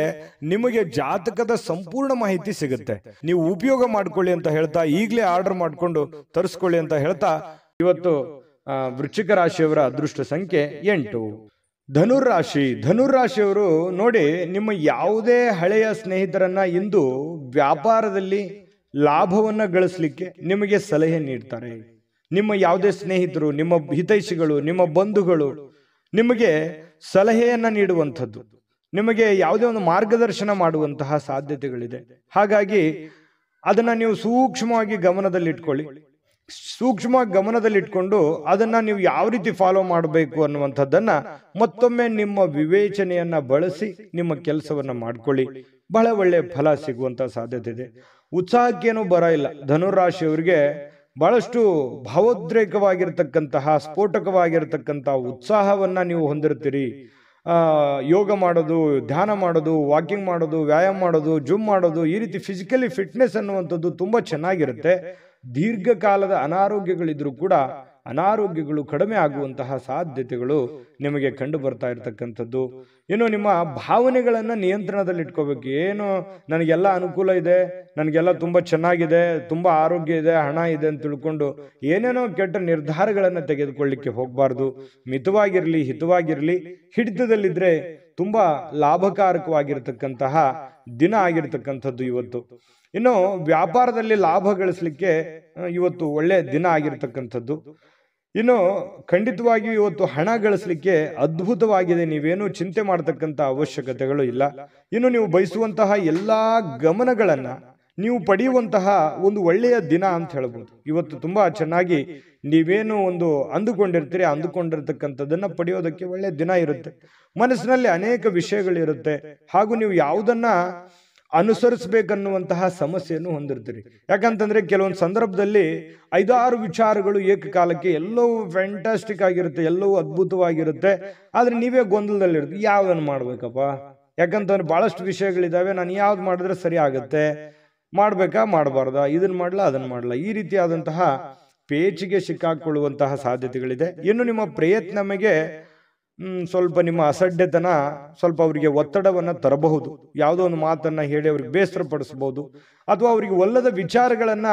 ನಿಮಗೆ ಜಾತಕದ ಸಂಪೂರ್ಣ ಮಾಹಿತಿ ಸಿಗುತ್ತೆ. ನೀವು ಉಪಯೋಗ ಮಾಡ್ಕೊಳ್ಳಿ ಅಂತ ಹೇಳ್ತಾ, ಈಗಲೇ ಆರ್ಡರ್ ಮಾಡ್ಕೊಂಡು ತರಿಸ್ಕೊಳ್ಳಿ ಅಂತ ಹೇಳ್ತಾ, ಇವತ್ತು ವೃಶ್ಚಿಕ ರಾಶಿಯವರ ಅದೃಷ್ಟ ಸಂಖ್ಯೆ 8. ಧನುರಾಶಿ. ಧನುರಾಶಿಯವರು ನೋಡಿ, ನಿಮ್ಮ ಯಾವುದೇ ಹಳೆಯ ಸ್ನೇಹಿತರನ್ನ ಇಂದು ವ್ಯಾಪಾರದಲ್ಲಿ ಲಾಭವನ್ನ ಗಳಿಸಲಿಕ್ಕೆ ನಿಮಗೆ ಸಲಹೆ ನೀಡ್ತಾರೆ. ನಿಮ್ಮ ಯಾವುದೇ ಸ್ನೇಹಿತರು, ನಿಮ್ಮ ಹಿತೈಷಿಗಳು, ನಿಮ್ಮ ಬಂಧುಗಳು ನಿಮಗೆ ಸಲಹೆಯನ್ನ ನೀಡುವಂಥದ್ದು, ನಿಮಗೆ ಯಾವುದೇ ಒಂದು ಮಾರ್ಗದರ್ಶನ ಮಾಡುವಂತಹ ಸಾಧ್ಯತೆಗಳಿದೆ. ಹಾಗಾಗಿ ಅದನ್ನ ನೀವು ಸೂಕ್ಷ್ಮವಾಗಿ ಗಮನದಲ್ಲಿಟ್ಕೊಳ್ಳಿ. ಸೂಕ್ಷ್ಮವಾಗಿ ಗಮನದಲ್ಲಿಟ್ಕೊಂಡು ಅದನ್ನ ನೀವು ಯಾವ ರೀತಿ ಫಾಲೋ ಮಾಡಬೇಕು ಅನ್ನುವಂಥದ್ದನ್ನ ಮತ್ತೊಮ್ಮೆ ನಿಮ್ಮ ವಿವೇಚನೆಯನ್ನ ಬಳಸಿ ನಿಮ್ಮ ಕೆಲಸವನ್ನ ಮಾಡ್ಕೊಳ್ಳಿ. ಬಹಳ ಒಳ್ಳೆಯ ಫಲ ಸಿಗುವಂತ ಸಾಧ್ಯತೆ ಇದೆ. ಉತ್ಸಾಹಕ್ಕೇನೂ ಬರ ಇಲ್ಲ. ಧನುರಾಶಿಯವರಿಗೆ ಬಹಳಷ್ಟು ಭಾವೋದ್ರೇಕವಾಗಿರ್ತಕ್ಕಂತಹ, ಸ್ಫೋಟಕವಾಗಿರ್ತಕ್ಕಂತಹ ಉತ್ಸಾಹವನ್ನ ನೀವು ಹೊಂದಿರ್ತೀರಿ. ಯೋಗ ಮಾಡೋದು, ಧ್ಯಾನ ಮಾಡೋದು, ವಾಕಿಂಗ್ ಮಾಡೋದು, ವ್ಯಾಯಾಮ ಮಾಡೋದು, ಜಿಮ್ ಮಾಡೋದು, ಈ ರೀತಿ ಫಿಸಿಕಲಿ ಫಿಟ್ನೆಸ್ ಅನ್ನುವಂಥದ್ದು ತುಂಬಾ ಚೆನ್ನಾಗಿರುತ್ತೆ. ದೀರ್ಘಕಾಲದ ಅನಾರೋಗ್ಯಗಳಿದ್ರೂ ಕೂಡ ಅನಾರೋಗ್ಯಗಳು ಕಡಿಮೆ ಆಗುವಂತಹ ಸಾಧ್ಯತೆಗಳು ನಿಮಗೆ ಕಂಡು ಬರ್ತಾ ಇರತಕ್ಕಂಥದ್ದು. ಇನ್ನು ನಿಮ್ಮ ಭಾವನೆಗಳನ್ನ ನಿಯಂತ್ರಣದಲ್ಲಿ ಇಟ್ಕೋಬೇಕು. ಏನು ನನಗೆಲ್ಲ ಅನುಕೂಲ ಇದೆ, ನನಗೆಲ್ಲ ತುಂಬಾ ಚೆನ್ನಾಗಿದೆ, ತುಂಬಾ ಆರೋಗ್ಯ ಇದೆ, ಹಣ ಇದೆ ಅಂತ ತಿಳ್ಕೊಂಡು ಏನೇನೋ ಕೆಟ್ಟ ನಿರ್ಧಾರಗಳನ್ನ ತೆಗೆದುಕೊಳ್ಳಿಕ್ಕೆ ಹೋಗಬಾರ್ದು. ಮಿತವಾಗಿರ್ಲಿ, ಹಿತವಾಗಿರ್ಲಿ. ಹಿಡಿತದಲ್ಲಿದ್ರೆ ತುಂಬಾ ಲಾಭಕಾರಕವಾಗಿರ್ತಕ್ಕಂತಹ ದಿನ ಆಗಿರ್ತಕ್ಕಂಥದ್ದು ಇವತ್ತು. ಇನ್ನು ವ್ಯಾಪಾರದಲ್ಲಿ ಲಾಭ ಗಳಿಸಲಿಕ್ಕೆ ಇವತ್ತು ಒಳ್ಳೆ ದಿನ ಆಗಿರ್ತಕ್ಕಂಥದ್ದು. ಇನ್ನು ಖಂಡಿತವಾಗಿಯೂ ಇವತ್ತು ಹಣ ಗಳಿಸಲಿಕ್ಕೆ ಅದ್ಭುತವಾಗಿದೆ. ನೀವೇನು ಚಿಂತೆ ಮಾಡತಕ್ಕಂಥ ಅವಶ್ಯಕತೆಗಳು ಇಲ್ಲ. ಇನ್ನು ನೀವು ಬಯಸುವಂತಹ ಎಲ್ಲಾ ಗಮನಗಳನ್ನ ನೀವು ಪಡೆಯುವಂತಹ ಒಂದು ಒಳ್ಳೆಯ ದಿನ ಅಂತ ಹೇಳ್ಬೋದು. ಇವತ್ತು ತುಂಬಾ ಚೆನ್ನಾಗಿ ನೀವೇನು ಒಂದು ಅಂದುಕೊಂಡಿರ್ತೀರಿ, ಅಂದುಕೊಂಡಿರ್ತಕ್ಕಂಥದ್ದನ್ನ ಪಡೆಯೋದಕ್ಕೆ ಒಳ್ಳೆಯ ದಿನ ಇರುತ್ತೆ. ಮನಸ್ಸಿನಲ್ಲಿ ಅನೇಕ ವಿಷಯಗಳಿರುತ್ತೆ, ಹಾಗೂ ನೀವು ಯಾವುದನ್ನ ಅನುಸರಿಸಬೇಕನ್ನುವಂತಹ ಸಮಸ್ಯೆಯನ್ನು ಹೊಂದಿರ್ತೀರಿ. ಯಾಕಂತಂದ್ರೆ ಕೆಲವೊಂದು ಸಂದರ್ಭದಲ್ಲಿ 5-6 ವಿಚಾರಗಳು ಏಕಕಾಲಕ್ಕೆ ಎಲ್ಲವೂ ಫ್ಯಾಂಟಾಸ್ಟಿಕ್ ಆಗಿರುತ್ತೆ, ಎಲ್ಲವೂ ಅದ್ಭುತವಾಗಿರುತ್ತೆ. ಆದ್ರೆ ನೀವೇ ಗೊಂದಲದಲ್ಲಿರುತ್ತೆ, ಯಾವ್ದನ್ನು ಮಾಡ್ಬೇಕಪ್ಪ? ಯಾಕಂತಂದ್ರೆ ಬಹಳಷ್ಟು ವಿಷಯಗಳಿದಾವೆ, ನಾನು ಯಾವ್ದು ಮಾಡಿದ್ರೆ ಸರಿ ಆಗತ್ತೆ, ಮಾಡ್ಬೇಕಾ ಮಾಡಬಾರ್ದಾ, ಇದನ್ನ ಮಾಡ್ಲಾ ಅದನ್ನ ಮಾಡ್ಲಾ, ಈ ರೀತಿಯಾದಂತಹ ಪೇಚಿಗೆ ಸಿಕ್ಕಾಕೊಳ್ಳುವಂತಹ ಸಾಧ್ಯತೆಗಳಿದೆ. ಇನ್ನು ನಿಮ್ಮ ಪ್ರಯತ್ನಮಗೆ ಸ್ವಲ್ಪ ನಿಮ್ಮ ಅಸಡ್ಡೆತನ ಸ್ವಲ್ಪ ಅವರಿಗೆ ಒತ್ತಡವನ್ನ ತರಬಹುದು. ಯಾವುದೋ ಒಂದು ಮಾತನ್ನ ಹೇಳಿ ಅವ್ರಿಗೆ ಬೇಸರ ಪಡಿಸಬಹುದು, ಅಥವಾ ಅವರಿಗೆ ಒಲ್ಲದ ವಿಚಾರಗಳನ್ನ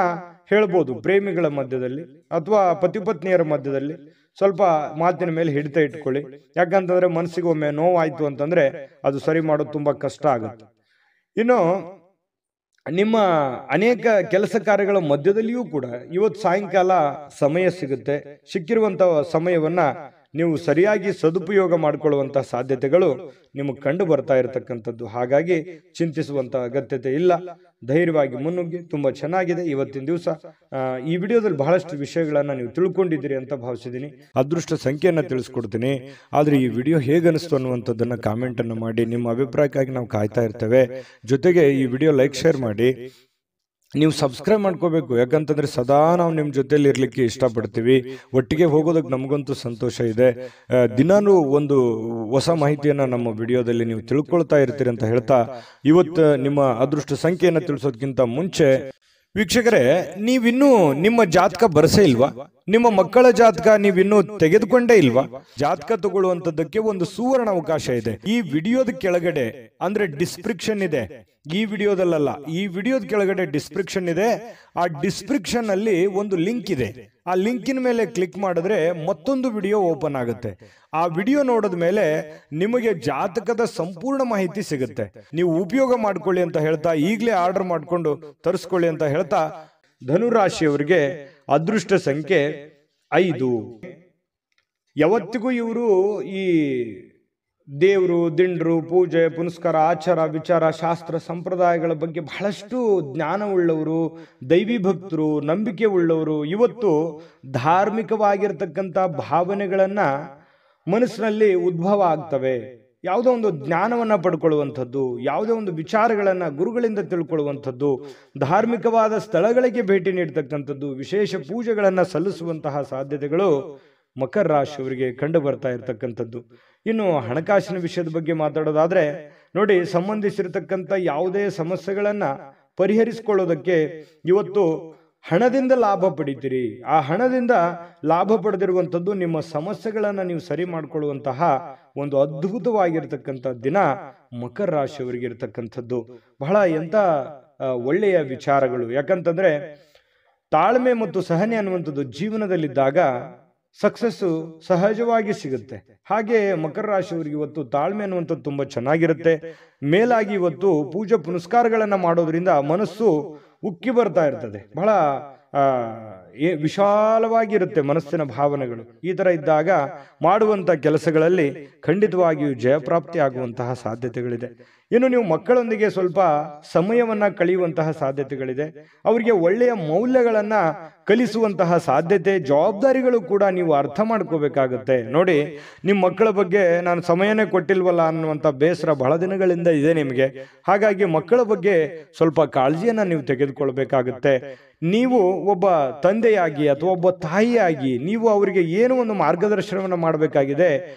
ಹೇಳ್ಬೋದು. ಪ್ರೇಮಿಗಳ ಮಧ್ಯದಲ್ಲಿ ಅಥವಾ ಪತಿಪತ್ನಿಯರ ಮಧ್ಯದಲ್ಲಿ ಸ್ವಲ್ಪ ಮಾತಿನ ಮೇಲೆ ಹಿಡಿತ ಇಟ್ಕೊಳ್ಳಿ. ಯಾಕಂತಂದ್ರೆ ಮನಸ್ಸಿಗೆ ಒಮ್ಮೆ ನೋವಾಯ್ತು ಅಂತಂದ್ರೆ ಅದು ಸರಿ ಮಾಡೋದು ತುಂಬಾ ಕಷ್ಟ ಆಗುತ್ತೆ. ಇನ್ನು ನಿಮ್ಮ ಅನೇಕ ಕೆಲಸ ಕಾರ್ಯಗಳ ಮಧ್ಯದಲ್ಲಿಯೂ ಕೂಡ ಇವತ್ತು ಸಾಯಂಕಾಲ ಸಮಯ ಸಿಗುತ್ತೆ. ಸಿಕ್ಕಿರುವಂತಹ ಸಮಯವನ್ನ ನೀವು ಸರಿಯಾಗಿ ಸದುಪಯೋಗ ಮಾಡಿಕೊಳ್ಳುವಂತಹ ಸಾಧ್ಯತೆಗಳು ನಿಮಗೆ ಕಂಡು ಬರ್ತಾ ಇರತಕ್ಕಂಥದ್ದು. ಹಾಗಾಗಿ ಚಿಂತಿಸುವಂತ ಅಗತ್ಯತೆ ಇಲ್ಲ. ಧೈರ್ಯವಾಗಿ ಮುನ್ನುಗ್ಗಿ. ತುಂಬಾ ಚೆನ್ನಾಗಿದೆ ಇವತ್ತಿನ ದಿವಸ. ಈ ವಿಡಿಯೋದಲ್ಲಿ ಬಹಳಷ್ಟು ವಿಷಯಗಳನ್ನ ನೀವು ತಿಳ್ಕೊಂಡಿದ್ದೀರಿ ಅಂತ ಭಾವಿಸಿದ್ದೀನಿ. ಅದೃಷ್ಟ ಸಂಖ್ಯೆಯನ್ನ ತಿಳಿಸ್ಕೊಡ್ತೀನಿ, ಆದ್ರೆ ಈ ವಿಡಿಯೋ ಹೇಗನಿಸ್ತು ಅನ್ನುವಂಥದ್ದನ್ನ ಕಾಮೆಂಟ್ ಅನ್ನು ಮಾಡಿ. ನಿಮ್ಮ ಅಭಿಪ್ರಾಯಕ್ಕಾಗಿ ನಾವು ಕಾಯ್ತಾ ಇರ್ತೇವೆ. ಜೊತೆಗೆ ಈ ವಿಡಿಯೋ ಲೈಕ್ ಶೇರ್ ಮಾಡಿ. ನೀವು ಸಬ್ಸ್ಕ್ರೈಬ್ ಮಾಡ್ಕೋಬೇಕು, ಯಾಕಂತಂದ್ರೆ ಸದಾ ನಾವು ನಿಮ್ಮ ಜೊತೆಲಿ ಇರ್ಲಿಕ್ಕೆ ಇಷ್ಟಪಡ್ತೀವಿ. ಒಟ್ಟಿಗೆ ಹೋಗೋದಕ್ಕೆ ನಮಗಂತೂ ಸಂತೋಷ ಇದೆ. ದಿನಾನೂ ಒಂದು ಹೊಸ ಮಾಹಿತಿಯನ್ನ ನಮ್ಮ ವಿಡಿಯೋದಲ್ಲಿ ನೀವು ತಿಳ್ಕೊಳ್ತಾ ಇರ್ತೀರಿ ಅಂತ ಹೇಳ್ತಾ, ಇವತ್ತು ನಿಮ್ಮ ಅದೃಷ್ಟ ಸಂಖ್ಯೆಯನ್ನು ತಿಳಿಸೋದಕ್ಕಿಂತ ಮುಂಚೆ ವೀಕ್ಷಕರೇ, ನೀವಿನ್ನೂ ನಿಮ್ಮ ಜಾತಕ ಬರಸೇ ಇಲ್ವಾ? ನಿಮ್ಮ ಮಕ್ಕಳ ಜಾತಕ ನೀವಿನ್ನೂ ತೆಗೆದುಕೊಂಡೇ ಇಲ್ವಾ? ಜಾತಕ ತಗೊಳ್ಳುವಂತದ್ದಕ್ಕೆ ಒಂದು ಸುವರ್ಣ ಅವಕಾಶ ಇದೆ. ಈ ವಿಡಿಯೋದ ಕೆಳಗಡೆ ಅಂದ್ರೆ ಡಿಸ್ಕ್ರಿಪ್ಷನ್ ಇದೆ. ಈ ವಿಡಿಯೋದಲ್ಲ, ಈ ವಿಡಿಯೋದ ಕೆಳಗಡೆ ಡಿಸ್ಕ್ರಿಪ್ಷನ್ ಇದೆ. ಆ ಡಿಸ್ಕ್ರಿಪ್ಷನ್ ಅಲ್ಲಿ ಒಂದು ಲಿಂಕ್ ಇದೆ. ಆ ಲಿಂಕಿನ ಮೇಲೆ ಕ್ಲಿಕ್ ಮಾಡಿದ್ರೆ ಮತ್ತೊಂದು ವಿಡಿಯೋ ಓಪನ್ ಆಗುತ್ತೆ. ಆ ವಿಡಿಯೋ ನೋಡಿದ ಮೇಲೆ ನಿಮಗೆ ಜಾತಕದ ಸಂಪೂರ್ಣ ಮಾಹಿತಿ ಸಿಗುತ್ತೆ. ನೀವು ಉಪಯೋಗ ಮಾಡ್ಕೊಳ್ಳಿ ಅಂತ ಹೇಳ್ತಾ, ಈಗಲೇ ಆರ್ಡರ್ ಮಾಡ್ಕೊಂಡು ತರಿಸ್ಕೊಳ್ಳಿ ಅಂತ ಹೇಳ್ತಾ, ಧನುರಾಶಿಯವರಿಗೆ ಅದೃಷ್ಟ ಸಂಖ್ಯೆ 5. ಯಾವತ್ತಿಗೂ ಇವರು ಈ ದೇವರು, ದಿಂಡ್ರು, ಪೂಜೆ ಪುನಸ್ಕಾರ, ಆಚಾರ ವಿಚಾರ, ಶಾಸ್ತ್ರ ಸಂಪ್ರದಾಯಗಳ ಬಗ್ಗೆ ಬಹಳಷ್ಟು ಜ್ಞಾನವುಳ್ಳವರು, ದೈವಿ ಭಕ್ತರು, ನಂಬಿಕೆ ಉಳ್ಳವರು. ಇವತ್ತು ಧಾರ್ಮಿಕವಾಗಿರ್ತಕ್ಕಂಥ ಭಾವನೆಗಳನ್ನ ಮನಸ್ಸಿನಲ್ಲಿ ಉದ್ಭವ ಆಗ್ತವೆ. ಯಾವುದೋ ಒಂದು ಜ್ಞಾನವನ್ನ ಪಡ್ಕೊಳ್ಳುವಂಥದ್ದು, ಯಾವುದೋ ಒಂದು ವಿಚಾರಗಳನ್ನ ಗುರುಗಳಿಂದ ತಿಳ್ಕೊಳ್ಳುವಂಥದ್ದು, ಧಾರ್ಮಿಕವಾದ ಸ್ಥಳಗಳಿಗೆ ಭೇಟಿ ನೀಡತಕ್ಕಂಥದ್ದು, ವಿಶೇಷ ಪೂಜೆಗಳನ್ನ ಸಲ್ಲಿಸುವಂತಹ ಸಾಧ್ಯತೆಗಳು ಮಕರ ರಾಶಿಯವರಿಗೆ ಕಂಡು ಬರ್ತಾ ಇರತಕ್ಕಂಥದ್ದು. ಇನ್ನು ಹಣಕಾಸಿನ ವಿಷಯದ ಬಗ್ಗೆ ಮಾತಾಡೋದಾದ್ರೆ ನೋಡಿ, ಸಂಬಂಧಿಸಿರತಕ್ಕಂಥ ಯಾವುದೇ ಸಮಸ್ಯೆಗಳನ್ನ ಪರಿಹರಿಸಿಕೊಳ್ಳೋದಕ್ಕೆ ಇವತ್ತು ಹಣದಿಂದ ಲಾಭ ಪಡಿತೀರಿ. ಆ ಹಣದಿಂದ ಲಾಭ ಪಡೆದಿರುವಂಥದ್ದು ನಿಮ್ಮ ಸಮಸ್ಯೆಗಳನ್ನ ನೀವು ಸರಿ ಮಾಡಿಕೊಳ್ಳುವಂತಹ ಒಂದು ಅದ್ಭುತವಾಗಿರ್ತಕ್ಕಂಥ ದಿನ ಮಕರ ರಾಶಿಯವರಿಗೆ ಇರತಕ್ಕಂಥದ್ದು. ಬಹಳ ಎಂತ ಒಳ್ಳೆಯ ವಿಚಾರಗಳು. ಯಾಕಂತಂದ್ರೆ ತಾಳ್ಮೆ ಮತ್ತು ಸಹನೆ ಅನ್ನುವಂಥದ್ದು ಜೀವನದಲ್ಲಿದ್ದಾಗ ಸಕ್ಸಸ್ಸು ಸಹಜವಾಗಿ ಸಿಗುತ್ತೆ. ಹಾಗೆ ಮಕರ ರಾಶಿಯವರಿಗೆ ಇವತ್ತು ತಾಳ್ಮೆ ಅನ್ನುವಂಥದ್ದು ತುಂಬಾ ಚೆನ್ನಾಗಿರುತ್ತೆ. ಮೇಲಾಗಿ ಇವತ್ತು ಪೂಜೆ ಪುನಸ್ಕಾರಗಳನ್ನ ಮಾಡೋದ್ರಿಂದ ಮನಸ್ಸು ಉಕ್ಕಿ ಬರ್ತಾ ಇರ್ತದೆ. ಬಹಳ ವಿಶಾಲವಾಗಿರುತ್ತೆ ಮನಸ್ಸಿನ ಭಾವನೆಗಳು. ಈ ತರ ಇದ್ದಾಗ ಮಾಡುವಂತ ಕೆಲಸಗಳಲ್ಲಿ ಖಂಡಿತವಾಗಿಯೂ ಜಯಪ್ರಾಪ್ತಿ ಆಗುವಂತಹ ಸಾಧ್ಯತೆಗಳಿದೆ. ಇನ್ನು ನೀವು ಮಕ್ಕಳೊಂದಿಗೆ ಸ್ವಲ್ಪ ಸಮಯವನ್ನ ಕಳೆಯುವಂತಹ ಸಾಧ್ಯತೆಗಳಿದೆ. ಅವರಿಗೆ ಒಳ್ಳೆಯ ಮೌಲ್ಯಗಳನ್ನ ಕಲಿಸುವಂತಹ ಸಾಧ್ಯತೆ, ಜವಾಬ್ದಾರಿಗಳು ಕೂಡ ನೀವು ಅರ್ಥ ಮಾಡ್ಕೋಬೇಕಾಗತ್ತೆ. ನೋಡಿ, ನಿಮ್ಮ ಮಕ್ಕಳ ಬಗ್ಗೆ ನಾನು ಸಮಯನೇ ಕೊಟ್ಟಿಲ್ವಲ್ಲ ಅನ್ನುವಂಥ ಬೇಸರ ಬಹಳ ದಿನಗಳಿಂದ ಇದೆ ನಿಮಗೆ. ಹಾಗಾಗಿ ಮಕ್ಕಳ ಬಗ್ಗೆ ಸ್ವಲ್ಪ ಕಾಳಜಿಯನ್ನ ನೀವು ತೆಗೆದುಕೊಳ್ಬೇಕಾಗತ್ತೆ. ನೀವು ಒಬ್ಬ ತಂದೆಯಾಗಿ ಅಥವಾ ಒಬ್ಬ ತಾಯಿಯಾಗಿ ನೀವು ಅವರಿಗೆ ಏನೋ ಒಂದು ಮಾರ್ಗದರ್ಶನವನ್ನ ಮಾಡಬೇಕಾಗಿದೆ.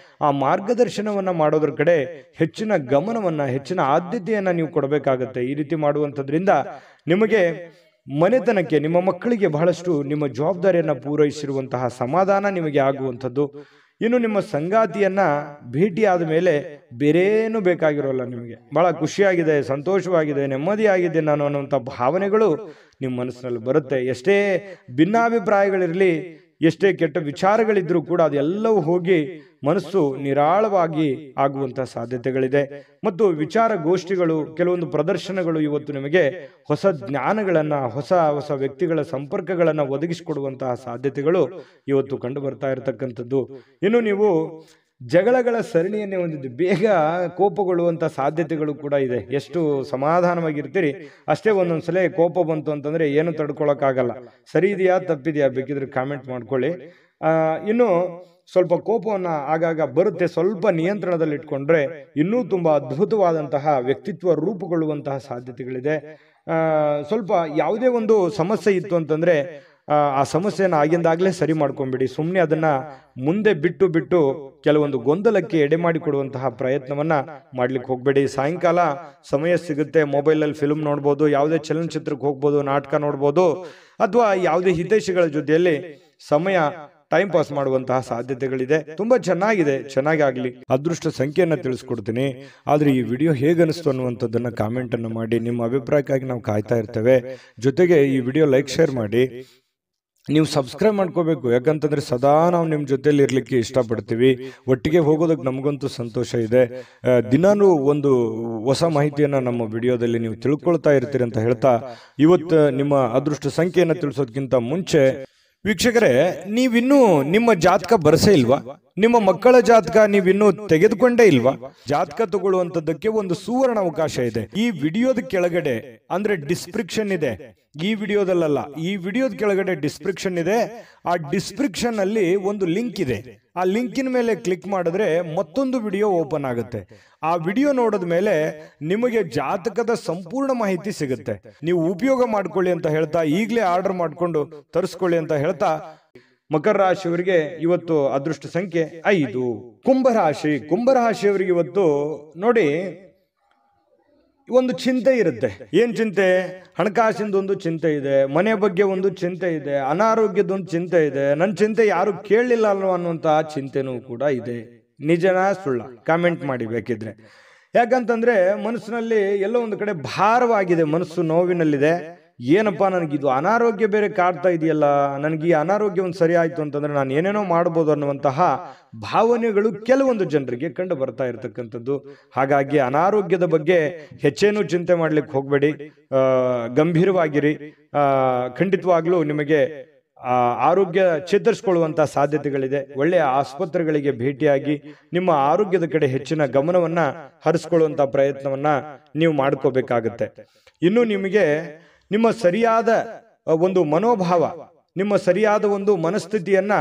ಆ ಮಾರ್ಗದರ್ಶನವನ್ನ ಮಾಡೋದ್ರ ಕಡೆ ಹೆಚ್ಚಿನ ಗಮನವನ್ನ, ಹೆಚ್ಚಿನ ಆದ್ಯತೆಯನ್ನ ನೀವು ಕೊಡಬೇಕಾಗತ್ತೆ. ಈ ರೀತಿ ಮಾಡುವಂಥದ್ರಿಂದ ನಿಮಗೆ ಮನೆತನಕ್ಕೆ, ನಿಮ್ಮ ಮಕ್ಕಳಿಗೆ ಬಹಳಷ್ಟು ನಿಮ್ಮ ಜವಾಬ್ದಾರಿಯನ್ನ ಪೂರೈಸಿರುವಂತಹ ಸಮಾಧಾನ ನಿಮಗೆ ಆಗುವಂಥದ್ದು. ಇನ್ನು ನಿಮ್ಮ ಸಂಗಾತಿಯನ್ನ ಭೇಟಿಯಾದ ಮೇಲೆ ಬೇರೇನು ಬೇಕಾಗಿರೋಲ್ಲ. ನಿಮಗೆ ಬಹಳ ಖುಷಿಯಾಗಿದೆ, ಸಂತೋಷವಾಗಿದೆ, ನೆಮ್ಮದಿಯಾಗಿದೆ ನಾನು ಅನ್ನುವಂಥ ಭಾವನೆಗಳು ನಿಮ್ಮ ಮನಸ್ಸಿನಲ್ಲಿ ಬರುತ್ತೆ. ಎಷ್ಟೇ ಭಿನ್ನಾಭಿಪ್ರಾಯಗಳಿರಲಿ, ಎಷ್ಟೇ ಕೆಟ್ಟ ವಿಚಾರಗಳಿದ್ರೂ ಕೂಡ ಅದೆಲ್ಲವೂ ಹೋಗಿ ಮನಸ್ಸು ನಿರಾಳವಾಗಿ ಆಗುವಂತಹ ಸಾಧ್ಯತೆಗಳಿದೆ. ಮತ್ತು ವಿಚಾರ ಗೋಷ್ಠಿಗಳು, ಕೆಲವೊಂದು ಪ್ರದರ್ಶನಗಳು ಇವತ್ತು ನಿಮಗೆ ಹೊಸ ಜ್ಞಾನಗಳನ್ನ, ಹೊಸ ಹೊಸ ವ್ಯಕ್ತಿಗಳ ಸಂಪರ್ಕಗಳನ್ನ ಒದಗಿಸಿಕೊಡುವಂತಹ ಸಾಧ್ಯತೆಗಳು ಇವತ್ತು ಕಂಡು ಬರ್ತಾ ಇರತಕ್ಕಂಥದ್ದು. ಇನ್ನು ನೀವು ಜಗಳಗಳ ಸರಣಿಯನ್ನೇ ಹೊಂದಿದ್ದು ಬೇಗ ಕೋಪಗೊಳ್ಳುವಂತ ಸಾಧ್ಯತೆಗಳು ಕೂಡ ಇದೆ. ಎಷ್ಟು ಸಮಾಧಾನವಾಗಿರ್ತೀರಿ ಅಷ್ಟೇ ಒಂದೊಂದ್ಸಲ ಕೋಪ ಬಂತು ಅಂತಂದ್ರೆ ಏನು ತಡ್ಕೊಳಕ್ಕಾಗಲ್ಲ. ಸರಿ ಇದೆಯಾ ತಪ್ಪಿದೆಯಾ ಬೇಕಿದ್ರೆ ಕಾಮೆಂಟ್ ಮಾಡ್ಕೊಳ್ಳಿ. ಇನ್ನು ಸ್ವಲ್ಪ ಕೋಪವನ್ನ ಆಗಾಗ ಬರುತ್ತೆ, ಸ್ವಲ್ಪ ನಿಯಂತ್ರಣದಲ್ಲಿ ಇಟ್ಕೊಂಡ್ರೆ ಇನ್ನೂ ತುಂಬಾ ಅದ್ಭುತವಾದಂತಹ ವ್ಯಕ್ತಿತ್ವ ರೂಪುಗೊಳ್ಳುವಂತಹ ಸಾಧ್ಯತೆಗಳಿದೆ. ಸ್ವಲ್ಪ ಯಾವುದೇ ಒಂದು ಸಮಸ್ಯೆ ಇತ್ತು ಅಂತಂದ್ರೆ ಆ ಸಮಸ್ಯೆನ ಆಗಿಂದಾಗ್ಲೇ ಸರಿ ಮಾಡ್ಕೊಂಡ್ಬಿಡಿ. ಸುಮ್ಮನೆ ಅದನ್ನ ಮುಂದೆ ಬಿಟ್ಟು ಕೆಲವೊಂದು ಗೊಂದಲಕ್ಕೆ ಎಡೆ ಮಾಡಿಕೊಡುವಂತಹ ಪ್ರಯತ್ನವನ್ನ ಮಾಡ್ಲಿಕ್ಕೆ ಹೋಗ್ಬೇಡಿ. ಸಾಯಂಕಾಲ ಸಮಯ ಸಿಗುತ್ತೆ, ಮೊಬೈಲಲ್ಲಿ ಫಿಲ್ಮ್ ನೋಡ್ಬೋದು, ಯಾವುದೇ ಚಲನಚಿತ್ರಕ್ಕೆ ಹೋಗ್ಬೋದು, ನಾಟಕ ನೋಡ್ಬೋದು, ಅಥವಾ ಯಾವುದೇ ಹಿತೈಷಿಗಳ ಜೊತೆಯಲ್ಲಿ ಸಮಯ ಟೈಮ್ ಪಾಸ್ ಮಾಡುವಂತಹ ಸಾಧ್ಯತೆಗಳಿದೆ. ತುಂಬಾ ಚೆನ್ನಾಗಿದೆ, ಚೆನ್ನಾಗಿ ಆಗ್ಲಿ. ಅದೃಷ್ಟ ಸಂಖ್ಯೆಯನ್ನ ತಿಳಿಸ್ಕೊಡ್ತೀನಿ. ಆದ್ರೆ ಈ ವಿಡಿಯೋ ಹೇಗನಿಸ್ತು ಅನ್ನುವಂಥದ್ದನ್ನ ಕಾಮೆಂಟ್ ಅನ್ನ ಮಾಡಿ. ನಿಮ್ಮ ಅಭಿಪ್ರಾಯಕ್ಕಾಗಿ ನಾವು ಕಾಯ್ತಾ ಇರ್ತೇವೆ. ಜೊತೆಗೆ ಈ ವಿಡಿಯೋ ಲೈಕ್, ಶೇರ್ ಮಾಡಿ. ನೀವು ಸಬ್ಸ್ಕ್ರೈಬ್ ಮಾಡ್ಕೋಬೇಕು. ಯಾಕಂತಂದ್ರೆ ಸದಾ ನಾವು ನಿಮ್ಮ ಜೊತೆಲಿ ಇರ್ಲಿಕ್ಕೆ ಇಷ್ಟಪಡ್ತೀವಿ. ಒಟ್ಟಿಗೆ ಹೋಗೋದಕ್ಕೆ ನಮಗಂತೂ ಸಂತೋಷ ಇದೆ. ದಿನಾನು ಒಂದು ಹೊಸ ಮಾಹಿತಿಯನ್ನ ನಮ್ಮ ವಿಡಿಯೋದಲ್ಲಿ ನೀವು ತಿಳ್ಕೊಳ್ತಾ ಇರ್ತೀರಿ ಅಂತ ಹೇಳ್ತಾ, ಇವತ್ತು ನಿಮ್ಮ ಅದೃಷ್ಟ ಸಂಖ್ಯೆಯನ್ನ ತಿಳಿಸೋದಕ್ಕಿಂತ ಮುಂಚೆ ವೀಕ್ಷಕರೇ, ನೀವಿನ್ನೂ ನಿಮ್ಮ ಜಾತಕ ಬರಸೇ ಇಲ್ವಾ? ನಿಮ್ಮ ಮಕ್ಕಳ ಜಾತಕ ನೀವಿನ್ನೂ ತೆಗೆದುಕೊಂಡೇ ಇಲ್ವಾ? ಜಾತಕ ತಗೊಳ್ಳುವಂತದ್ದಕ್ಕೆ ಒಂದು ಸುವರ್ಣ ಅವಕಾಶ ಇದೆ. ಈ ವಿಡಿಯೋದ ಕೆಳಗಡೆ ಅಂದ್ರೆ ಡಿಸ್ಕ್ರಿಪ್ಷನ್ ಇದೆ. ಈ ವಿಡಿಯೋದಲ್ಲ, ಈ ವಿಡಿಯೋದ ಕೆಳಗಡೆ ಡಿಸ್ಕ್ರಿಪ್ಷನ್ ಇದೆ. ಆ ಡಿಸ್ಕ್ರಿಪ್ಷನ್ ಅಲ್ಲಿ ಒಂದು ಲಿಂಕ್ ಇದೆ. ಆ ಲಿಂಕಿನ ಮೇಲೆ ಕ್ಲಿಕ್ ಮಾಡಿದ್ರೆ ಮತ್ತೊಂದು ವಿಡಿಯೋ ಓಪನ್ ಆಗುತ್ತೆ. ಆ ವಿಡಿಯೋ ನೋಡಿದ ಮೇಲೆ ನಿಮಗೆ ಜಾತಕದ ಸಂಪೂರ್ಣ ಮಾಹಿತಿ ಸಿಗುತ್ತೆ. ನೀವು ಉಪಯೋಗ ಮಾಡ್ಕೊಳ್ಳಿ ಅಂತ ಹೇಳ್ತಾ, ಈಗಲೇ ಆರ್ಡರ್ ಮಾಡ್ಕೊಂಡು ತರಿಸ್ಕೊಳ್ಳಿ ಅಂತ ಹೇಳ್ತಾ, ಮಕರ ರಾಶಿಯವರಿಗೆ ಇವತ್ತು ಅದೃಷ್ಟ ಸಂಖ್ಯೆ 5. ಕುಂಭರಾಶಿಯವರಿಗೆ ಇವತ್ತು ನೋಡಿ, ಒಂದು ಚಿಂತೆ ಇರುತ್ತೆ. ಏನ್ ಚಿಂತೆ? ಹಣಕಾಸಿಂದೊಂದು ಚಿಂತೆ ಇದೆ, ಮನೆ ಬಗ್ಗೆ ಒಂದು ಚಿಂತೆ ಇದೆ, ಅನಾರೋಗ್ಯದೊಂದು ಚಿಂತೆ ಇದೆ, ನನ್ನ ಚಿಂತೆ ಯಾರು ಕೇಳಲಿಲ್ಲ ಅಲ್ವ ಅನ್ನುವಂತಹ ಚಿಂತೆನೂ ಕೂಡ ಇದೆ. ನಿಜನಾ ಸುಳ್ಳ? ಕಾಮೆಂಟ್ ಮಾಡಿ ಬೇಕಿದ್ರೆ. ಯಾಕಂತಂದ್ರೆ ಮನಸ್ಸಿನಲ್ಲಿ ಎಲ್ಲೋ ಒಂದು ಕಡೆ ಭಾರವಾಗಿದೆ, ಮನಸ್ಸು ನೋವಿನಲ್ಲಿದೆ. ಏನಪ್ಪಾ, ನನಗಿದು ಅನಾರೋಗ್ಯ ಬೇರೆ ಕಾಡ್ತಾ ಇದೆಯಲ್ಲ, ನನಗೆ ಈ ಅನಾರೋಗ್ಯ ಒಂದು ಸರಿ ಆಯ್ತು ಅಂತಂದ್ರೆ ನಾನು ಏನೇನೋ ಮಾಡ್ಬೋದು ಅನ್ನುವಂತಹ ಭಾವನೆಗಳು ಕೆಲವೊಂದು ಜನರಿಗೆ ಕಂಡು ಬರ್ತಾ ಇರತಕ್ಕಂಥದ್ದು. ಹಾಗಾಗಿ ಅನಾರೋಗ್ಯದ ಬಗ್ಗೆ ಹೆಚ್ಚೇನು ಚಿಂತೆ ಮಾಡ್ಲಿಕ್ಕೆ ಹೋಗ್ಬೇಡಿ, ಗಂಭೀರವಾಗಿರಿ. ಖಂಡಿತವಾಗ್ಲೂ ನಿಮಗೆ ಆರೋಗ್ಯ ಚೇತರಿಸಿಕೊಳ್ಳುವಂತಹ ಸಾಧ್ಯತೆಗಳಿದೆ. ಒಳ್ಳೆಯ ಆಸ್ಪತ್ರೆಗಳಿಗೆ ಭೇಟಿಯಾಗಿ ನಿಮ್ಮ ಆರೋಗ್ಯದ ಕಡೆ ಹೆಚ್ಚಿನ ಗಮನವನ್ನ ಹರಿಸ್ಕೊಳ್ಳುವಂತಹ ಪ್ರಯತ್ನವನ್ನ ನೀವು ಮಾಡ್ಕೋಬೇಕಾಗತ್ತೆ. ಇನ್ನು ನಿಮಗೆ ನಿಮ್ಮ ಸರಿಯಾದ ಒಂದು ಮನೋಭಾವ, ನಿಮ್ಮ ಸರಿಯಾದ ಒಂದು ಮನಸ್ಥಿತಿಯನ್ನ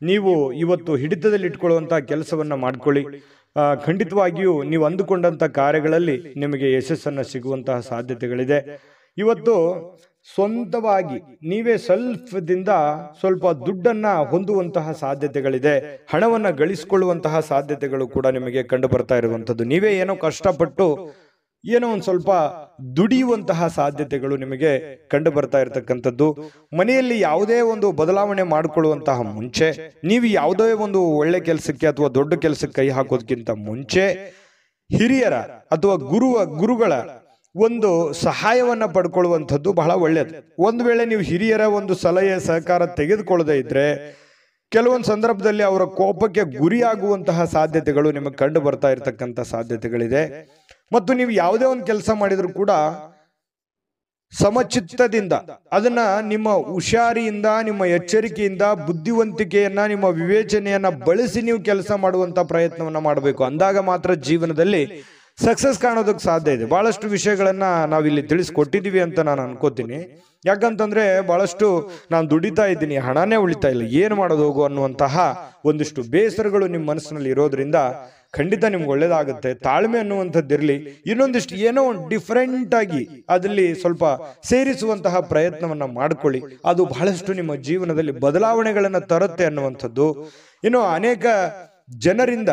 ನೀವು ಇವತ್ತು ಹಿಡಿತದಲ್ಲಿ ಇಟ್ಕೊಳ್ಳುವಂತಹ ಕೆಲಸವನ್ನ ಮಾಡ್ಕೊಳ್ಳಿ. ಖಂಡಿತವಾಗಿಯೂ ನೀವು ಅಂದುಕೊಂಡಂತ ಕಾರ್ಯಗಳಲ್ಲಿ ನಿಮಗೆ ಯಶಸ್ಸನ್ನ ಸಿಗುವಂತಹ ಸಾಧ್ಯತೆಗಳಿದೆ. ಇವತ್ತು ಸ್ವಂತವಾಗಿ ನೀವೇ ಸೆಲ್ಫ್ದಿಂದ ಸ್ವಲ್ಪ ದುಡ್ಡನ್ನ ಹೊಂದುವಂತಹ ಸಾಧ್ಯತೆಗಳಿದೆ. ಹಣವನ್ನ ಗಳಿಸಿಕೊಳ್ಳುವಂತಹ ಸಾಧ್ಯತೆಗಳು ಕೂಡ ನಿಮಗೆ ಕಂಡು ಬರ್ತಾ ಇರುವಂತದ್ದು. ನೀವೇ ಏನೋ ಕಷ್ಟಪಟ್ಟು ಏನೋ ಒಂದು ಸ್ವಲ್ಪ ದುಡಿಯುವಂತಹ ಸಾಧ್ಯತೆಗಳು ನಿಮಗೆ ಕಂಡು ಬರ್ತಾ ಇರತಕ್ಕಂಥದ್ದು. ಮನೆಯಲ್ಲಿ ಯಾವುದೇ ಒಂದು ಬದಲಾವಣೆ ಮಾಡಿಕೊಳ್ಳುವಂತಹ ಮುಂಚೆ, ನೀವು ಯಾವುದೇ ಒಂದು ಒಳ್ಳೆ ಕೆಲಸಕ್ಕೆ ಅಥವಾ ದೊಡ್ಡ ಕೆಲಸಕ್ಕೆ ಕೈ ಹಾಕೋದಕ್ಕಿಂತ ಮುಂಚೆ ಹಿರಿಯರ ಅಥವಾ ಗುರುಗಳ ಒಂದು ಸಹಾಯವನ್ನ ಪಡ್ಕೊಳ್ಳುವಂಥದ್ದು ಬಹಳ ಒಳ್ಳೆಯದು. ಒಂದು ವೇಳೆ ನೀವು ಹಿರಿಯರ ಒಂದು ಸಲಹೆ ಸಹಕಾರ ತೆಗೆದುಕೊಳ್ಳದೆ ಇದ್ರೆ ಕೆಲವೊಂದು ಸಂದರ್ಭದಲ್ಲಿ ಅವರ ಕೋಪಕ್ಕೆ ಗುರಿಯಾಗುವಂತಹ ಸಾಧ್ಯತೆಗಳು ನಿಮಗೆ ಕಂಡು ಬರ್ತಾ ಇರತಕ್ಕಂಥ ಸಾಧ್ಯತೆಗಳಿದೆ. ಮತ್ತು ನೀವು ಯಾವುದೇ ಒಂದು ಕೆಲಸ ಮಾಡಿದ್ರು ಕೂಡ ಸಮಚಿತ್ತದಿಂದ ಅದನ್ನ ನಿಮ್ಮ ಹುಷಾರಿಯಿಂದ, ನಿಮ್ಮ ಎಚ್ಚರಿಕೆಯಿಂದ, ಬುದ್ಧಿವಂತಿಕೆಯನ್ನ, ನಿಮ್ಮ ವಿವೇಚನೆಯನ್ನ ಬಳಸಿ ನೀವು ಕೆಲಸ ಮಾಡುವಂತ ಪ್ರಯತ್ನವನ್ನ ಮಾಡಬೇಕು. ಅಂದಾಗ ಮಾತ್ರ ಜೀವನದಲ್ಲಿ ಸಕ್ಸಸ್ ಕಾಣೋದಕ್ಕೆ ಸಾಧ್ಯ ಇದೆ. ಬಹಳಷ್ಟು ವಿಷಯಗಳನ್ನ ನಾವಿಲ್ಲಿ ತಿಳಿಸ್ಕೊಟ್ಟಿದೀವಿ ಅಂತ ನಾನು ಅನ್ಕೋತೀನಿ. ಯಾಕಂತಂದ್ರೆ ಬಹಳಷ್ಟು ನಾನು ದುಡಿತಾ ಇದ್ದೀನಿ, ಹಣನೇ ಉಳಿತಾ ಇಲ್ಲ, ಏನ್ ಮಾಡೋದು ಹೋಗು ಅನ್ನುವಂತಹ ಒಂದಿಷ್ಟು ಬೇಸರಗಳು ನಿಮ್ಮ ಮನಸ್ಸಿನಲ್ಲಿ ಇರೋದ್ರಿಂದ ಖಂಡಿತ ನಿಮ್ಗೆ ಒಳ್ಳೇದಾಗುತ್ತೆ. ತಾಳ್ಮೆ ಅನ್ನುವಂಥದ್ದಿರಲಿ. ಇನ್ನೊಂದಿಷ್ಟು ಏನೋ ಡಿಫರೆಂಟ್ ಆಗಿ ಅದರಲ್ಲಿ ಸ್ವಲ್ಪ ಸೇರಿಸುವಂತಹ ಪ್ರಯತ್ನವನ್ನ ಮಾಡ್ಕೊಳ್ಳಿ. ಅದು ಬಹಳಷ್ಟು ನಿಮ್ಮ ಜೀವನದಲ್ಲಿ ಬದಲಾವಣೆಗಳನ್ನ ತರುತ್ತೆ ಅನ್ನುವಂಥದ್ದು. ಇನ್ನು ಅನೇಕ ಜನರಿಂದ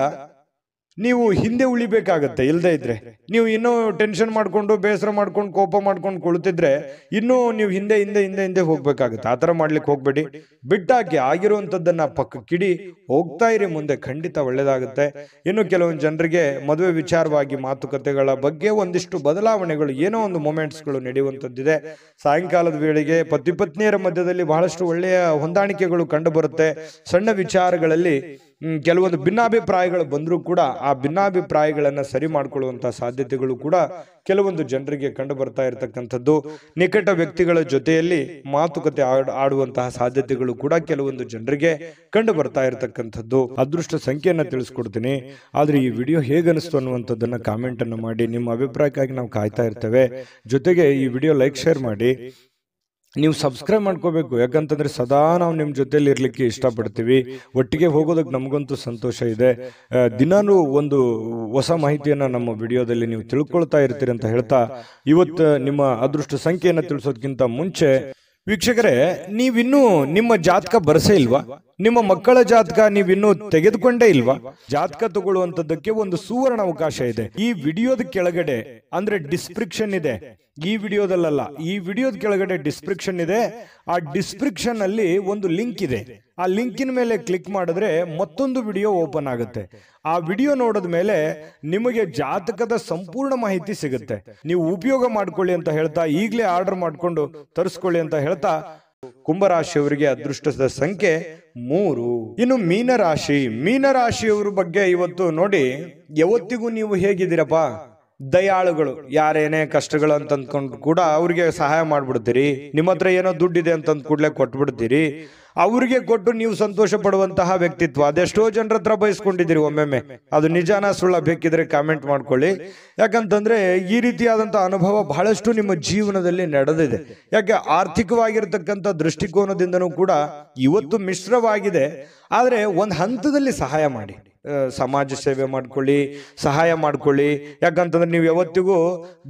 ನೀವು ಹಿಂದೆ ಉಳಿಬೇಕಾಗತ್ತೆ. ಇಲ್ಲದೆ ಇದ್ರೆ ನೀವು ಇನ್ನೂ ಟೆನ್ಷನ್ ಮಾಡ್ಕೊಂಡು, ಬೇಸರ ಮಾಡ್ಕೊಂಡು, ಕೋಪ ಮಾಡ್ಕೊಂಡು ಕುಳಿತಿದ್ರೆ ಇನ್ನೂ ನೀವು ಹಿಂದೆ ಹಿಂದೆ ಹಿಂದೆ ಹಿಂದೆ ಹೋಗ್ಬೇಕಾಗತ್ತೆ. ಆತರ ಮಾಡ್ಲಿಕ್ಕೆ ಹೋಗ್ಬೇಡಿ. ಬಿಟ್ಟಾಕಿ, ಆಗಿರುವಂತದ್ದನ್ನ ಪಕ್ಕಕ್ಕಿಡಿ, ಹೋಗ್ತಾ ಇರಿ ಮುಂದೆ. ಖಂಡಿತ ಒಳ್ಳೇದಾಗುತ್ತೆ. ಇನ್ನು ಕೆಲವೊಂದು ಜನರಿಗೆ ಮದುವೆ ವಿಚಾರವಾಗಿ ಮಾತುಕತೆಗಳ ಬಗ್ಗೆ ಒಂದಿಷ್ಟು ಬದಲಾವಣೆಗಳು, ಏನೋ ಒಂದು ಮೊಮೆಂಟ್ಸ್ಗಳು ನಡೆಯುವಂತದ್ದಿದೆ. ಸಾಯಂಕಾಲದ ವೇಳೆಗೆ ಪತಿ ಪತ್ನಿಯರ ಮಧ್ಯದಲ್ಲಿ ಬಹಳಷ್ಟು ಒಳ್ಳೆಯ ಹೊಂದಾಣಿಕೆಗಳು ಕಂಡು ಬರುತ್ತೆ. ಸಣ್ಣ ವಿಚಾರಗಳಲ್ಲಿ ಕೆಲವೊಂದು ಭಿನ್ನಾಭಿಪ್ರಾಯಗಳು ಬಂದರೂ ಕೂಡ ಆ ಭಿನ್ನಾಭಿಪ್ರಾಯಗಳನ್ನ ಸರಿ ಮಾಡಿಕೊಳ್ಳುವಂತಹ ಸಾಧ್ಯತೆಗಳು ಕೂಡ ಕೆಲವೊಂದು ಜನರಿಗೆ ಕಂಡು ಬರ್ತಾ ಇರತಕ್ಕಂಥದ್ದು. ನಿಕಟ ವ್ಯಕ್ತಿಗಳ ಜೊತೆಯಲ್ಲಿ ಮಾತುಕತೆ ಆಡುವಂತಹ ಸಾಧ್ಯತೆಗಳು ಕೂಡ ಕೆಲವೊಂದು ಜನರಿಗೆ ಕಂಡು ಬರ್ತಾ ಇರತಕ್ಕಂಥದ್ದು. ಅದೃಷ್ಟ ಸಂಖ್ಯೆಯನ್ನ ತಿಳಿಸ್ಕೊಡ್ತೀನಿ. ಆದ್ರೆ ಈ ವಿಡಿಯೋ ಹೇಗನಿಸ್ತು ಅನ್ನುವಂಥದ್ದನ್ನ ಕಾಮೆಂಟ್ ಅನ್ನು ಮಾಡಿ. ನಿಮ್ಮ ಅಭಿಪ್ರಾಯಕ್ಕಾಗಿ ನಾವು ಕಾಯ್ತಾ ಇರ್ತೇವೆ. ಜೊತೆಗೆ ಈ ವಿಡಿಯೋ ಲೈಕ್, ಶೇರ್ ಮಾಡಿ. ನೀವು ಸಬ್ಸ್ಕ್ರೈಬ್ ಮಾಡ್ಕೋಬೇಕು. ಯಾಕಂತಂದ್ರೆ ಸದಾ ನಾವು ನಿಮ್ಮ ಜೊತೆಲಿ ಇರ್ಲಿಕ್ಕೆ ಇಷ್ಟಪಡ್ತೀವಿ. ಒಟ್ಟಿಗೆ ಹೋಗೋದಕ್ಕೆ ನಮಗಂತೂ ಸಂತೋಷ ಇದೆ. ದಿನಾನು ಒಂದು ಹೊಸ ಮಾಹಿತಿಯನ್ನ ನಮ್ಮ ವಿಡಿಯೋದಲ್ಲಿ ನೀವು ತಿಳ್ಕೊಳ್ತಾ ಇರ್ತೀರಿ ಅಂತ ಹೇಳ್ತಾ, ಇವತ್ತು ನಿಮ್ಮ ಅದೃಷ್ಟ ಸಂಖ್ಯೆಯನ್ನು ತಿಳಿಸೋದಕ್ಕಿಂತ ಮುಂಚೆ ವೀಕ್ಷಕರೇ, ನೀವಿನ್ನೂ ನಿಮ್ಮ ಜಾತಕ ಬರಸೇ ಇಲ್ವಾ? ನಿಮ್ಮ ಮಕ್ಕಳ ಜಾತಕ ನೀವಿನ್ನೂ ತೆಗೆದುಕೊಂಡೇ ಇಲ್ವಾ? ಜಾತಕ ತಗೊಳ್ಳುವಂತದ್ದಕ್ಕೆ ಒಂದು ಸುವರ್ಣ ಅವಕಾಶ ಇದೆ. ಈ ವಿಡಿಯೋದ ಕೆಳಗಡೆ ಅಂದ್ರೆ ಡಿಸ್ಕ್ರಿಪ್ಷನ್ ಇದೆ. ಈ ವಿಡಿಯೋದಲ್ಲ, ಈ ವಿಡಿಯೋದ ಕೆಳಗಡೆ ಡಿಸ್ಕ್ರಿಪ್ಷನ್ ಇದೆ. ಆ ಡಿಸ್ಕ್ರಿಪ್ಷನ್ ಅಲ್ಲಿ ಒಂದು ಲಿಂಕ್ ಇದೆ. ಆ ಲಿಂಕಿನ ಮೇಲೆ ಕ್ಲಿಕ್ ಮಾಡಿದ್ರೆ ಮತ್ತೊಂದು ವಿಡಿಯೋ ಓಪನ್ ಆಗುತ್ತೆ. ಆ ವಿಡಿಯೋ ನೋಡಿದ ಮೇಲೆ ನಿಮಗೆ ಜಾತಕದ ಸಂಪೂರ್ಣ ಮಾಹಿತಿ ಸಿಗುತ್ತೆ. ನೀವು ಉಪಯೋಗ ಮಾಡ್ಕೊಳ್ಳಿ ಅಂತ ಹೇಳ್ತಾ, ಈಗಲೇ ಆರ್ಡರ್ ಮಾಡ್ಕೊಂಡು ತರಿಸ್ಕೊಳ್ಳಿ ಅಂತ ಹೇಳ್ತಾ, ಕುಂಭರಾಶಿಯವರಿಗೆ ಅದೃಷ್ಟದ ಸಂಖ್ಯೆ 3. ಇನ್ನು ಮೀನರಾಶಿಯವರ ಬಗ್ಗೆ ಇವತ್ತು ನೋಡಿ. ಯಾವತ್ತಿಗೂ ನೀವು ಹೇಗಿದ್ದೀರಪ್ಪ? ದಯಾಳುಗಳು. ಯಾರೇನೇ ಕಷ್ಟಗಳು ಅಂತ ಅಂದ್ಕೊಂಡು ಕೂಡ ಅವ್ರಿಗೆ ಸಹಾಯ ಮಾಡ್ಬಿಡ್ತೀರಿ. ನಿಮ್ಮ ಹತ್ರ ಏನೋ ದುಡ್ಡಿದೆ ಅಂತಂದ್ ಕೂಡಲೇ ಕೊಟ್ಬಿಡ್ತೀರಿ. ಅವ್ರಿಗೆ ಕೊಟ್ಟು ನೀವು ಸಂತೋಷ ಪಡುವಂತಹ ವ್ಯಕ್ತಿತ್ವ ಅದೆಷ್ಟೋ ಜನರ ಹತ್ರ ಬಯಸ್ಕೊಂಡಿದ್ದೀರಿ ಒಮ್ಮೆಮ್ಮೆ. ಅದು ನಿಜಾನ ಸುಳ್ಳ ಬೇಕಿದ್ರೆ ಕಾಮೆಂಟ್ ಮಾಡ್ಕೊಳ್ಳಿ. ಯಾಕಂತಂದ್ರೆ ಈ ರೀತಿಯಾದಂತಹ ಅನುಭವ ಬಹಳಷ್ಟು ನಿಮ್ಮ ಜೀವನದಲ್ಲಿ ನಡೆದಿದೆ. ಯಾಕೆ ಆರ್ಥಿಕವಾಗಿರ್ತಕ್ಕಂಥ ದೃಷ್ಟಿಕೋನದಿಂದನೂ ಕೂಡ ಇವತ್ತು ಮಿಶ್ರವಾಗಿದೆ. ಆದ್ರೆ ಒಂದು ಹಂತದಲ್ಲಿ ಸಹಾಯ ಮಾಡಿ, ಸಮಾಜ ಸೇವೆ ಮಾಡ್ಕೊಳ್ಳಿ, ಸಹಾಯ ಮಾಡ್ಕೊಳ್ಳಿ. ಯಾಕಂತಂದ್ರೆ ನೀವು ಯಾವತ್ತಿಗೂ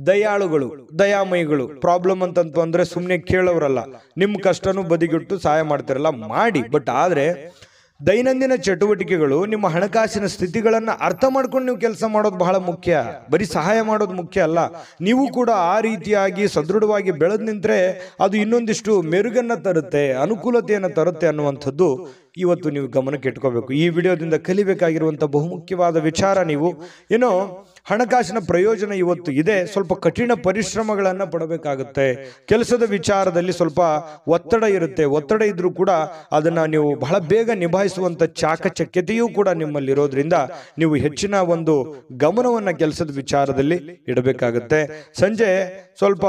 ದಯಾಳುಗಳು, ದಯಾಮಯಿಗಳು. ಪ್ರಾಬ್ಲಮ್ ಅಂತಂತು ಅಂದ್ರೆ ಸುಮ್ಮನೆ ಕೇಳೋರಲ್ಲ, ನಿಮ್ಮ ಕಷ್ಟನೂ ಬದಿಗಿಟ್ಟು ಸಹಾಯ ಮಾಡ್ತಿರಲ್ಲ, ಮಾಡಿ. ಬಟ್ ಆದ್ರೆ ದೈನಂದಿನ ಚಟುವಟಿಕೆಗಳು ನಿಮ್ಮ ಹಣಕಾಸಿನ ಸ್ಥಿತಿಗಳನ್ನು ಅರ್ಥ ಮಾಡ್ಕೊಂಡು ನೀವು ಕೆಲಸ ಮಾಡೋದು ಬಹಳ ಮುಖ್ಯ. ಬರೀ ಸಹಾಯ ಮಾಡೋದು ಮುಖ್ಯ ಅಲ್ಲ, ನೀವು ಕೂಡ ಆ ರೀತಿಯಾಗಿ ಸದೃಢವಾಗಿ ಬೆಳೆದು ನಿಂತರೆ ಅದು ಇನ್ನೊಂದಿಷ್ಟು ಮೆರುಗನ್ನು ತರುತ್ತೆ, ಅನುಕೂಲತೆಯನ್ನು ತರುತ್ತೆ ಅನ್ನುವಂಥದ್ದು ಇವತ್ತು ನೀವು ಗಮನಕ್ಕೆ ಇಟ್ಕೋಬೇಕು. ಈ ವಿಡಿಯೋದಿಂದ ಕಲಿಬೇಕಾಗಿರುವಂಥ ಬಹುಮುಖ್ಯವಾದ ವಿಚಾರ, ನೀವು ಏನೋ ಹಣಕಾಸಿನ ಪ್ರಯೋಜನ ಇವತ್ತು ಇದೆ, ಸ್ವಲ್ಪ ಕಠಿಣ ಪರಿಶ್ರಮಗಳನ್ನು ಪಡಬೇಕಾಗುತ್ತೆ. ಕೆಲಸದ ವಿಚಾರದಲ್ಲಿ ಸ್ವಲ್ಪ ಒತ್ತಡ ಇರುತ್ತೆ, ಒತ್ತಡ ಇದ್ರೂ ಕೂಡ ಅದನ್ನು ನೀವು ಬಹಳ ಬೇಗ ನಿಭಾಯಿಸುವಂಥ ಚಾಕಚಕ್ಯತೆಯೂ ಕೂಡ ನಿಮ್ಮಲ್ಲಿರೋದ್ರಿಂದ ನೀವು ಹೆಚ್ಚಿನ ಒಂದು ಗಮನವನ್ನು ಕೆಲಸದ ವಿಚಾರದಲ್ಲಿ ಇಡಬೇಕಾಗುತ್ತೆ. ಸಂಜೆ ಸ್ವಲ್ಪ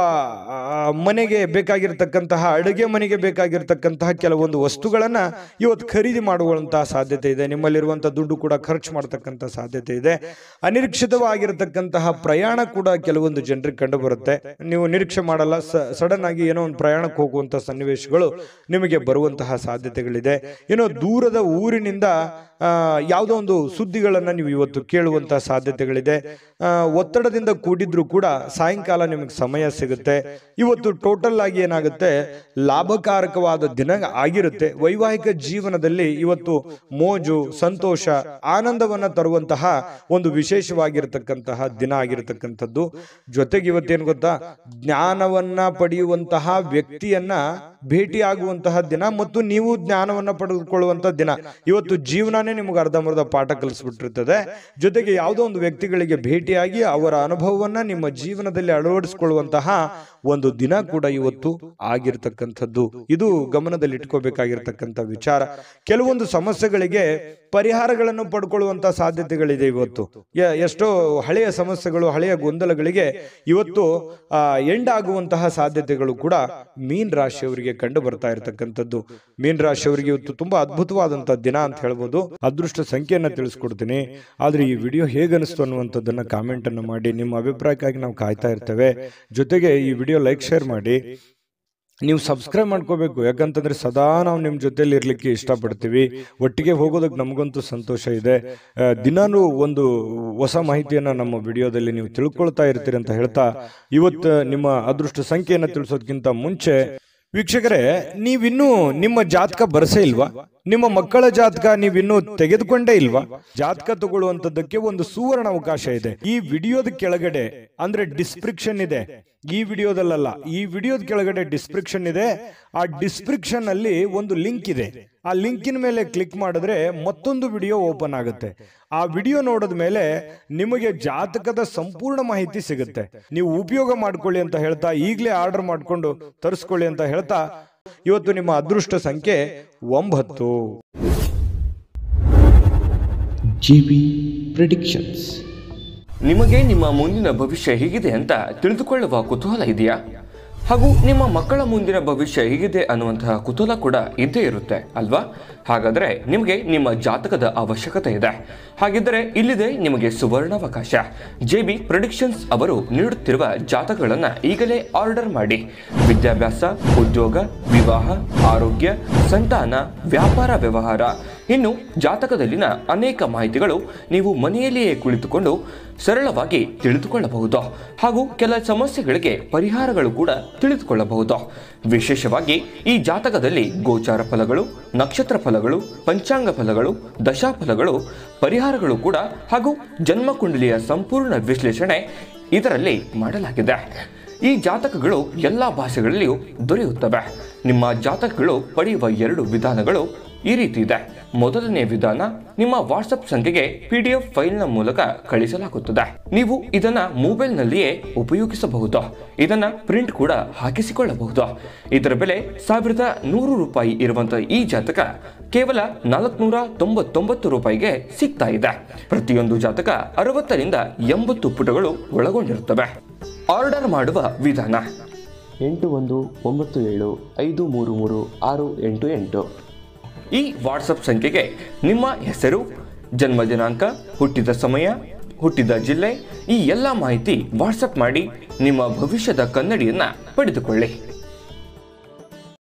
ಮನೆಗೆ ಬೇಕಾಗಿರ್ತಕ್ಕಂತಹ, ಅಡುಗೆ ಮನೆಗೆ ಬೇಕಾಗಿರ್ತಕ್ಕಂತಹ ಕೆಲವೊಂದು ವಸ್ತುಗಳನ್ನು ಇವತ್ತು ಖರೀದಿ ಮಾಡುವಂತಹ ಸಾಧ್ಯತೆ ಇದೆ. ನಿಮ್ಮಲ್ಲಿರುವಂಥ ದುಡ್ಡು ಕೂಡ ಖರ್ಚು ಮಾಡತಕ್ಕಂಥ ಸಾಧ್ಯತೆ ಇದೆ. ಅನಿರೀಕ್ಷಿತವಾಗಿರತಕ್ಕಂತಹ ಪ್ರಯಾಣ ಕೂಡ ಕೆಲವೊಂದು ಜನರಿಗೆ ಕಂಡು ಬರುತ್ತೆ. ನೀವು ನಿರೀಕ್ಷೆ ಮಾಡಲ್ಲ, ಸಡನ್ ಆಗಿ ಏನೋ ಒಂದು ಪ್ರಯಾಣಕ್ಕೆ ಹೋಗುವಂತಹ ಸನ್ನಿವೇಶಗಳು ನಿಮಗೆ ಬರುವಂತಹ ಸಾಧ್ಯತೆಗಳಿದೆ. ಏನೋ ದೂರದ ಊರಿನಿಂದ ಯಾವುದೋ ಒಂದು ಸುದ್ದಿಗಳನ್ನು ನೀವು ಇವತ್ತು ಕೇಳುವಂತಹ ಸಾಧ್ಯತೆಗಳಿದೆ. ಒತ್ತಡದಿಂದ ಕೂಡಿದ್ರೂ ಕೂಡ ಸಾಯಂಕಾಲ ನಿಮಗೆ ಸಮಯ ಸಿಗುತ್ತೆ. ಇವತ್ತು ಟೋಟಲ್ ಆಗಿ ಏನಾಗುತ್ತೆ, ಲಾಭಕಾರಕವಾದ ದಿನ ಆಗಿರುತ್ತೆ. ವೈವಾಹಿಕ ಜೀವನದಲ್ಲಿ ಇವತ್ತು ಮೋಜು, ಸಂತೋಷ, ಆನಂದವನ್ನ ತರುವಂತಹ ಒಂದು ವಿಶೇಷವಾಗಿರತಕ್ಕಂತಹ ದಿನ ಆಗಿರತಕ್ಕಂಥದ್ದು. ಜೊತೆಗೆ ಇವತ್ತೇನು ಗೊತ್ತಾ, ಜ್ಞಾನವನ್ನ ಪಡೆಯುವಂತಹ ವ್ಯಕ್ತಿಯನ್ನ ಭೇಟಿಯಾಗುವಂತಹ ದಿನ ಮತ್ತು ನೀವು ಜ್ಞಾನವನ್ನ ಪಡೆದುಕೊಳ್ಳುವಂತಹ ದಿನ. ಇವತ್ತು ಜೀವನನೇ ನಿಮಗೆ ಅರ್ಧಂಬರ್ಧ ಪಾಠ ಕಲಿಸ್ಬಿಟ್ಟಿರ್ತದೆ. ಜೊತೆಗೆ ಯಾವುದೋ ಒಂದು ವ್ಯಕ್ತಿಗಳಿಗೆ ಭೇಟಿಯಾಗಿ ಅವರ ಅನುಭವವನ್ನ ನಿಮ್ಮ ಜೀವನದಲ್ಲಿ ಅಳವಡಿಸಿಕೊಳ್ಳುವಂತಹ ಒಂದು ದಿನ ಕೂಡ ಇವತ್ತು ಆಗಿರ್ತಕ್ಕಂಥದ್ದು. ಇದು ಗಮನದಲ್ಲಿ ಇಟ್ಕೋಬೇಕಾಗಿರ್ತಕ್ಕಂಥ ವಿಚಾರ. ಕೆಲವೊಂದು ಸಮಸ್ಯೆಗಳಿಗೆ ಪರಿಹಾರಗಳನ್ನು ಪಡ್ಕೊಳ್ಳುವಂತಹ ಸಾಧ್ಯತೆಗಳಿದೆ. ಇವತ್ತು ಎಷ್ಟೋ ಹಳೆಯ ಸಮಸ್ಯೆಗಳು, ಹಳೆಯ ಗೊಂದಲಗಳಿಗೆ ಇವತ್ತು ಎಂಡ್ ಆಗುವಂತಹ ಸಾಧ್ಯತೆಗಳು ಕೂಡ ಮೀನ್ ರಾಶಿಯವರಿಗೆ ಕಂಡು ಬರ್ತಾ ಇರತಕ್ಕಂಥದ್ದು. ಮೀನ್ ರಾಶಿಯವರಿಗೆ ಇವತ್ತು ತುಂಬಾ ಅದ್ಭುತವಾದಂತಹ ದಿನ ಅಂತ ಹೇಳ್ಬೋದು. ಅದೃಷ್ಟ ಸಂಖ್ಯೆಯನ್ನ ತಿಳಿಸ್ಕೊಡ್ತೀನಿ, ಆದ್ರೆ ಈ ವಿಡಿಯೋ ಹೇಗನಿಸ್ತು ಅನ್ನುವಂಥದ್ದನ್ನ ಕಾಮೆಂಟ್ ಅನ್ನು ಮಾಡಿ. ನಿಮ್ಮ ಅಭಿಪ್ರಾಯಕ್ಕಾಗಿ ನಾವು ಕಾಯ್ತಾ ಇರ್ತೇವೆ. ಜೊತೆಗೆ ಈ ವಿಡಿಯೋ ಲೈಕ್, ಶೇರ್ ಮಾಡಿ. ನೀವು ಸಬ್ಸ್ಕ್ರೈಬ್ ಮಾಡ್ಕೋಬೇಕು, ಯಾಕಂತಂದ್ರೆ ಸದಾ ನಾವು ನಿಮ್ಮ ಜೊತೆಲಿ ಇರ್ಲಿಕ್ಕೆ ಇಷ್ಟಪಡ್ತೀವಿ. ಒಟ್ಟಿಗೆ ಹೋಗೋದಕ್ಕೆ ನಮಗಂತೂ ಸಂತೋಷ ಇದೆ. ದಿನಾನು ಒಂದು ಹೊಸ ಮಾಹಿತಿಯನ್ನ ನಮ್ಮ ವಿಡಿಯೋದಲ್ಲಿ ನೀವು ತಿಳ್ಕೊಳ್ತಾ ಇರ್ತೀರಿ ಅಂತ ಹೇಳ್ತಾ, ಇವತ್ತು ನಿಮ್ಮ ಅದೃಷ್ಟ ಸಂಖ್ಯೆಯನ್ನು ತಿಳಿಸೋದಕ್ಕಿಂತ ಮುಂಚೆ ವೀಕ್ಷಕರೇ, ನೀವಿನ್ನೂ ನಿಮ್ಮ ಜಾತಕ ಬರಸೇ ಇಲ್ವಾ? ನಿಮ್ಮ ಮಕ್ಕಳ ಜಾತಕ ನೀವಿನ್ನೂ ತೆಗೆದುಕೊಂಡೇ ಇಲ್ವಾ? ಜಾತಕ ತಗೊಳ್ಳುವಂತದ್ದಕ್ಕೆ ಒಂದು ಸುವರ್ಣ ಅವಕಾಶ ಇದೆ. ಈ ವಿಡಿಯೋದ ಕೆಳಗಡೆ ಅಂದ್ರೆ ಡಿಸ್ಕ್ರಿಪ್ಷನ್ ಇದೆ, ಈ ವಿಡಿಯೋದಲ್ಲ, ಈ ವಿಡಿಯೋದ ಕೆಳಗಡೆ ಡಿಸ್ಕ್ರಿಪ್ಷನ್ ಇದೆ. ಆ ಡಿಸ್ಕ್ರಿಪ್ಷನ್ ಅಲ್ಲಿ ಒಂದು ಲಿಂಕ್ ಇದೆ. ಆ ಲಿಂಕಿನ ಮೇಲೆ ಕ್ಲಿಕ್ ಮಾಡಿದ್ರೆ ಮತ್ತೊಂದು ವಿಡಿಯೋ ಓಪನ್ ಆಗುತ್ತೆ. ಆ ವಿಡಿಯೋ ನೋಡಿದ ಮೇಲೆ ನಿಮಗೆ ಜಾತಕದ ಸಂಪೂರ್ಣ ಮಾಹಿತಿ ಸಿಗುತ್ತೆ. ನೀವು ಉಪಯೋಗ ಮಾಡ್ಕೊಳ್ಳಿ ಅಂತ ಹೇಳ್ತಾ, ಈಗಲೇ ಆರ್ಡರ್ ಮಾಡಿಕೊಂಡು ತರಿಸ್ಕೊಳ್ಳಿ ಅಂತ ಹೇಳ್ತಾ, ಇವತ್ತು ನಿಮ್ಮ ಅದೃಷ್ಟ ಸಂಖ್ಯೆ 9. JB predictions. ನಿಮಗೆ ನಿಮ್ಮ ಮುಂದಿನ ಭವಿಷ್ಯ ಹೇಗಿದೆ ಅಂತ ತಿಳಿದುಕೊಳ್ಳುವ ಕುತೂಹಲ ಇದೆಯಾ? ಹಾಗೂ ನಿಮ್ಮ ಮಕ್ಕಳ ಮುಂದಿನ ಭವಿಷ್ಯ ಹೇಗಿದೆ ಅನ್ನುವಂತಹ ಕುತೂಹಲ ಕೂಡ ಇದ್ದೇ ಇರುತ್ತೆ ಅಲ್ವಾ? ಹಾಗಾದರೆ ನಿಮಗೆ ನಿಮ್ಮ ಜಾತಕದ ಅವಶ್ಯಕತೆ ಇದೆ. ಹಾಗಿದ್ದರೆ ಇಲ್ಲಿದೆ ನಿಮಗೆ ಸುವರ್ಣಾವಕಾಶ. JB ಪ್ರೆಡಿಕ್ಷನ್ಸ್ ಅವರು ನೀಡುತ್ತಿರುವ ಜಾತಕಗಳನ್ನು ಈಗಲೇ ಆರ್ಡರ್ ಮಾಡಿ. ವಿದ್ಯಾಭ್ಯಾಸ, ಉದ್ಯೋಗ, ವಿವಾಹ, ಆರೋಗ್ಯ, ಸಂತಾನ, ವ್ಯಾಪಾರ ವ್ಯವಹಾರ, ಇನ್ನು ಜಾತಕದಲ್ಲಿನ ಅನೇಕ ಮಾಹಿತಿಗಳು ನೀವು ಮನೆಯಲ್ಲಿಯೇ ಕುಳಿತುಕೊಂಡು ಸರಳವಾಗಿ ತಿಳಿದುಕೊಳ್ಳಬಹುದು. ಹಾಗೂ ಕೆಲ ಸಮಸ್ಯೆಗಳಿಗೆ ಪರಿಹಾರಗಳು ಕೂಡ ತಿಳಿದುಕೊಳ್ಳಬಹುದು. ವಿಶೇಷವಾಗಿ ಈ ಜಾತಕದಲ್ಲಿ ಗೋಚಾರ ಫಲಗಳು, ನಕ್ಷತ್ರ ಫಲಗಳು, ಪಂಚಾಂಗ ಫಲಗಳು, ದಶಾಫಲಗಳು, ಪರಿಹಾರಗಳು ಕೂಡ ಹಾಗೂ ಜನ್ಮಕುಂಡಲಿಯ ಸಂಪೂರ್ಣ ವಿಶ್ಲೇಷಣೆ ಇದರಲ್ಲಿ ಮಾಡಲಾಗಿದೆ. ಈ ಜಾತಕಗಳು ಎಲ್ಲ ಭಾಷೆಗಳಲ್ಲಿಯೂ ದೊರೆಯುತ್ತವೆ. ನಿಮ್ಮ ಜಾತಕಗಳು ಪಡೆಯುವ 2 ವಿಧಾನಗಳು ಈ ರೀತಿ ಇದೆ. ಮೊದಲನೇ ವಿಧಾನ, ನಿಮ್ಮ ವಾಟ್ಸಪ್ ಸಂಖ್ಯೆಗೆ PDF ಫೈಲ್ನ ಮೂಲಕ ಕಳಿಸಲಾಗುತ್ತದೆ. ನೀವು ಇದನ್ನ ಮೊಬೈಲ್ನಲ್ಲಿಯೇ ಉಪಯೋಗಿಸಬಹುದು. ಇದನ್ನ ಪ್ರಿಂಟ್ ಕೂಡ ಹಾಕಿಸಿಕೊಳ್ಳಬಹುದು. ಇದರ ಬೆಲೆ 1100 ರೂಪಾಯಿ ಇರುವಂತಹ ಈ ಜಾತಕ ಕೇವಲ 499 ರೂಪಾಯಿಗೆ ಸಿಗ್ತಾ ಇದೆ. ಪ್ರತಿಯೊಂದು ಜಾತಕ 60 ರಿಂದ 80 ಪುಟಗಳು ಒಳಗೊಂಡಿರುತ್ತವೆ. ಆರ್ಡರ್ ಮಾಡುವ ವಿಧಾನ: 8197533688. ಈ ವಾಟ್ಸಪ್ ಸಂಖ್ಯೆಗೆ ನಿಮ್ಮ ಹೆಸರು, ಜನ್ಮ ದಿನಾಂಕ, ಹುಟ್ಟಿದ ಸಮಯ, ಹುಟ್ಟಿದ ಜಿಲ್ಲೆ, ಈ ಎಲ್ಲ ಮಾಹಿತಿ ವಾಟ್ಸಪ್ ಮಾಡಿ ನಿಮ್ಮ ಭವಿಷ್ಯದ ಕನ್ನಡಿಯನ್ನ ಪಡೆದುಕೊಳ್ಳಿ.